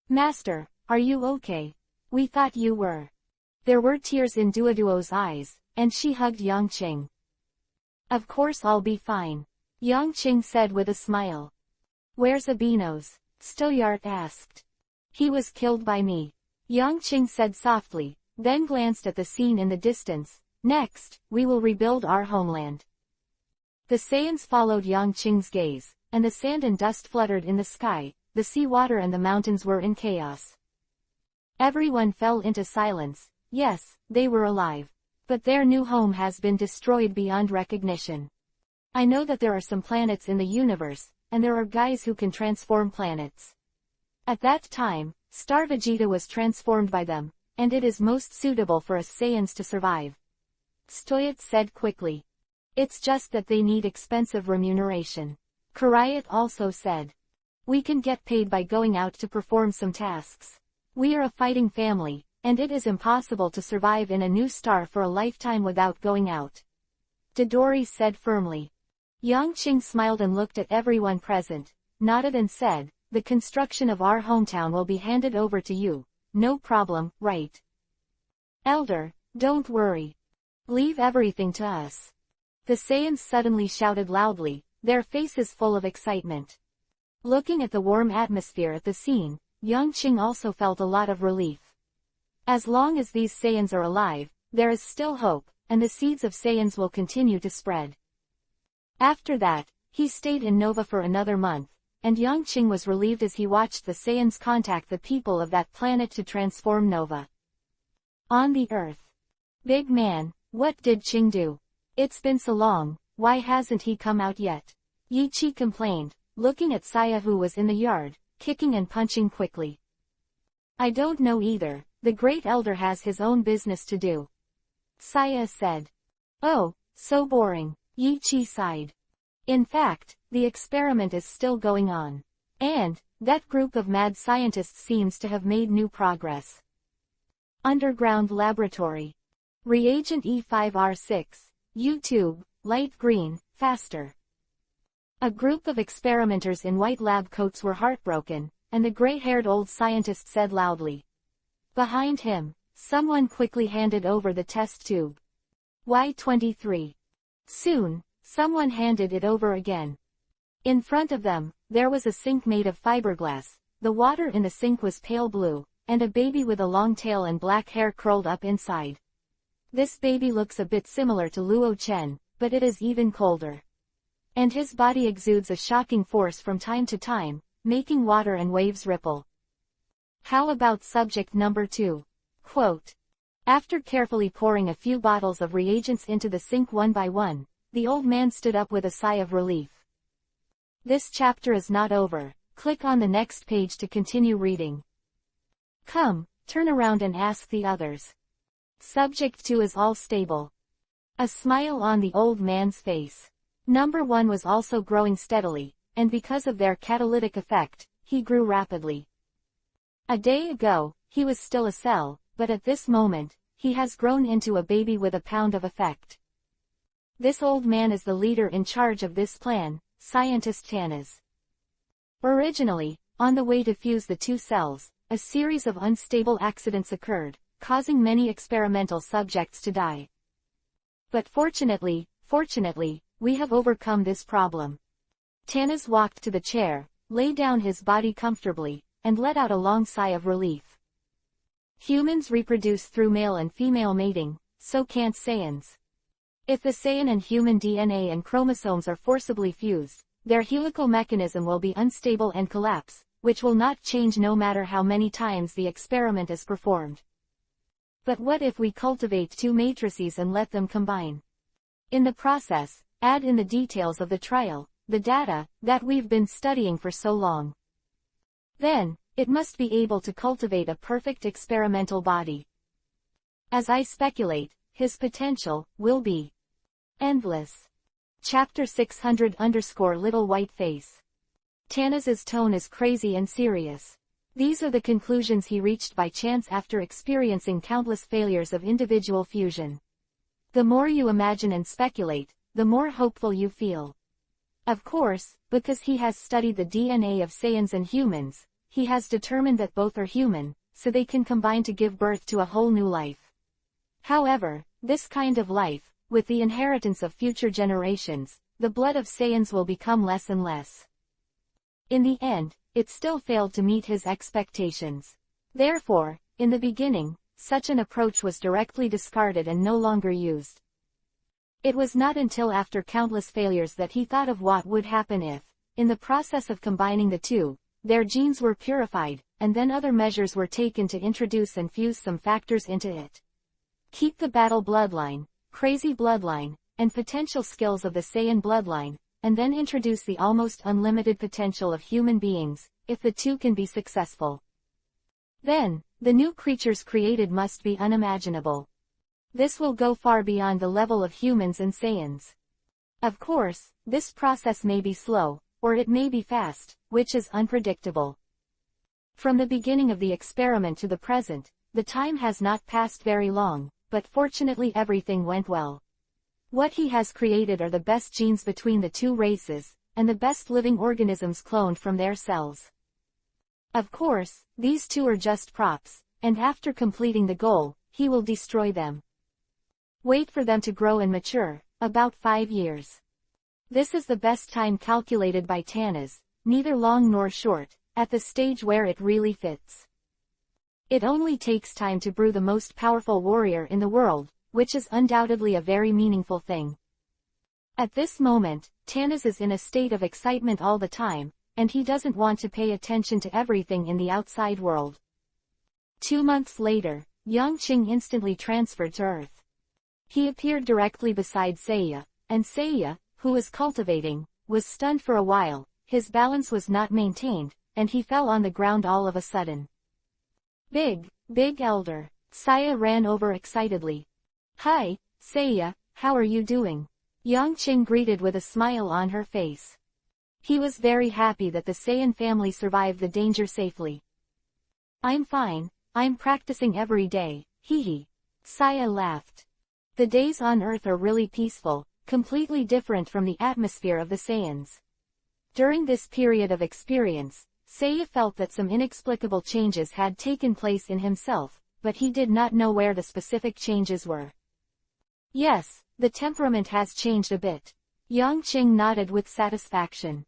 Master, are you okay? We thought you were. There were tears in Duoduo's eyes, and she hugged Yang Qing. Of course I'll be fine. Yang Qing said with a smile. Where's Abinos? Stoyart asked. He was killed by me. Yang Qing said softly, then glanced at the scene in the distance. Next, we will rebuild our homeland. The Saiyans followed Yang Qing's gaze, and the sand and dust fluttered in the sky, the sea water and the mountains were in chaos. Everyone fell into silence. Yes, they were alive. But their new home has been destroyed beyond recognition. I know that there are some planets in the universe, and there are guys who can transform planets. At that time, Star Vegeta was transformed by them, and it is most suitable for us Saiyans to survive. Stoyat said quickly. It's just that they need expensive remuneration. Karayat also said. We can get paid by going out to perform some tasks. We are a fighting family, and it is impossible to survive in a new star for a lifetime without going out. Dodori said firmly. Yang Qing smiled and looked at everyone present, nodded and said, the construction of our hometown will be handed over to you. No problem, right? Elder, don't worry. Leave everything to us. The Saiyans suddenly shouted loudly, their faces full of excitement. Looking at the warm atmosphere at the scene, Yang Qing also felt a lot of relief. As long as these Saiyans are alive, there is still hope, and the seeds of Saiyans will continue to spread. After that, he stayed in Nova for another month, and Yang Qing was relieved as he watched the Saiyans contact the people of that planet to transform Nova. On the Earth. Big man, what did Qing do? It's been so long, why hasn't he come out yet? Yi Chi complained, looking at Saya who was in the yard, kicking and punching quickly. I don't know either, the great elder has his own business to do. Saya said. Oh, so boring. Yi Chi sighed. In fact, the experiment is still going on. And, that group of mad scientists seems to have made new progress. Underground Laboratory. Reagent E5R6. YouTube, light green, faster. A group of experimenters in white lab coats were heartbroken, and the gray-haired old scientist said loudly. Behind him, someone quickly handed over the test tube. Y23. Soon, someone handed it over again. In front of them, there was a sink made of fiberglass, the water in the sink was pale blue, and a baby with a long tail and black hair curled up inside. This baby looks a bit similar to Luo Chen, but it is even colder. And his body exudes a shocking force from time to time, making water and waves ripple. How about subject number 2? Quote. After carefully pouring a few bottles of reagents into the sink one by one, the old man stood up with a sigh of relief. This chapter is not over. Click on the next page to continue reading. Come, turn around and ask the others. Subject 2 is all stable. A smile on the old man's face. Number 1 was also growing steadily, and because of their catalytic effect, he grew rapidly. A day ago, he was still a cell, but at this moment, he has grown into a baby with a pound of effect. This old man is the leader in charge of this plan, Scientist Tanas. Originally, on the way to fuse the two cells, a series of unstable accidents occurred, causing many experimental subjects to die. But fortunately, we have overcome this problem. Tanas walked to the chair, lay down his body comfortably, and let out a long sigh of relief. Humans reproduce through male and female mating, so can't Saiyans. If the Saiyan and human DNA and chromosomes are forcibly fused, their helical mechanism will be unstable and collapse, which will not change no matter how many times the experiment is performed. But what if we cultivate two matrices and let them combine? In the process, add in the details of the trial, the data that we've been studying for so long. Then, it must be able to cultivate a perfect experimental body. As I speculate, his potential will be endless. Chapter 600_Little White Face. Tanas's tone is crazy and serious. These are the conclusions he reached by chance after experiencing countless failures of individual fusion. The more you imagine and speculate, the more hopeful you feel. Of course, because he has studied the DNA of Saiyans and humans, he has determined that both are human, so they can combine to give birth to a whole new life. However, this kind of life, with the inheritance of future generations, the blood of Saiyans will become less and less. In the end, it still failed to meet his expectations. Therefore, in the beginning, such an approach was directly discarded and no longer used. It was not until after countless failures that he thought of what would happen if, in the process of combining the two, their genes were purified, and then other measures were taken to introduce and fuse some factors into it. Keep the battle bloodline, crazy bloodline, and potential skills of the Saiyan bloodline, and then introduce the almost unlimited potential of human beings, if the two can be successful. Then, the new creatures created must be unimaginable. This will go far beyond the level of humans and Saiyans. Of course, this process may be slow, or it may be fast, which is unpredictable. From the beginning of the experiment to the present, the time has not passed very long, but fortunately everything went well. What he has created are the best genes between the two races, and the best living organisms cloned from their cells. Of course, these two are just props, and after completing the goal, he will destroy them. Wait for them to grow and mature, about 5 years. This is the best time calculated by Tanas, neither long nor short, at the stage where it really fits. It only takes time to brew the most powerful warrior in the world, which is undoubtedly a very meaningful thing. At this moment, Tanas is in a state of excitement all the time, and he doesn't want to pay attention to everything in the outside world. 2 months later, Yangqing instantly transferred to Earth. He appeared directly beside Seiya, and Seiya, who was cultivating, was stunned for a while, his balance was not maintained, and he fell on the ground all of a sudden. Big elder. Seiya ran over excitedly. Hi, Seiya, how are you doing? Yangqing greeted with a smile on her face. He was very happy that the Saiyan family survived the danger safely. I'm fine, I'm practicing every day, hee. Seiya laughed. The days on Earth are really peaceful, completely different from the atmosphere of the Saiyans. During this period of experience, Seiya felt that some inexplicable changes had taken place in himself, but he did not know where the specific changes were. Yes, the temperament has changed a bit. Yangqing nodded with satisfaction.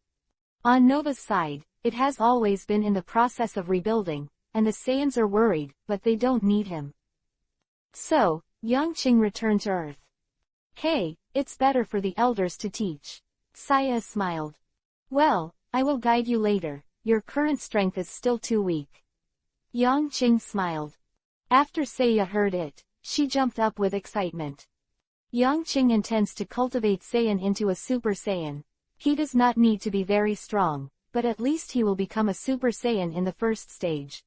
On Nova's side, it has always been in the process of rebuilding, and the Saiyans are worried, but they don't need him. So, Yangqing returned to Earth. Hey, it's better for the elders to teach. Seiya smiled. Well, I will guide you later, your current strength is still too weak. Yangqing smiled. After Seiya heard it, she jumped up with excitement. Yangqing intends to cultivate Saiyan into a Super Saiyan. He does not need to be very strong, but at least he will become a Super Saiyan in the first stage.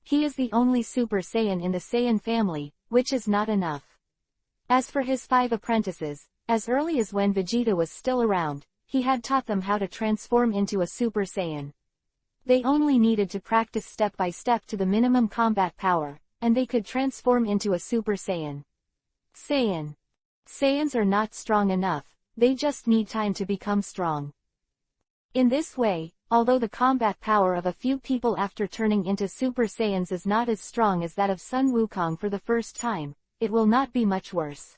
He is the only Super Saiyan in the Saiyan family, which is not enough. As for his 5 apprentices, as early as when Vegeta was still around, he had taught them how to transform into a Super Saiyan. They only needed to practice step by step to the minimum combat power, and they could transform into a Super Saiyan. Saiyans are not strong enough, they just need time to become strong. In this way, although the combat power of a few people after turning into Super Saiyans is not as strong as that of Sun Wukong for the first time, it will not be much worse.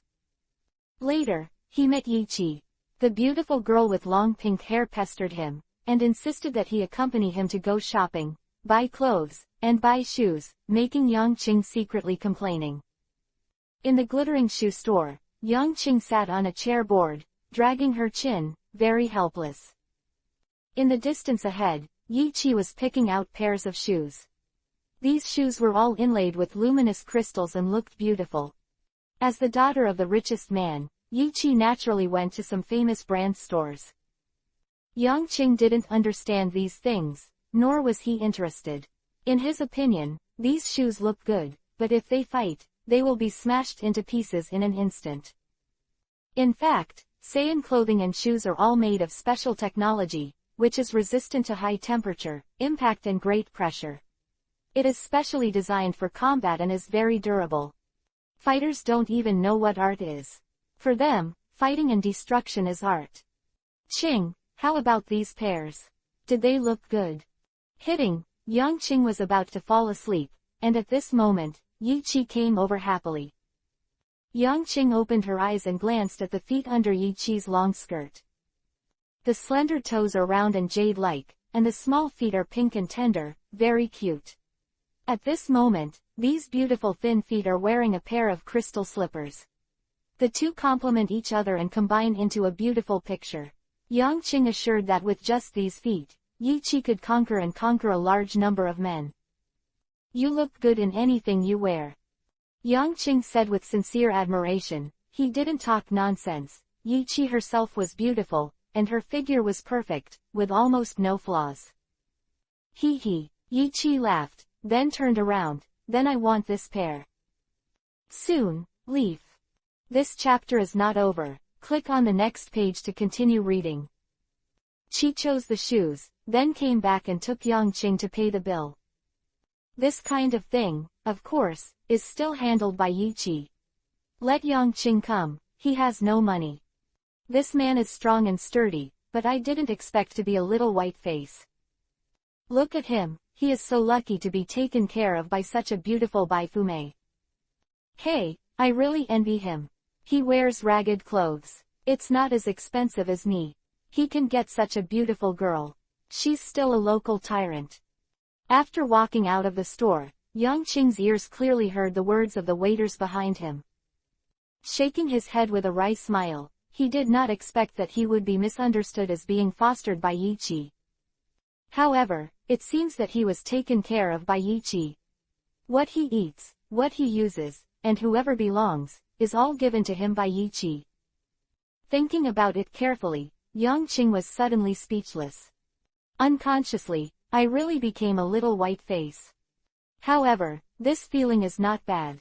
Later, he met Yiqi. The beautiful girl with long pink hair pestered him, and insisted that he accompany him to go shopping, buy clothes, and buy shoes, making Yangqing secretly complaining. In the glittering shoe store, Yangqing sat on a chair bored, dragging her chin, very helpless. In the distance ahead, Yiqi was picking out pairs of shoes. These shoes were all inlaid with luminous crystals and looked beautiful. As the daughter of the richest man, Yiqi naturally went to some famous brand stores. Yangqing didn't understand these things, nor was he interested. In his opinion, these shoes look good, but if they fight, they will be smashed into pieces in an instant. In fact, Saiyan clothing and shoes are all made of special technology, which is resistant to high temperature, impact and great pressure. It is specially designed for combat and is very durable. Fighters don't even know what art is. For them, fighting and destruction is art. Qing, how about these pairs? Did they look good? Hitting, Yangqing was about to fall asleep, and at this moment, Yiqi came over happily. Yangqing opened her eyes and glanced at the feet under Yiqi's long skirt. The slender toes are round and jade-like, and the small feet are pink and tender, very cute. At this moment, these beautiful thin feet are wearing a pair of crystal slippers. The two complement each other and combine into a beautiful picture. Yangqing assured that with just these feet, Yiqi could conquer a large number of men. You look good in anything you wear. Yang Qing said with sincere admiration. He didn't talk nonsense. Yiqi herself was beautiful, and her figure was perfect, with almost no flaws. Hee hee. Yiqi laughed, then turned around. Then I want this pair. Soon, Leaf. This chapter is not over. Click on the next page to continue reading. She chose the shoes, then came back and took Yang Qing to pay the bill. This kind of thing, of course, is still handled by Yiqi. Let Yang Qing come, he has no money. This man is strong and sturdy, but I didn't expect to be a little white face. Look at him, he is so lucky to be taken care of by such a beautiful Baifume. Hey, I really envy him. He wears ragged clothes. It's not as expensive as me. He can get such a beautiful girl. She's still a local tyrant. After walking out of the store, Yang Qing's ears clearly heard the words of the waiters behind him. Shaking his head with a wry smile, he did not expect that he would be misunderstood as being fostered by Yiqi. However, it seems that he was taken care of by Yiqi. What he eats, what he uses, and whoever belongs, is all given to him by Yiqi. Thinking about it carefully, Yang Qing was suddenly speechless. Unconsciously, I really became a little white face. However, this feeling is not bad.